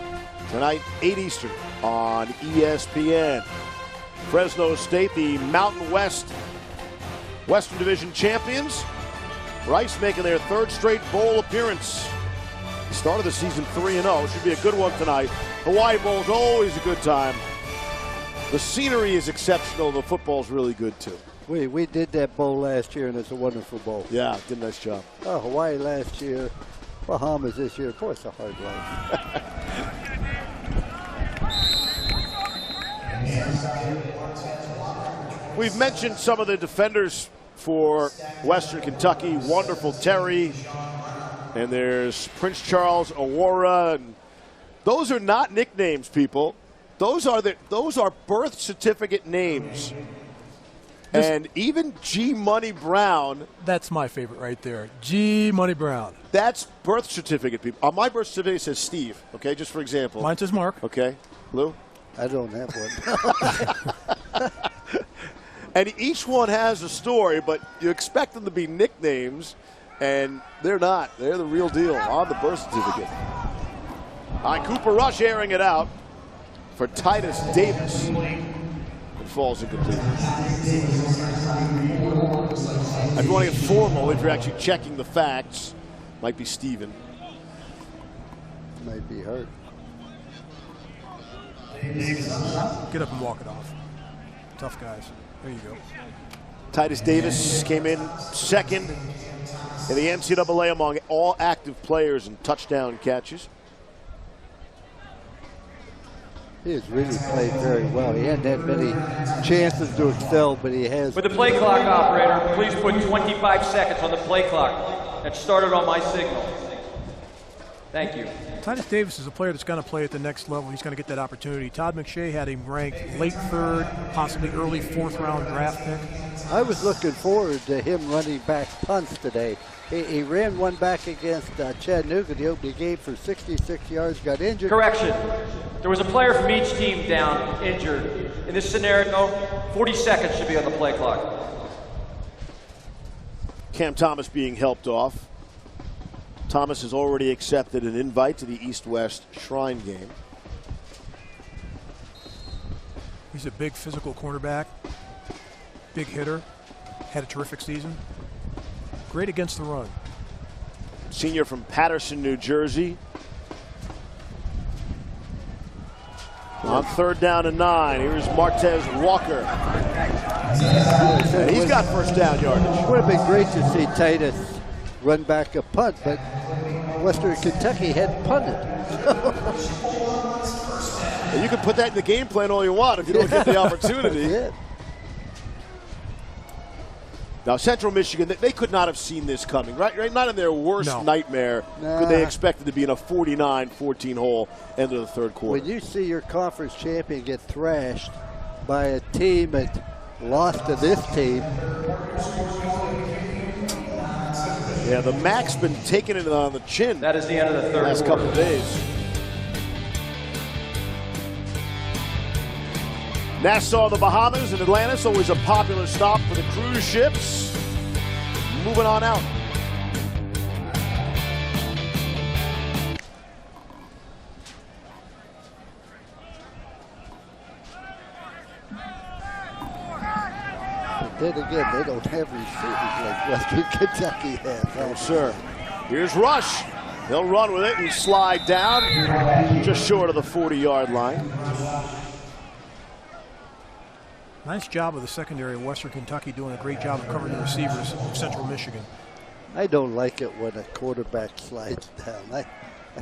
Tonight, 8 Eastern on ESPN. Fresno State, the Mountain West Western Division champions. Rice making their 3rd straight bowl appearance. Started the season 3-0. Should be a good one tonight. Hawaii Bowl is always a good time. The scenery is exceptional. The football's really good, too. We did that bowl last year, and it's a wonderful bowl. Yeah, did a nice job. Oh, Hawaii last year, Bahamas this year. Boy, it's a hard life. We've mentioned some of the defenders for Western Kentucky. Wonderful Terry, and there's Prince Charles Awara. And those are not nicknames, people. Those are birth certificate names. And even G. Money Brown. That's my favorite right there. G. Money Brown. That's birth certificate, people. On my birth certificate, it says Steve, okay, just for example. Mine says Mark. Okay. Lou? I don't have one. And each one has a story, but you expect them to be nicknames, and they're not. They're the real deal on the birth certificate. All right, Cooper Rush airing it out for Titus Davis. It falls incomplete. If you want to get formal, if you're actually checking the facts, might be Steven. Might be hurt. Get up and walk it off. Tough guys. There you go. Titus Davis came in 2nd in the NCAA among all active players in touchdown catches. He has really played very well. He hadn't had many chances to excel, but he has. With the play clock operator, please put 25 seconds on the play clock that started on my signal. Thank you. Titus Davis is a player that's going to play at the next level. He's going to get that opportunity. Todd McShay had him ranked late 3rd, possibly early 4th round draft pick. I was looking forward to him running back punts today. He ran one back against Chattanooga the opening game for 66 yards, got injured. Correction. There was a player from each team down, injured. In this scenario, 40 seconds should be on the play clock. Cam Thomas being helped off. Thomas has already accepted an invite to the East-West Shrine game. He's a big physical cornerback, big hitter, had a terrific season. Great against the run. Senior from Patterson, New Jersey. On 3rd down and 9, here's Martez Walker. And he's got 1st down yardage. It would have been great to see Titus run back a punt, but Western Kentucky had punted. And you can put that in the game plan all you want if you don't get the opportunity. Yeah. Now, Central Michigan, they could not have seen this coming, right? Not in their worst nightmare could they expect it to be in a 49-14 hole end of the third quarter. When you see your conference champion get thrashed by a team that lost to this team. Yeah, the MAC's been taking it on the chin. That is the end of the third last quarter. couple of days. Nassau, the Bahamas, and Atlantis, always a popular stop for the cruise ships. Moving on out. But then again, they don't have receivers like Western Kentucky has. No, sir. Here's Rush. He'll run with it and slide down just short of the 40-yard line. Nice job of the secondary of Western Kentucky doing a great job of covering the receivers of Central Michigan. I don't like it when a quarterback slides down. I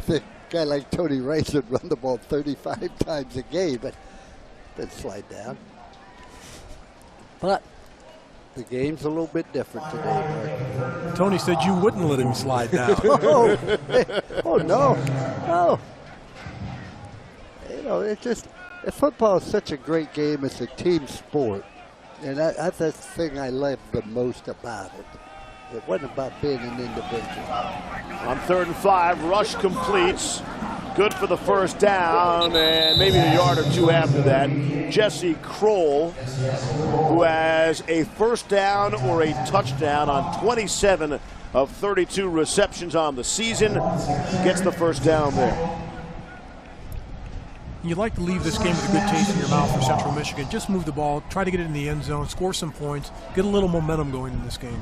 think a guy like Tony Rice would run the ball 35 times a game, but then slide down. But the game's a little bit different today, Mark. Tony said you wouldn't let him slide down. Oh, no. You know, it's just, football is such a great game. It's a team sport. And that's the thing I love the most about it. It wasn't about being an individual. On 3rd and 5, Rush completes. Good for the first down, and maybe a yard or two after that. Jesse Kroll, who has a first down or a touchdown on 27 of 32 receptions on the season, gets the first down there. You'd like to leave this game with a good taste in your mouth for Central Michigan. Just move the ball, try to get it in the end zone, score some points, get a little momentum going in this game.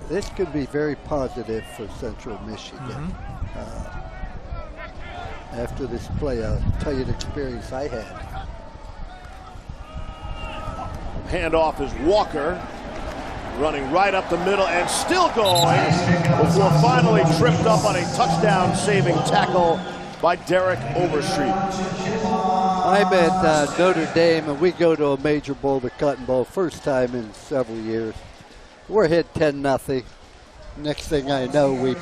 This could be very positive for Central Michigan. After this play, I'll tell you the experience I had. Handoff is Walker, running right up the middle and still going before finally tripped up on a touchdown-saving tackle by Derek Overstreet. I'm at Notre Dame, and we go to a major bowl, the Cotton Bowl, first time in several years. We're hit 10-0. Next thing I know, we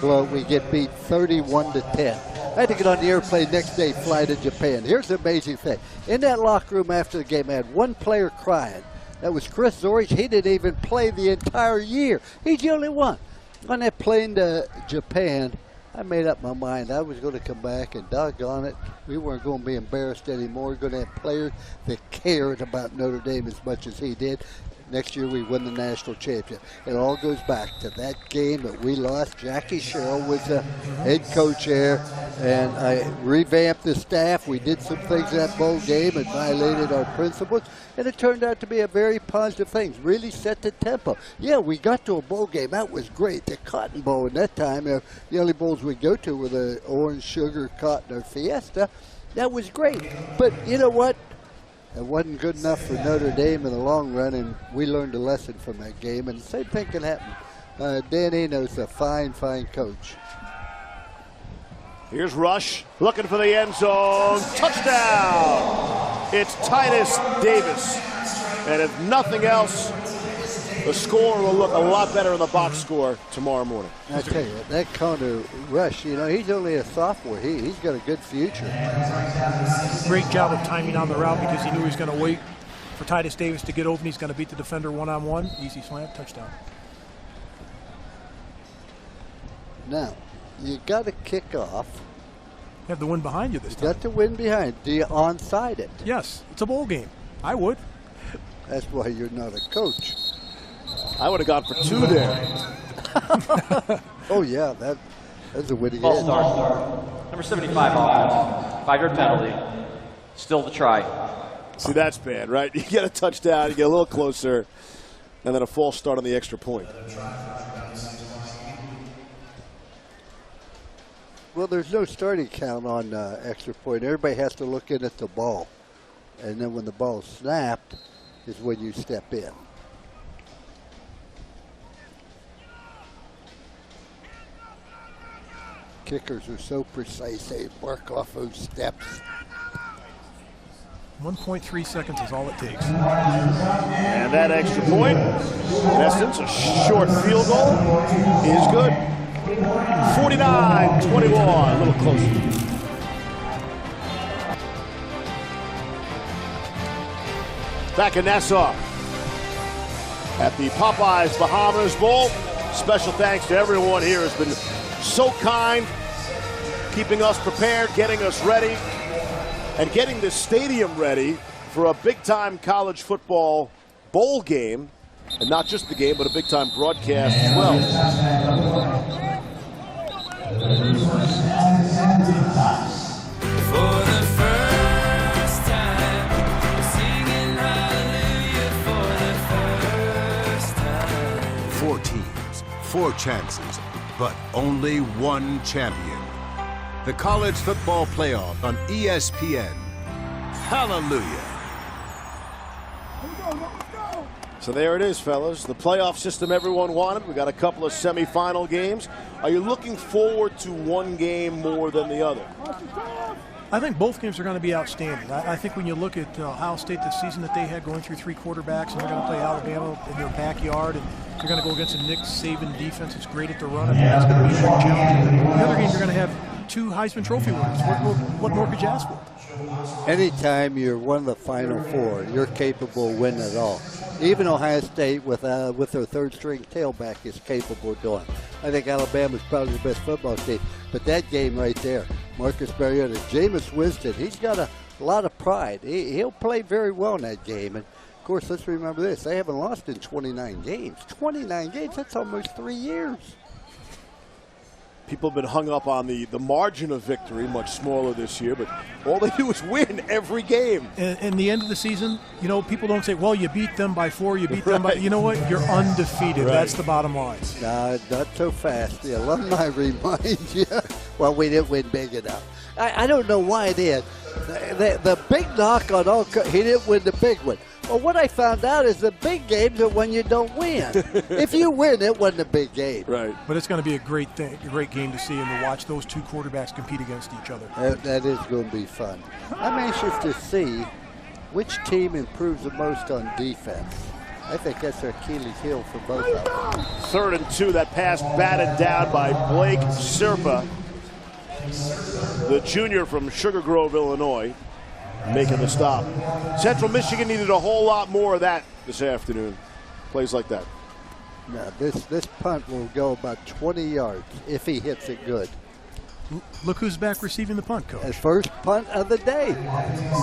get beat 31-10. I had to get on the airplane next day, fly to Japan. Here's the amazing thing. In that locker room after the game, I had one player crying. That was Chris Zorich. He didn't even play the entire year. He's the only one. On that plane to Japan, I made up my mind I was going to come back, and doggone it, we weren't going to be embarrassed anymore. We're going to have players that cared about Notre Dame as much as he did. Next year we win the national championship. It all goes back to that game that we lost. Jackie Sherrill was the head coach there, and I revamped the staff. We did some things in that bowl game and violated our principles, and it turned out to be a very positive thing. Really set the tempo. Yeah, we got to a bowl game. That was great. The Cotton Bowl in that time, the only bowls we go to were the Orange, Sugar, Cotton, or Fiesta. That was great. But you know what? It wasn't good enough for Notre Dame in the long run, and we learned a lesson from that game, and the same thing can happen. Dan Eno's a fine, fine coach. Here's Rush, looking for the end zone. Touchdown! It's Titus Davis. And if nothing else, the score will look a lot better in the box score tomorrow morning. I tell you, that counter Rush, you know, he's only a sophomore. He's got a good future. Great job of timing on the route because he knew he was going to wait for Titus Davis to get open. He's going to beat the defender one-on-one. Easy slant, touchdown. Now, you got to kick off. You have the win behind you this time. You got the win behind. Do you onside it? Yes, it's a bowl game. I would. That's why you're not a coach. I would have gone for 2 there. Oh, yeah, that's a winning False edge. start. Number 75 offense. 5-yard penalty. Still to try. See, that's bad, right? You get a touchdown, you get a little closer, and then a false start on the extra point. Well, there's no starting count on extra point. Everybody has to look in at the ball. And then when the ball's snapped is when you step in. Kickers are so precise. They mark off those steps. 1.3 seconds is all it takes. And that extra point, in essence, a short field goal, is good. 49-21, a little closer. Back in Nassau at the Popeyes Bahamas Bowl. Special thanks to everyone here who's been so kind, keeping us prepared, getting us ready, and getting the stadium ready for a big-time college football bowl game. And not just the game, but a big-time broadcast as well. Four teams, four chances, but only one champion. The College Football Playoff on ESPN. Hallelujah. So there it is, fellas. The playoff system everyone wanted. We got a couple of semifinal games. Are you looking forward to one game more than the other? I think both games are going to be outstanding. I think when you look at Ohio State, the season that they had going through three quarterbacks, and they're going to play Alabama in their backyard, and they're going to go against a Nick Saban defense that's great at the run. I think that's going to be a big challenge. The other game, you're going to have two Heisman Trophy winners. What more could you ask for? Anytime you're one of the Final Four, you're capable of winning it all. Even Ohio State, with their third-string tailback, is capable of doing it. I think Alabama's probably the best football team. But that game right there, Marcus Mariota, Jameis Winston, he's got a lot of pride. He'll play very well in that game. And, of course, let's remember this. They haven't lost in 29 games. 29 games, that's almost 3 years. People have been hung up on the margin of victory, much smaller this year, but all they do is win every game. In the end of the season, you know, people don't say, well, you beat them by 4, you beat them by, you know what, you're undefeated. Right. That's the bottom line. Nah, not so fast. The alumni remind you, well, we didn't win big enough. I don't know why it is. The big knock on he didn't win the big one. Well, what I found out is the big games are when you don't win. If you win, it wasn't a big game. Right. But it's going to be a great game to see and to watch those two quarterbacks compete against each other. That is going to be fun. I'm anxious to see which team improves the most on defense. I think that's their Achilles heel for both of them. 3rd and 2, that pass batted down by Blake Serpa, the junior from Sugar Grove, Illinois, making the stop. Central Michigan needed a whole lot more of that this afternoon. Plays like that. Now, this punt will go about 20 yards if he hits it good. Look who's back receiving the punt, Coach. His first punt of the day.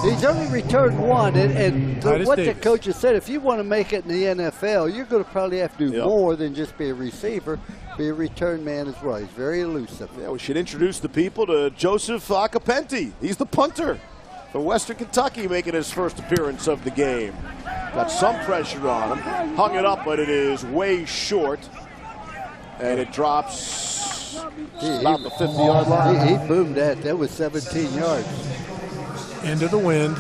He's only returned one, and what the coach has said, if you want to make it in the NFL, you're going to probably have to do more than just be a receiver, be a return man as well. He's very elusive. Yeah, we should introduce the people to Joseph Acapenti. He's the punter from Western Kentucky, making his first appearance of the game. Got some pressure on him. Hung it up, but it is way short. And it drops about the 50-yard line. He boomed that. That was 17 yards. Into the wind.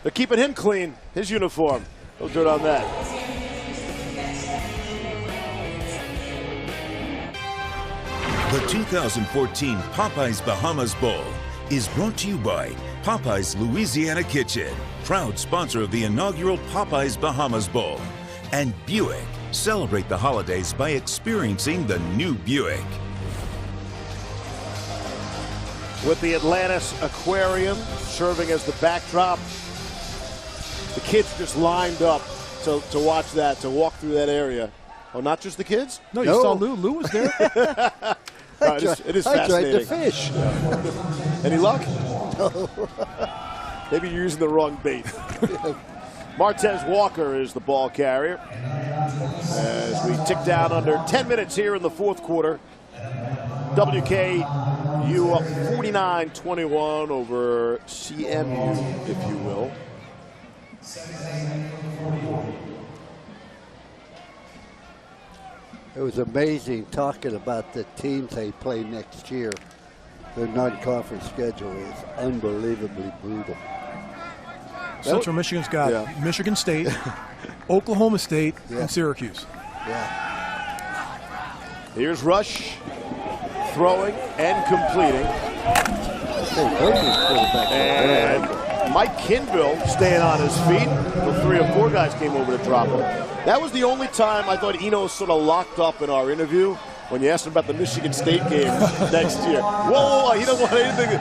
They're keeping him clean, his uniform. No dirt on that. The 2014 Popeyes Bahamas Bowl is brought to you by Popeyes Louisiana Kitchen, proud sponsor of the inaugural Popeyes Bahamas Bowl, and Buick. Celebrate the holidays by experiencing the new Buick. With the Atlantis Aquarium serving as the backdrop, the kids just lined up to watch that, to walk through that area. Oh, not just the kids? No, you saw Lou. Lou was there. It is I tried fascinating. to fish. Yeah. Any luck? No. Maybe you're using the wrong bait. Martez Walker is the ball carrier. As we tick down under 10 minutes here in the fourth quarter. WKU up 49-21 over CMU, if you will. It was amazing talking about the teams they play next year. Their non-conference schedule is unbelievably brutal. Central Michigan's got Michigan State, Oklahoma State, and Syracuse. Yeah. Here's Rush. throwing and completing. And Mike Kinville staying on his feet. The 3 or 4 guys came over to drop him. That was the only time I thought Eno sort of locked up in our interview when you asked him about the Michigan State game next year. Whoa, he doesn't want anything,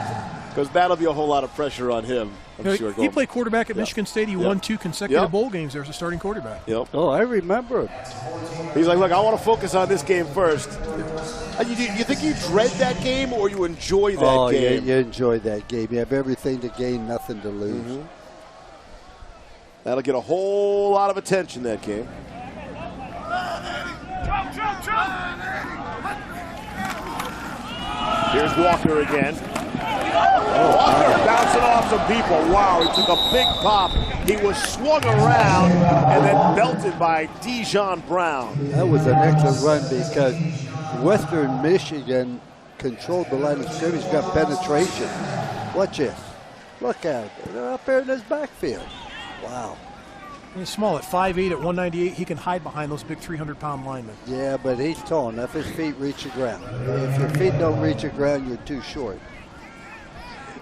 because that'll be a whole lot of pressure on him, I'm sure. He played quarterback at Michigan State. He won 2 consecutive bowl games there as a starting quarterback. Oh, I remember it. He's like, look, I want to focus on this game first. You think you dread that game or you enjoy that game? Oh, yeah, you enjoy that game. You have everything to gain, nothing to lose. That'll get a whole lot of attention, that game. Here's Walker again. Walker bouncing off some people. Wow, he took a big pop. He was swung around and then belted by Dijon Brown. That was an excellent run because Western Michigan controlled the line of scrimmage, got penetration. Watch this. Look at it. They're up there in his backfield. Wow. He's small at 5'8", at 198. He can hide behind those big 300-pound linemen. Yeah, but he's tall enough. His feet reach the ground. If your feet don't reach the ground, you're too short.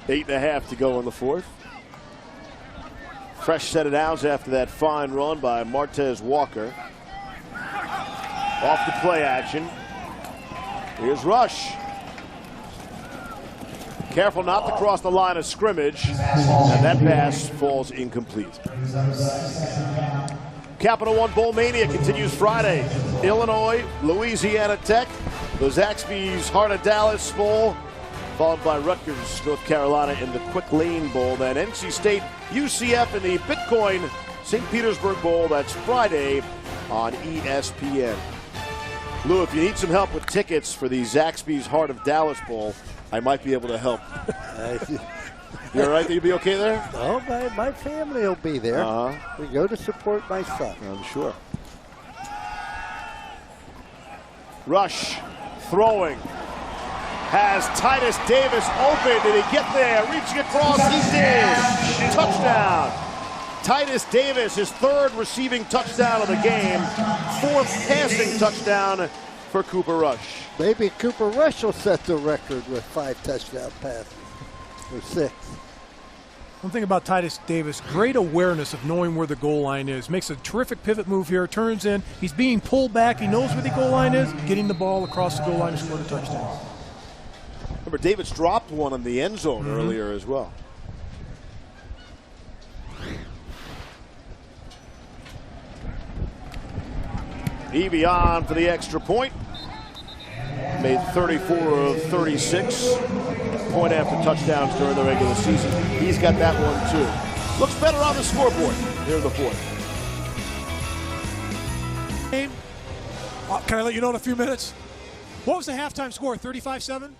8.5 to go in the 4th. Fresh set of downs after that fine run by Martez Walker. Off the play action. Here's Rush. Careful not to cross the line of scrimmage, and that pass falls incomplete. Capital One Bowl Mania continues Friday. Illinois, Louisiana Tech, the Zaxby's Heart of Dallas Bowl, followed by Rutgers, North Carolina in the Quick Lane Bowl. Then NC State, UCF in the Bitcoin St. Petersburg Bowl. That's Friday on ESPN. Lou, if you need some help with tickets for the Zaxby's Heart of Dallas Bowl, I might be able to help. You all right? You'll be okay there? Oh, my family will be there. We go to support my son. I'm sure. Rush throwing. Has Titus Davis open. Did he get there? Reaching across. He did. Touchdown. Titus Davis, his 3rd receiving touchdown of the game. 4th passing touchdown for Cooper Rush. Maybe Cooper Rush will set the record with 5 touchdown passes. Or 6. One thing about Titus Davis, great awareness of knowing where the goal line is. Makes a terrific pivot move here, turns in. He's being pulled back. He knows where the goal line is. Getting the ball across the goal line to score the touchdown. Remember, Davis dropped one in the end zone earlier as well. Evie on for the extra point. Made 34 of 36 point after touchdowns during the regular season. He's got that one too. Looks better on the scoreboard here in the 4th. Can I let you know in a few minutes? What was the halftime score? 35-7?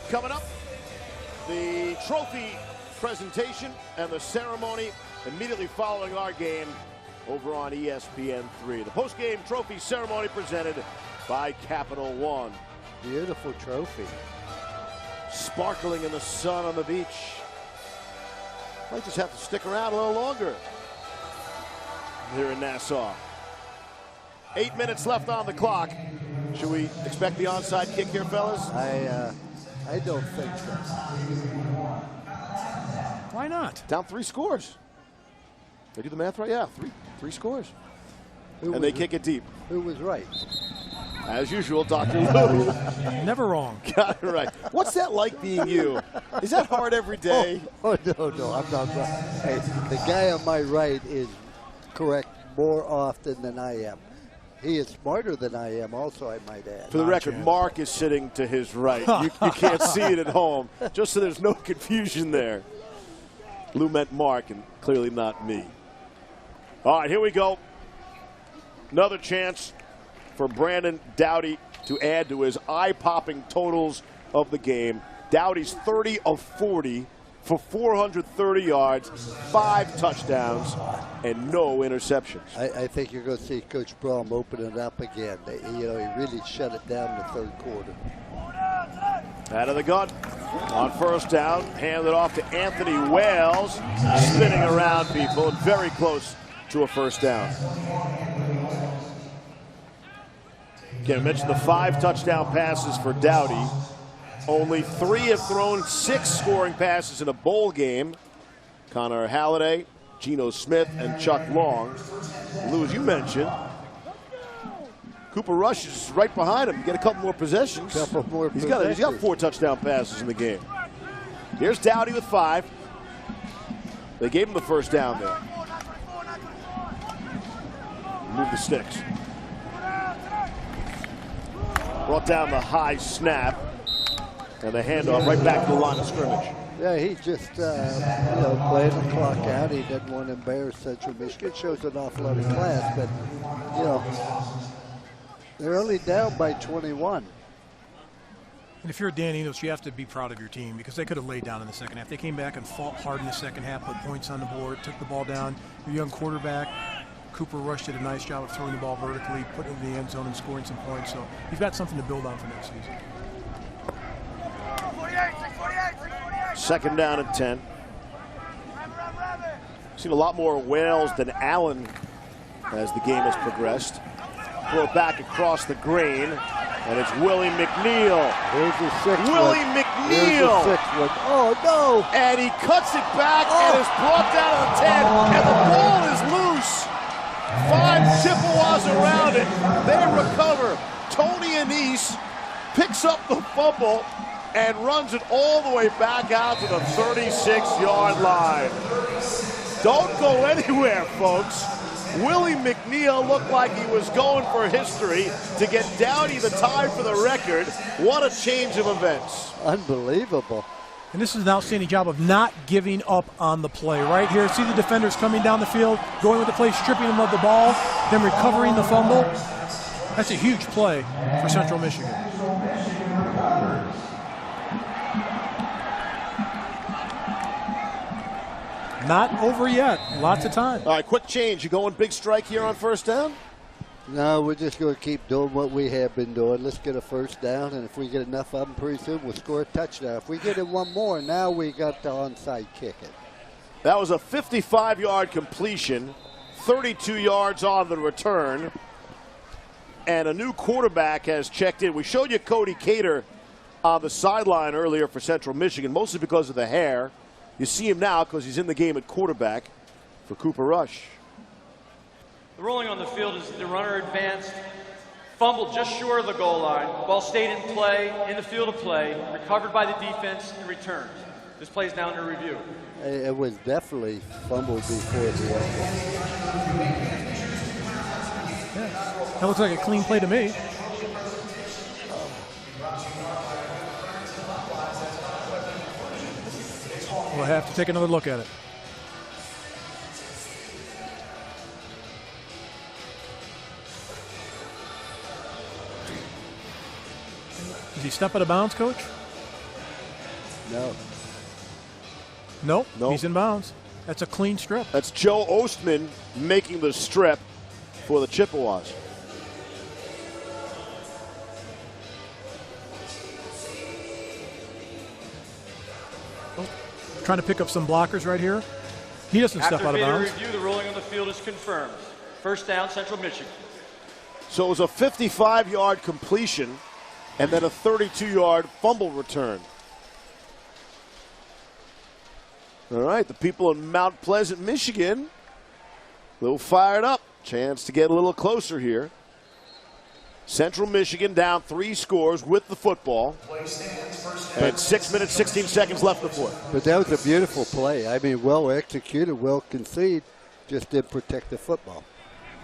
Coming up, the trophy presentation and the ceremony immediately following our game over on ESPN3. The post-game trophy ceremony presented by Capital One. Beautiful trophy. Sparkling in the sun on the beach. Might just have to stick around a little longer here in Nassau. 8 minutes left on the clock. Should we expect the onside kick here, fellas? I don't think so. Why not? Down 3 scores. They do the math right? Yeah, three scores. And they kick it deep. Who was right? As usual, Dr. Lou. Never wrong. Got it right. What's that like being you? Is that hard every day? Oh no, I'm not right. Hey, the guy on my right is correct more often than I am. He is smarter than I am also, I might add. For the record, Mark is sitting to his right. You can't see it at home, just so there's no confusion there. Lou meant Mark and clearly not me. All right, here we go. Another chance for Brandon Doughty to add to his eye-popping totals of the game. Doughty's 30 of 40 for 430 yards, 5 touchdowns, and no interceptions. I think you're going to see Coach Brom open it up again. He really shut it down in the 3rd quarter. Out of the gun on 1st down, handed off to Anthony Wales, spinning around people and very close to a 1st down. Again, I mentioned the 5 touchdown passes for Dowdy. Only 3 have thrown 6 scoring passes in a bowl game. Connor Halliday, Geno Smith, and Chuck Long. Lou, as you mentioned, Cooper Rush is right behind him. Get a couple more possessions. He's got 4 touchdown passes in the game. Here's Dowdy with 5. They gave him the first down there. Move the sticks. Brought down the high snap. And the handoff right back to the line of scrimmage. Yeah, he just, playing the clock out. He doesn't want to embarrass Central Michigan. Shows an awful lot of class, but, they're only down by 21. And if you're Dan Enos, you have to be proud of your team because they could have laid down in the second half. They came back and fought hard in the second half, put points on the board, took the ball down. Your young quarterback, Cooper Rush, did a nice job of throwing the ball vertically, putting it in the end zone and scoring some points. So you've got something to build on for next season. 2nd down and 10. Seen a lot more Wales than Allen as the game has progressed. Throw it back across the grain, and it's Willie McNeil. Here's the 6th Willie one. McNeil. Here's the 6th one. Oh, no. And he cuts it back and is brought down to the 10, and the ball is loose. 5 Chippewas around it. They recover. Tony Anise picks up the fumble and runs it all the way back out to the 36-yard line. Don't go anywhere, folks. Willie McNeil looked like he was going for history to get Dowdy the tie for the record. What a change of events. Unbelievable. And this is an outstanding job of not giving up on the play. Right here, see the defenders coming down the field, going with the play, stripping them of the ball, then recovering the fumble. That's a huge play for Central Michigan. Not over yet. Lots of time. All right, quick change. You going big strike here on 1st down? No, we're just going to keep doing what we have been doing. Let's get a 1st down, and if we get enough of them, pretty soon we'll score a touchdown. If we get it one more, now we got the onside kick it. That was a 55-yard completion, 32 yards on the return, and a new quarterback has checked in. We showed you Cody Cater on the sideline earlier for Central Michigan, mostly because of the hair. You see him now because he's in the game at quarterback for Cooper Rush. The rolling on the field is the runner advanced, fumbled just short of the goal line. Ball stayed in play, in the field of play, recovered by the defense, and returned. This play is now under review. It was definitely fumbled before the end. Yeah, that looks like a clean play to me. We'll have to take another look at it. Did he step out of bounds, Coach? No. Nope. Nope. He's in bounds. That's a clean strip. That's Joe Ostman making the strip for the Chippewas. Trying to pick up some blockers right here. He doesn't step out of bounds. After review, the rolling on the field is confirmed. 1st down, Central Michigan. So it was a 55-yard completion and then a 32-yard fumble return. All right, the people in Mount Pleasant, Michigan, a little fired up. Chance to get a little closer here. Central Michigan down 3 scores with the football. And 6 minutes, 16 seconds left in the 4th. But that was a beautiful play. I mean, well executed, well conceived, just didn't protect the football.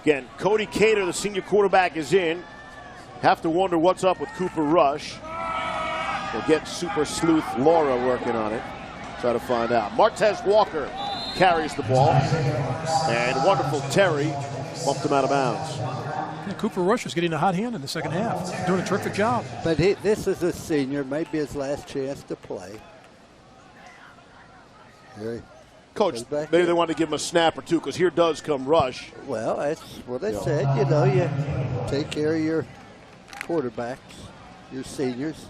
Again, Cody Cater, the senior quarterback, is in. Have to wonder what's up with Cooper Rush. We'll get super sleuth Laura working on it. Try to find out. Martez Walker carries the ball. And wonderful Terry bumped him out of bounds. Yeah, Cooper Rush is getting a hot hand in the second half. Doing a terrific job. But this is a senior, maybe his last chance to play. Here Coach, maybe they wanted to give him a snap or two because here does come Rush. Well, that's what I said. You know, you take care of your quarterbacks, your seniors.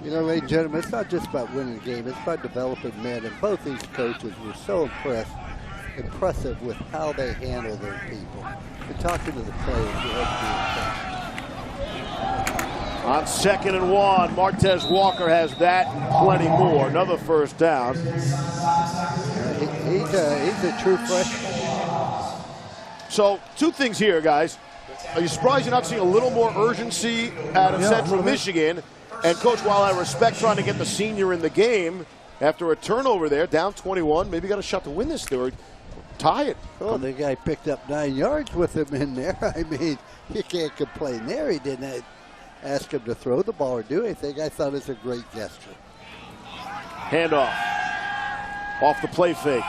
You know, ladies and gentlemen, it's not just about winning the game. It's about developing men. And both these coaches were so impressive with how they handle their people. You're talking to the players. On 2nd and 1, Martez Walker has that and plenty more. Another first down. He's a true freshman. So, two things here, guys. Are you surprised you're not seeing a little more urgency out of Central Michigan? And, Coach, while I respect trying to get the senior in the game, after a turnover there, down 21, maybe got a shot to win this third. Tie it. Oh, the guy picked up 9 yards with him in there. I mean, you can't complain there. He didn't ask him to throw the ball or do anything. I thought it was a great gesture. Handoff. Off the play fake.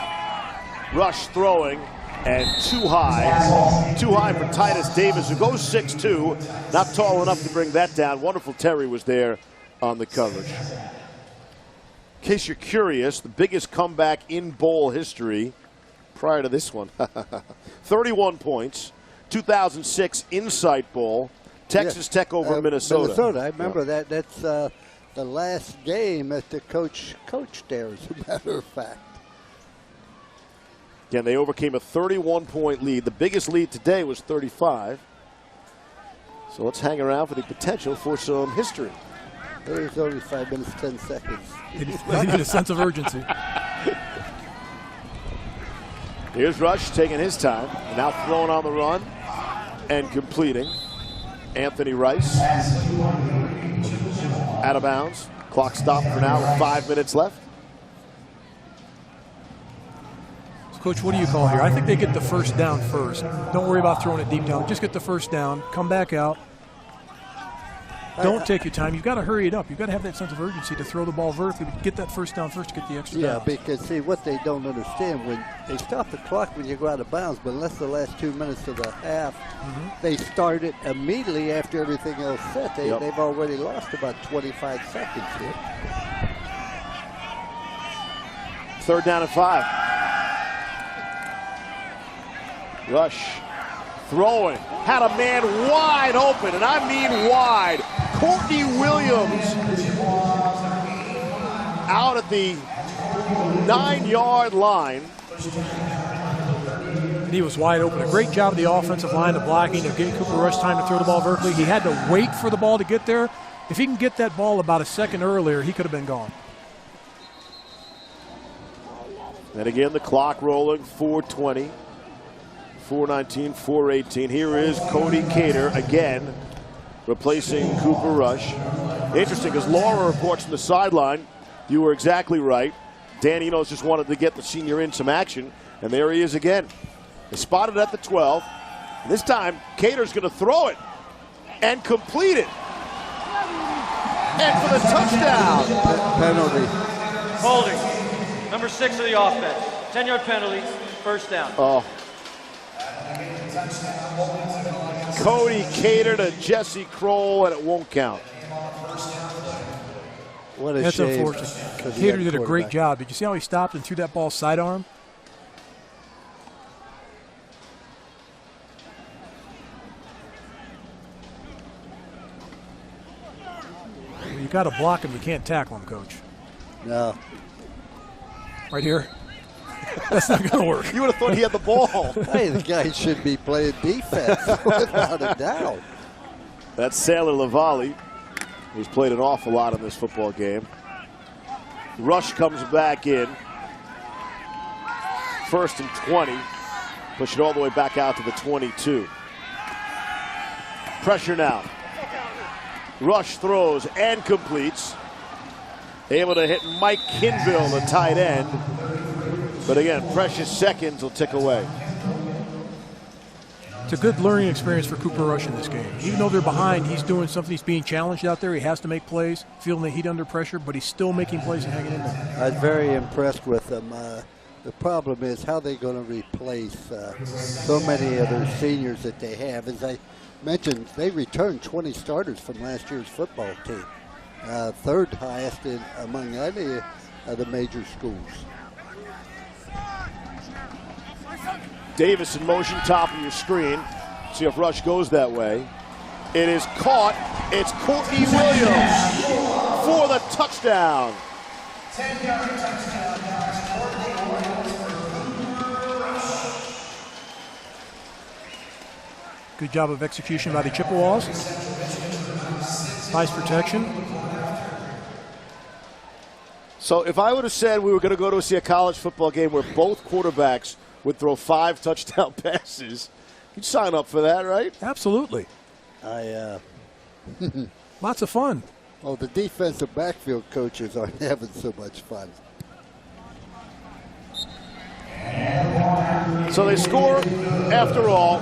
Rush throwing. And too high. Too high for Titus Davis, who goes 6'2". Not tall enough to bring that down. Wonderful Terry was there on the coverage. In case you're curious, the biggest comeback in bowl history prior to this one. 31 points. 2006 Insight Bowl. Texas Tech over Minnesota. Minnesota, I remember that. That's the last game that the coach coached there, as a matter of fact. Again, they overcame a 31-point lead. The biggest lead today was 35. So let's hang around for the potential for some history. There's only 5 minutes, 10 seconds. They need a sense of urgency. Here's Rush taking his time. Now throwing on the run and completing. Anthony Rice out of bounds. Clock stopped for now with 5 minutes left. Coach, what do you call here? I think they get the first down first. Don't worry about throwing it deep down. Just get the first down. Come back out. Don't take your time. You've got to hurry it up. You've got to have that sense of urgency to throw the ball vertically. Get that first down first to get the extra down. Yeah, because, see, what they don't understand, when they stop the clock when you go out of bounds, but unless the last 2 minutes of the half, they start it immediately after everything else set. They've already lost about 25 seconds here. 3rd down and 5. Rush throwing, had a man wide open, and I mean wide. Courtney Williams out at the 9-yard line. And he was wide open. A great job of the offensive line, the blocking, of getting Cooper Rush time to throw the ball vertically. He had to wait for the ball to get there. If he can get that ball about a second earlier, he could have been gone. And again, the clock rolling, 4:20. 4:19, 4:18. Here is Cody Cater again, replacing Cooper Rush. Interesting, because Laura reports from the sideline. You were exactly right. Dan Enos just wanted to get the senior in some action, and there he is again. They spotted at the 12. And this time, Cater's going to throw it and complete it. And for the touchdown. Penalty. Holding. Number 6 of the offense. 10-yard penalty. First down. Oh. Cody Cater to Jesse Kroll, and it won't count. What a That's shame. unfortunate. Cater did a great job. Did you see how he stopped and threw that ball sidearm? You got to block him. You can't tackle him, Coach. No. Right here. That's not going to work. You would have thought he had the ball. Hey, the guy should be playing defense, without a doubt. That's Sailor Lavalley, who's played an awful lot in this football game. Rush comes back in. 1st and 20. Push it all the way back out to the 22. Pressure now. Rush throws and completes. Able to hit Mike Kinville, the tight end. But again, precious seconds will tick away. It's a good learning experience for Cooper Rush in this game. Even though they're behind, he's doing something. He's being challenged out there. He has to make plays, feeling the heat under pressure, but he's still making plays and hanging in there. I was very impressed with them. The problem is how they're going to replace so many of their seniors that they have. As I mentioned, they returned 20 starters from last year's football team. 3rd highest among any of the major schools. Davis in motion, top of your screen. See if Rush goes that way. It is caught. It's Courtney Williams for the touchdown. 10-yard touchdown. Good job of execution by the Chippewas. Nice protection. So if I would have said we were going to go to see a college football game where both quarterbacks would throw 5 touchdown passes, you'd sign up for that, right? Absolutely. Lots of fun. Oh, the defensive backfield coaches aren't having so much fun. So they score after all.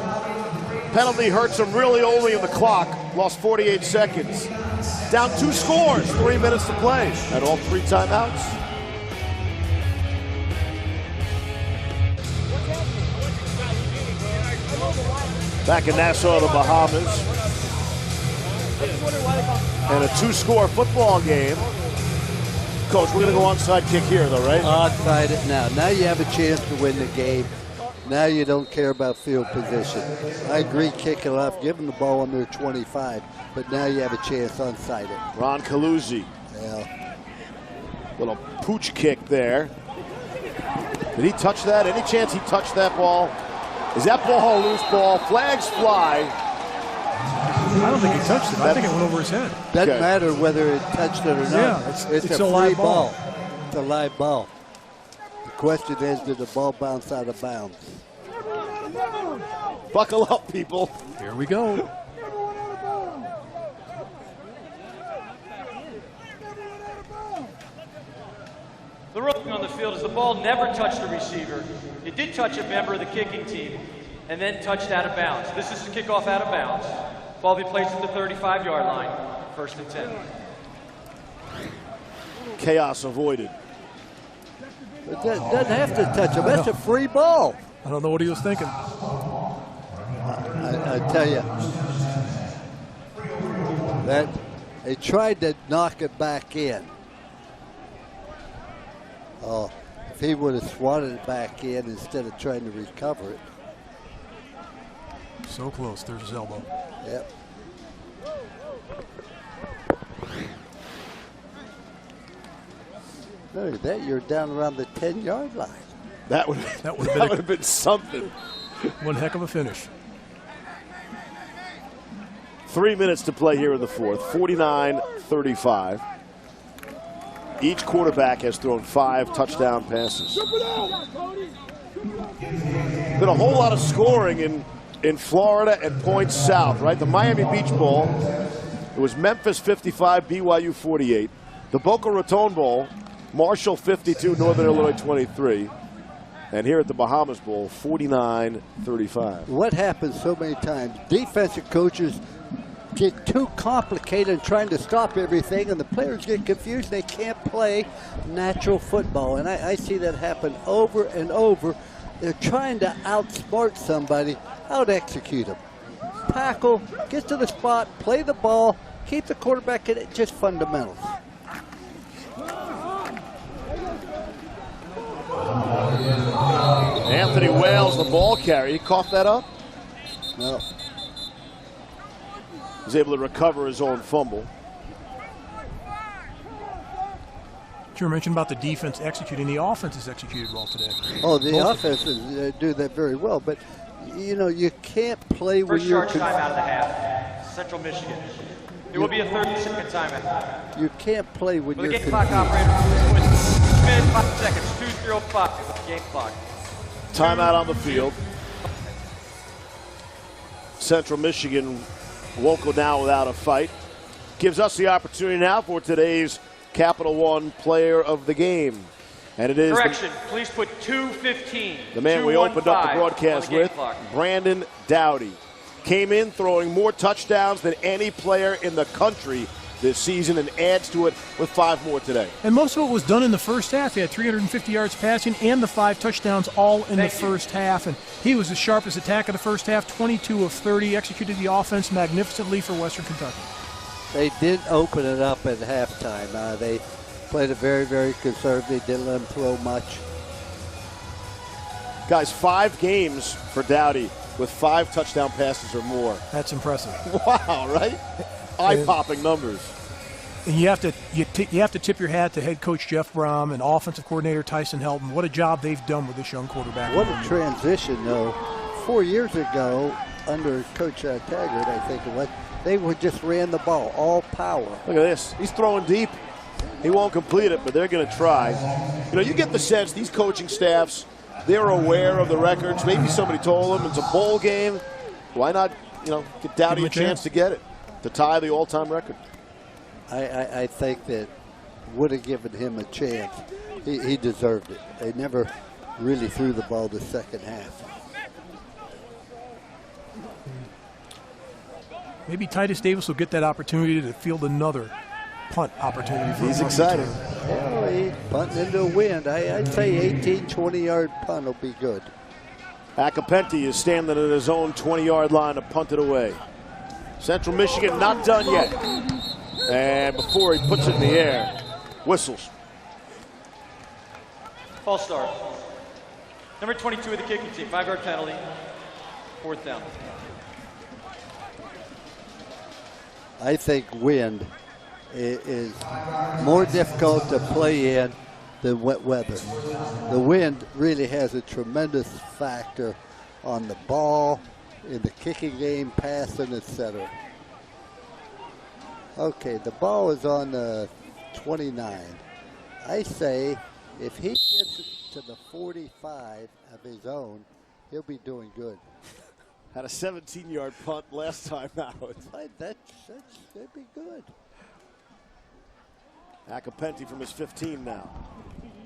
Penalty hurts them really only in the clock. Lost 48 seconds. Down 2 scores, 3 minutes to play. And all 3 timeouts. Back in Nassau, the Bahamas. And a 2-score football game. Coach, we're going to go onside kick here, though, right? Onside it now. Now you have a chance to win the game. Now you don't care about field position. I agree, kick it off, give them the ball on their 25, but now you have a chance onside it. Ron Caluzzi. Yeah. Little pooch kick there. Did he touch that? Any chance he touched that ball? Is that ball a loose ball? Flags fly. I don't think he touched it. I think it went over his head. Doesn't matter whether it touched it or not. Yeah, it's a free live ball. It's a live ball. The question is, did the ball bounce out of bounds? Buckle up, people. Here we go. The ruling on the field is the ball never touched the receiver. It did touch a member of the kicking team and then touched out of bounds. This is the kickoff out of bounds. Ball be placed at the 35-yard line, 1st and 10. Chaos avoided. It doesn't have to touch him. That's a free ball. I don't know what he was thinking. I tell you, that they tried to knock it back in. Oh, if he would have swatted it back in instead of trying to recover it. So close. There's his elbow. Yep. Look at that. You're down around the 10-yard line. That would have been something. One heck of a finish. 3 minutes to play here in the 4th. 49-35. Each quarterback has thrown 5 touchdown passes. Been a whole lot of scoring in Florida and points south, right? The Miami Beach Bowl, it was Memphis 55, BYU 48. The Boca Raton Bowl, Marshall 52, Northern Illinois 23. And here at the Bahamas Bowl, 49-35. What happens so many times, defensive coaches get too complicated in trying to stop everything, and the players get confused. They can't play natural football, and I see that happen over and over. They're trying to outsmart somebody, out-execute them. Tackle, get to the spot, play the ball, keep the quarterback in it, just fundamentals. Anthony Wales, the ball carrier, he coughed that up? No. Was able to recover his own fumble. You mentioned about the defense executing. The offense is executed well today. Oh, the offenses do that very well, but you know, you can't play when you're... First short time out of the half, Central Michigan. It will be a 30-second timeout. You can't play when With you're the game clock operator, with 2 minutes, 5 seconds, 2:05 with the game clock. Timeout on the field. Central Michigan won't go down without a fight. Gives us the opportunity now for today's Capital One Player of the Game. And it is correction, please put 2:15. The man we opened up the broadcast with, Brandon Dowdy. Came in throwing more touchdowns than any player in the country this season and adds to it with 5 more today. And most of it was done in the first half. He had 350 yards passing and the 5 touchdowns all in the first half. And he was the sharpest attack of the first half, 22 of 30, executed the offense magnificently for Western Kentucky. They did open it up at halftime. They played it very, very conservative. Didn't let him throw much. Guys, 5 games for Dowdy with 5 touchdown passes or more. That's impressive. Wow, right? Eye-popping numbers. And you have to tip your hat to head coach Jeff Brom and offensive coordinator Tyson Helton. What a job they've done with this young quarterback. What a transition, though. 4 years ago, under Coach Taggart, I think it was. They just ran the ball, all power. Look at this. He's throwing deep. He won't complete it, but they're going to try. You know, you get the sense these coaching staffs, they're aware of the records. Maybe somebody told them it's a bowl game. Why not, you know, give Dowdy a chance to get it, to tie the all-time record? I think that would have given him a chance. He deserved it. They never really threw the ball the second half. Maybe Titus Davis will get that opportunity to field another punt opportunity. He's excited. Well, he's punting into the wind. I'd say 18, 20-yard punt will be good. Acapenti is standing at his own 20-yard line to punt it away. Central Michigan not done yet. And before he puts it in the air, whistles. False start. Number 22 of the kicking team, 5-yard penalty, 4th down. I think wind is more difficult to play in than wet weather. The wind really has a tremendous factor on the ball, in the kicking game, passing, etc. Okay, the ball is on the 29. I say if he gets it to the 45 of his own, he'll be doing good. Had a 17-yard punt last time out. That'd be good. Acapenti from his 15 now.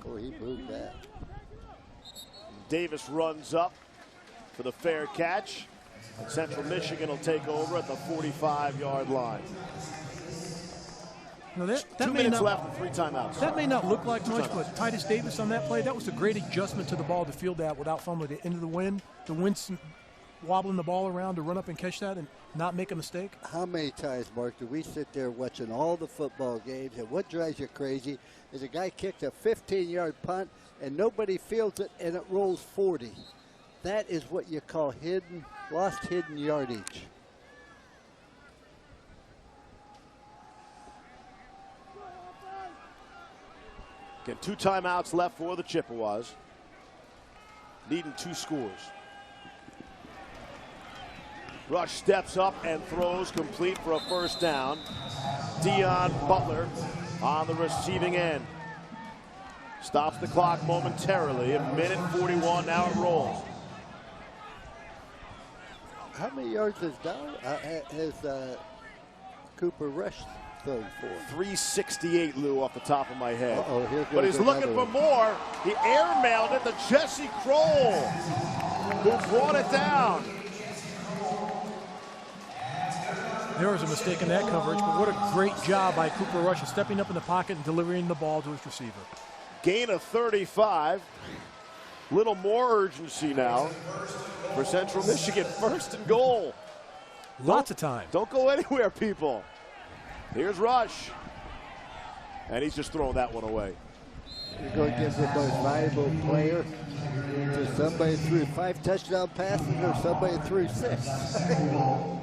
Oh, he moved that. Davis runs up for the fair catch. And Central Michigan will take over at the 45-yard line. You know, that 2 minutes left and 3 timeouts. That may not look like much, but Titus Davis on that play, that was a great adjustment to the ball to field that without fumbling it into the wind. The wind's wobbling the ball around to run up and catch that and not make a mistake. How many times, Mark, do we sit there watching all the football games, and what drives you crazy is a guy kicked a 15-yard punt and nobody fields it and it rolls 40. That is what you call lost hidden yardage. Again, 2 timeouts left for the Chippewas. Needing 2 scores. Rush steps up and throws complete for a 1st down. Dion Butler on the receiving end. Stops the clock momentarily. 1:41, now it rolls. How many yards has Cooper Rush thrown for? 368, Lou, off the top of my head. Uh-oh, here goes but he's looking for one. more. He airmailed it to Jesse Kroll, who brought it down. There was a mistake in that coverage, but what a great job by Cooper Rush of stepping up in the pocket and delivering the ball to his receiver. Gain of 35. Little more urgency now for Central Michigan. 1st and goal. Lots of time. Don't go anywhere, people. Here's Rush. And he's just throwing that one away. You're going to give the most valuable player to somebody threw 5 touchdown passes or somebody threw 6.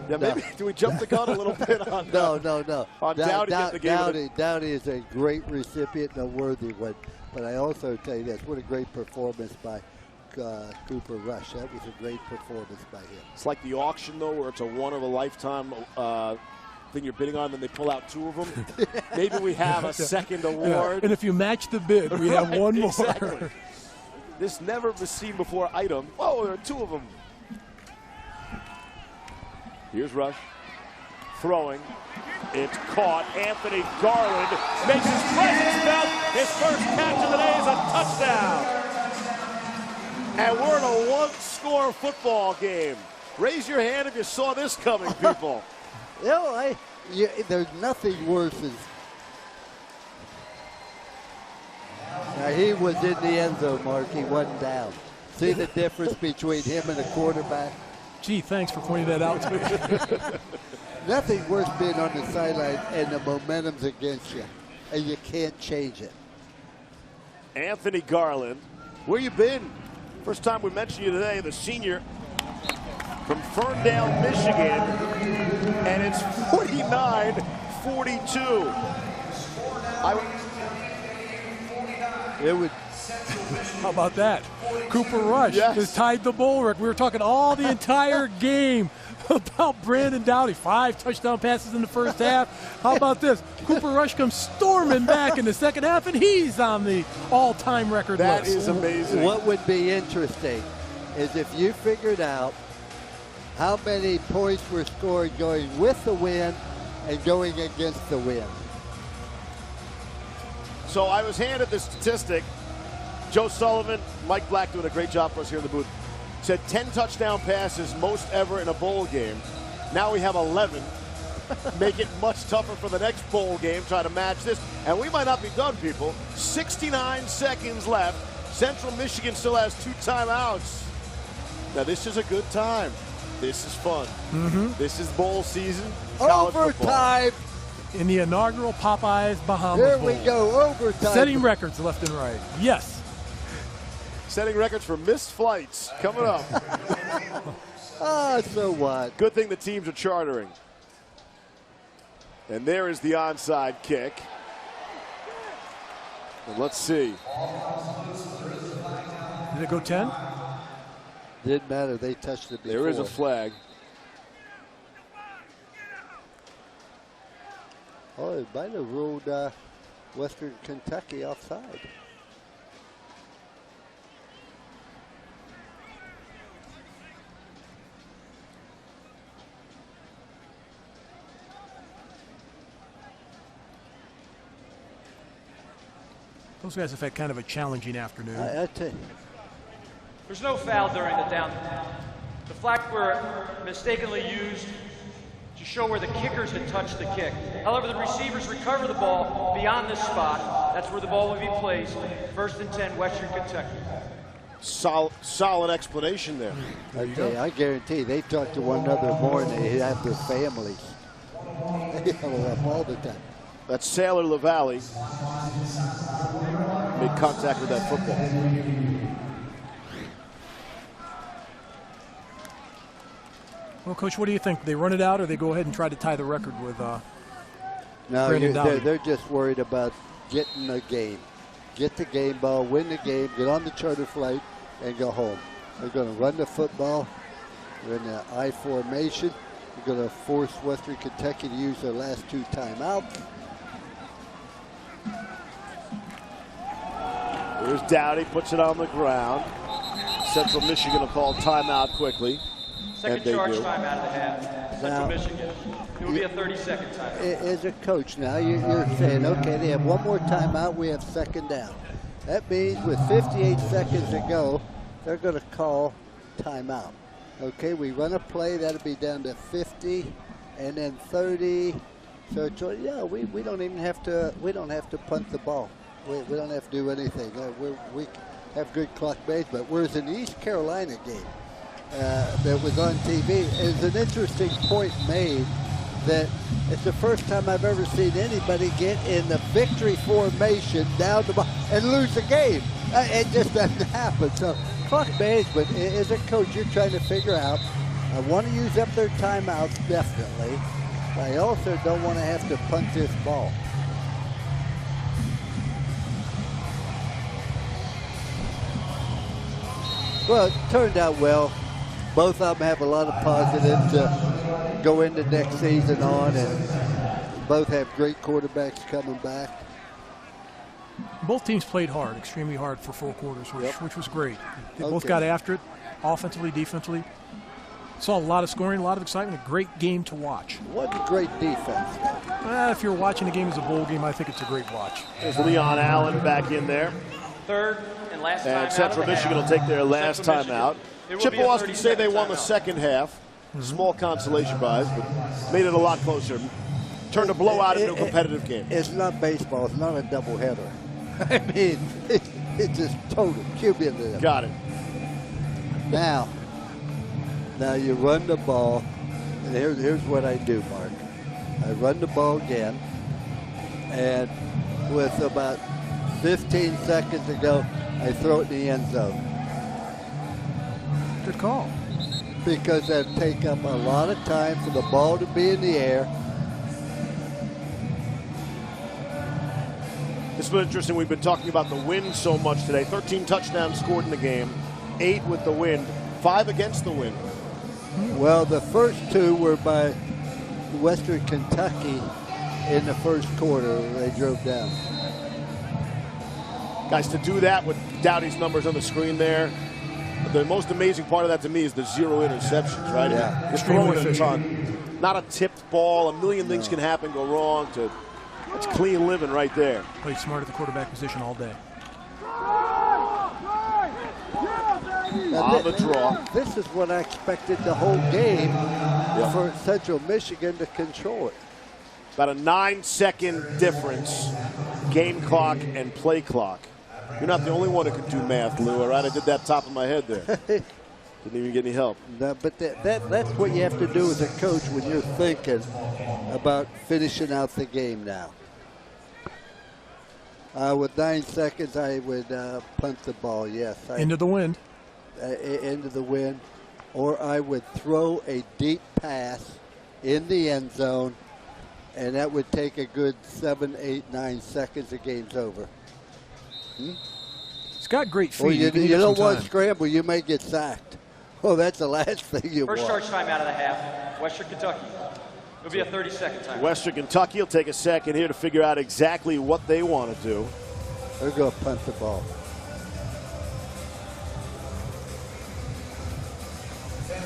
Yeah, maybe do we jump the gun a little bit on No. On Dowdy getting the game. Dowdy is a great recipient and a worthy one. But I also tell you this, what a great performance by Cooper Rush. That was a great performance by him. It's like the auction, though, where it's a one-of-a-lifetime thing you're bidding on, and then they pull out 2 of them. Maybe we have a second award. Yeah. And if you match the bid, we have one more. Exactly. This never was seen before item. Oh, there are 2 of them. Here's Rush. Throwing. It's caught. Anthony Garland makes his presence felt. His first catch of the day is a touchdown. And we're in a 1-score football game. Raise your hand if you saw this coming, people. There's nothing worse than. Now, he was in the end zone, Mark. He wasn't down. See the difference between him and the quarterback? Gee, thanks for pointing that out to me. Nothing worse being on the sideline and the momentum's against you, and you can't change it. Anthony Garland, where you been? First time we mentioned you today, the senior from Ferndale, Michigan, and it's 49-42. How about that? Cooper Rush Yes. has tied the bowl record. We were talking all the entire game about Brandon Dowdy. 5 touchdown passes in the first half. How about this? Cooper Rush comes storming back in the second half, and he's on the all-time record That list. is amazing. What would be interesting is if you figured out how many points were scored going with the win and going against the win. So I was handed this statistic. Joe Sullivan, Mike Black doing a great job for us here in the booth. Said 10 touchdown passes, most ever in a bowl game. Now we have 11. Make it much tougher for the next bowl game, try to match this. And we might not be done, people. 69 seconds left. Central Michigan still has 2 timeouts. Now this is a good time. This is fun. This is bowl season. College Overtime. In the inaugural Popeyes Bahamas Here Bowl. we go, overtime. Setting records left and right. Yes. Setting records for missed flights coming up. So what? Good thing the teams are chartering. And there is the onside kick. And let's see. Did it go 10? Didn't matter. They touched it before. There is a flag. Oh, it might have ruled Western Kentucky offside. Those guys have had kind of a challenging afternoon. I tell you. There's no foul during the down. The flags were mistakenly used to show where the kickers had touched the kick. However, the receivers recover the ball beyond this spot. That's where the ball would be placed. 1st and 10, Western Kentucky. Solid explanation there. I tell you, I guarantee they talk to one another more than they have their families. They huddle up all the time. That's Sailor LaValle. Made contact with that football. Well, Coach, what do you think? They run it out, or they go ahead and try to tie the record with No, Brandon Dowdy? they're just worried about getting the game. Get the game ball, win the game, get on the charter flight, and go home. They're going to run the football. They're in the I formation. They're going to force Western Kentucky to use their last 2 timeouts. There's Dowdy, puts it on the ground. Central Michigan will call timeout quickly. Second charge time out of the half. Central Michigan. It will be a 30-second timeout. As a coach now, you're saying, okay, they have one more timeout, we have 2nd down. That means with 58 seconds to go, they're going to call timeout. Okay, we run a play, that'll be down to 50, and then 30. So it's, yeah, we don't even have to, we don't have to punt the ball. We don't have to do anything. We have good clock management. Whereas in the East Carolina game that was on TV, is an interesting point made that it's the first time I've ever seen anybody get in the victory formation down the ball and lose the game. It just doesn't happen. So clock management, as a coach, you're trying to figure out, I want to use up their timeouts, definitely. But I also don't want to have to punt this ball. Well, it turned out well. Both of them have a lot of positives to go into next season on, and both have great quarterbacks coming back. Both teams played hard, extremely hard for 4 quarters, which was great. They both got after it, offensively, defensively. Saw a lot of scoring, a lot of excitement, a great game to watch. What a great defense. If you're watching a game as a bowl game, I think it's a great watch. There's Leon Allen back in there. 3rd and last time And Central Michigan will take their last timeout. Chippewas can say they won the second half. Small consolation prize, but made it a lot closer. Turned a blowout into a competitive game. It's not baseball. It's not a doubleheader. I mean, it's just total cumulative. Got it. Now you run the ball, and here's what I do, Mark. I run the ball again, and with about 15 seconds to go, I throw it in the end zone. Good call. Because that take up a lot of time for the ball to be in the air. It's been interesting. We've been talking about the wind so much today. 13 touchdowns scored in the game, 8 with the wind, 5 against the wind. Well, the first 2 were by Western Kentucky in the first quarter. They drove down. Guys, to do that with Dowdy's numbers on the screen there, the most amazing part of that to me is the 0 interceptions, right? Yeah. Just throwing a ton. Not a tipped ball. A million things can happen, go wrong. It's clean living right there. Played smart at the quarterback position all day. On the draw. This is what I expected the whole game for Central Michigan to control it. About a 9-second difference, game clock and play clock. You're not the only one who can do math, Lou, all right? I did that top of my head there. Didn't even get any help. No, but that's what you have to do as a coach when you're thinking about finishing out the game now. With 9 seconds, I would punt the ball, yes. Into the wind. Into the wind. Or I would throw a deep pass in the end zone, and that would take a good 7, 8, 9 seconds. The game's over. He's got great feet. Well, you don't want to scramble. You may get sacked. Oh, that's the last thing you want. First charge time out of the half, Western Kentucky. It'll be a 30-second time. Western Kentucky will take a second here to figure out exactly what they want to do. They're going to punt the ball.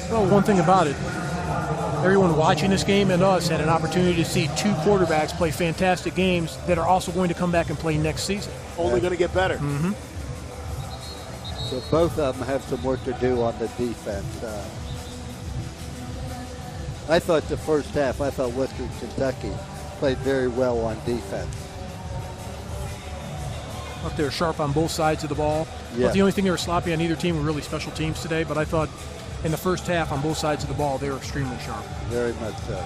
Well, one thing about it, everyone watching this game and us had an opportunity to see 2 quarterbacks play fantastic games that are also going to come back and play next season. Only going to get better. Mm-hmm. So both of them have some work to do on the defense. I thought the first half, Western Kentucky played very well on defense. Up there sharp on both sides of the ball. Yeah. But the only thing they were sloppy on either team were really special teams today, but I thought in the first half on both sides of the ball, they were extremely sharp. Very much so.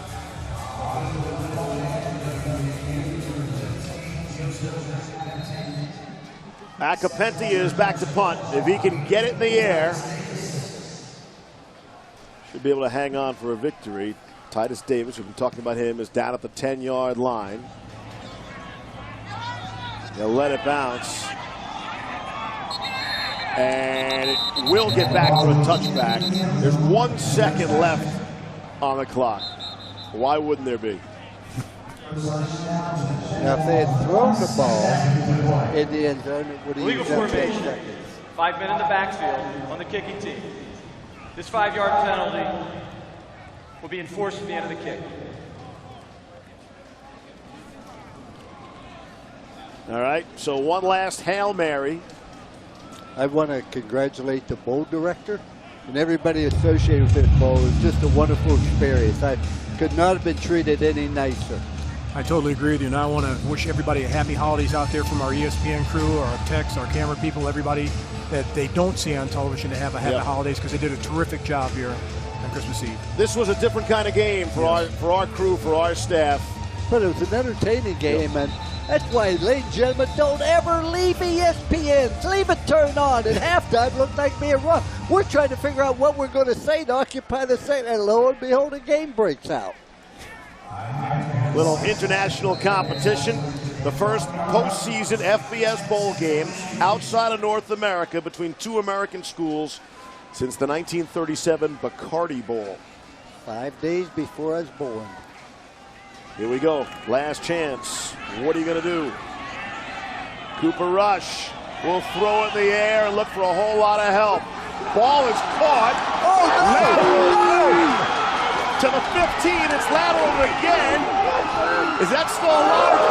Acapenti is back to punt. If he can get it in the air, should be able to hang on for a victory. Titus Davis, we've been talking about him, is down at the 10-yard line. They'll let it bounce. And it will get back for a touchback. There's 1 second left on the clock. Why wouldn't there be? Now, if they had thrown the ball in the end zone, it would have Legal used up 10 formation. seconds. 5 men in the backfield on the kicking team. This 5-yard penalty will be enforced at the end of the kick. All right, so one last Hail Mary. I want to congratulate the bowl director and everybody associated with this bowl. It was just a wonderful experience. I could not have been treated any nicer. I totally agree with you, and I want to wish everybody a happy holidays out there from our ESPN crew, our techs, our camera people, everybody that they don't see on television to have a happy holidays, because they did a terrific job here on Christmas Eve. This was a different kind of game for our crew, for our staff. But it was an entertaining game, and that's why, ladies and gentlemen, don't ever leave ESPN. Leave it turned on. At halftime, it looked like being run. We're trying to figure out what we're going to say to occupy the second, and lo and behold, a game breaks out. Little international competition. The first postseason FBS bowl game outside of North America between 2 American schools since the 1937 Bacardi Bowl. 5 days before I was born. Here we go. Last chance. What are you going to do? Cooper Rush will throw it in the air and look for a whole lot of help. Ball is caught. Oh, no! To the 15, it's lateral again. Is that still alive?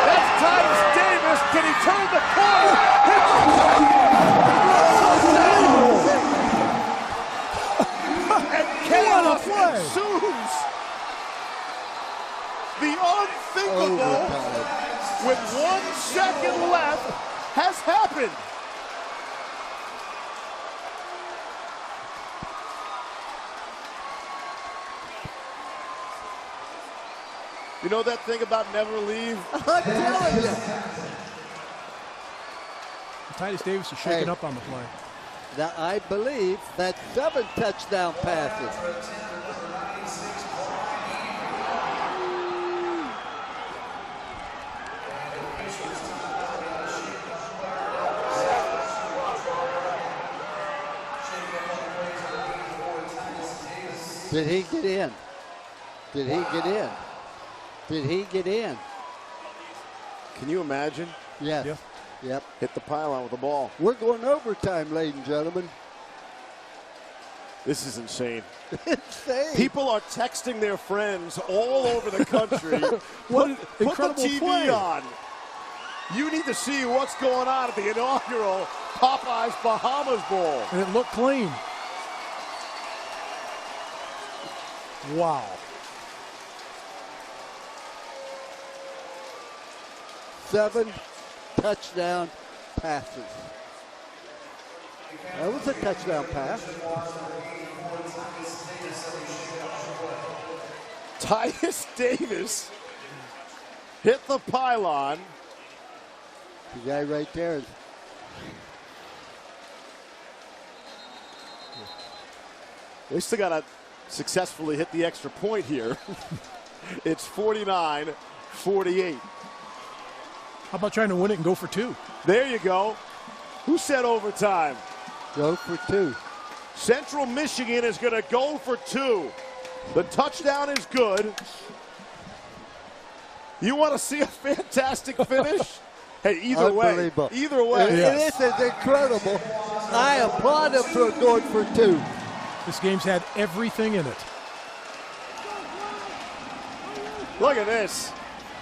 That's Titus Davis. Can he turn the corner? And chaos ensues. The unthinkable, with 1 second left, has happened. You know that thing about never leave? I'm telling you. Titus Davis is shaking up on the play. Now, I believe that's 7 touchdown passes. Did he get in? Did he get in? Did he get in? Can you imagine? Yes. Yeah. Yep. Hit the pylon with the ball. We're going overtime, ladies and gentlemen. This is insane. Insane. People are texting their friends all over the country. What an put the incredible TV play. on. You need to see what's going on at the inaugural Popeyes Bahamas Bowl. And it looked clean. Wow. Seven touchdown passes. That was a touchdown pass. Tyus Davis hit the pylon. The guy right there. They still got to successfully hit the extra point here. It's 49-48. How about trying to win it and go for two? There you go. Who said overtime? Go for two. Central Michigan is going to go for two. The touchdown is good. You want to see a fantastic finish? Hey, either way. Either way. This is incredible. I applaud him for going for two. This game's had everything in it. Look at this.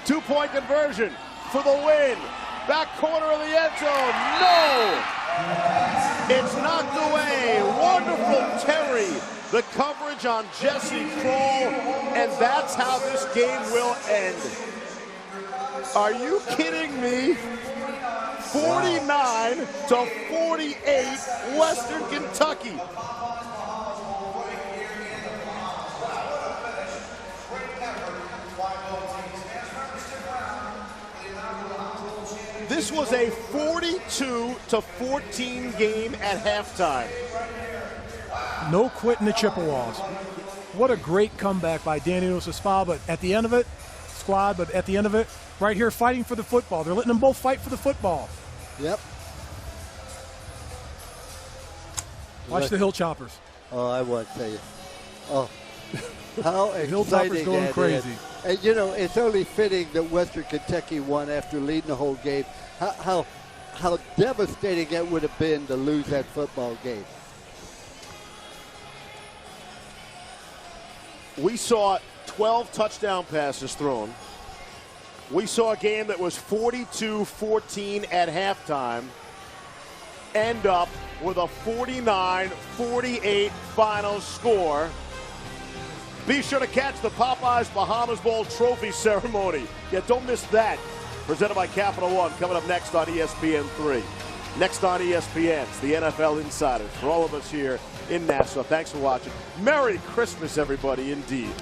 2-point conversion for the win. Back corner of the end zone. No! It's knocked away. Wonderful Terry. The coverage on Jesse Kroll. And that's how this game will end. Are you kidding me? 49-48, Western Kentucky. This was a 42-14 game at halftime. No quitting the Chippewas. What a great comeback by Dan Enos' squad, but at the end of it, right here fighting for the football. They're letting them both fight for the football. Yep. Watch the Hill Choppers. Oh, I want to tell you. Oh, how Hill Choppers exciting going that crazy. is. And, you know, it's only fitting that Western Kentucky won after leading the whole game. How devastating it would have been to lose that football game. We saw 12 touchdown passes thrown. We saw a game that was 42-14 at halftime end up with a 49-48 final score. Be sure to catch the Popeyes Bahamas Bowl trophy ceremony. Yeah, don't miss that. Presented by Capital One, coming up next on ESPN3. Next on ESPN, it's the NFL Insiders. For all of us here in Nassau, thanks for watching. Merry Christmas, everybody, indeed.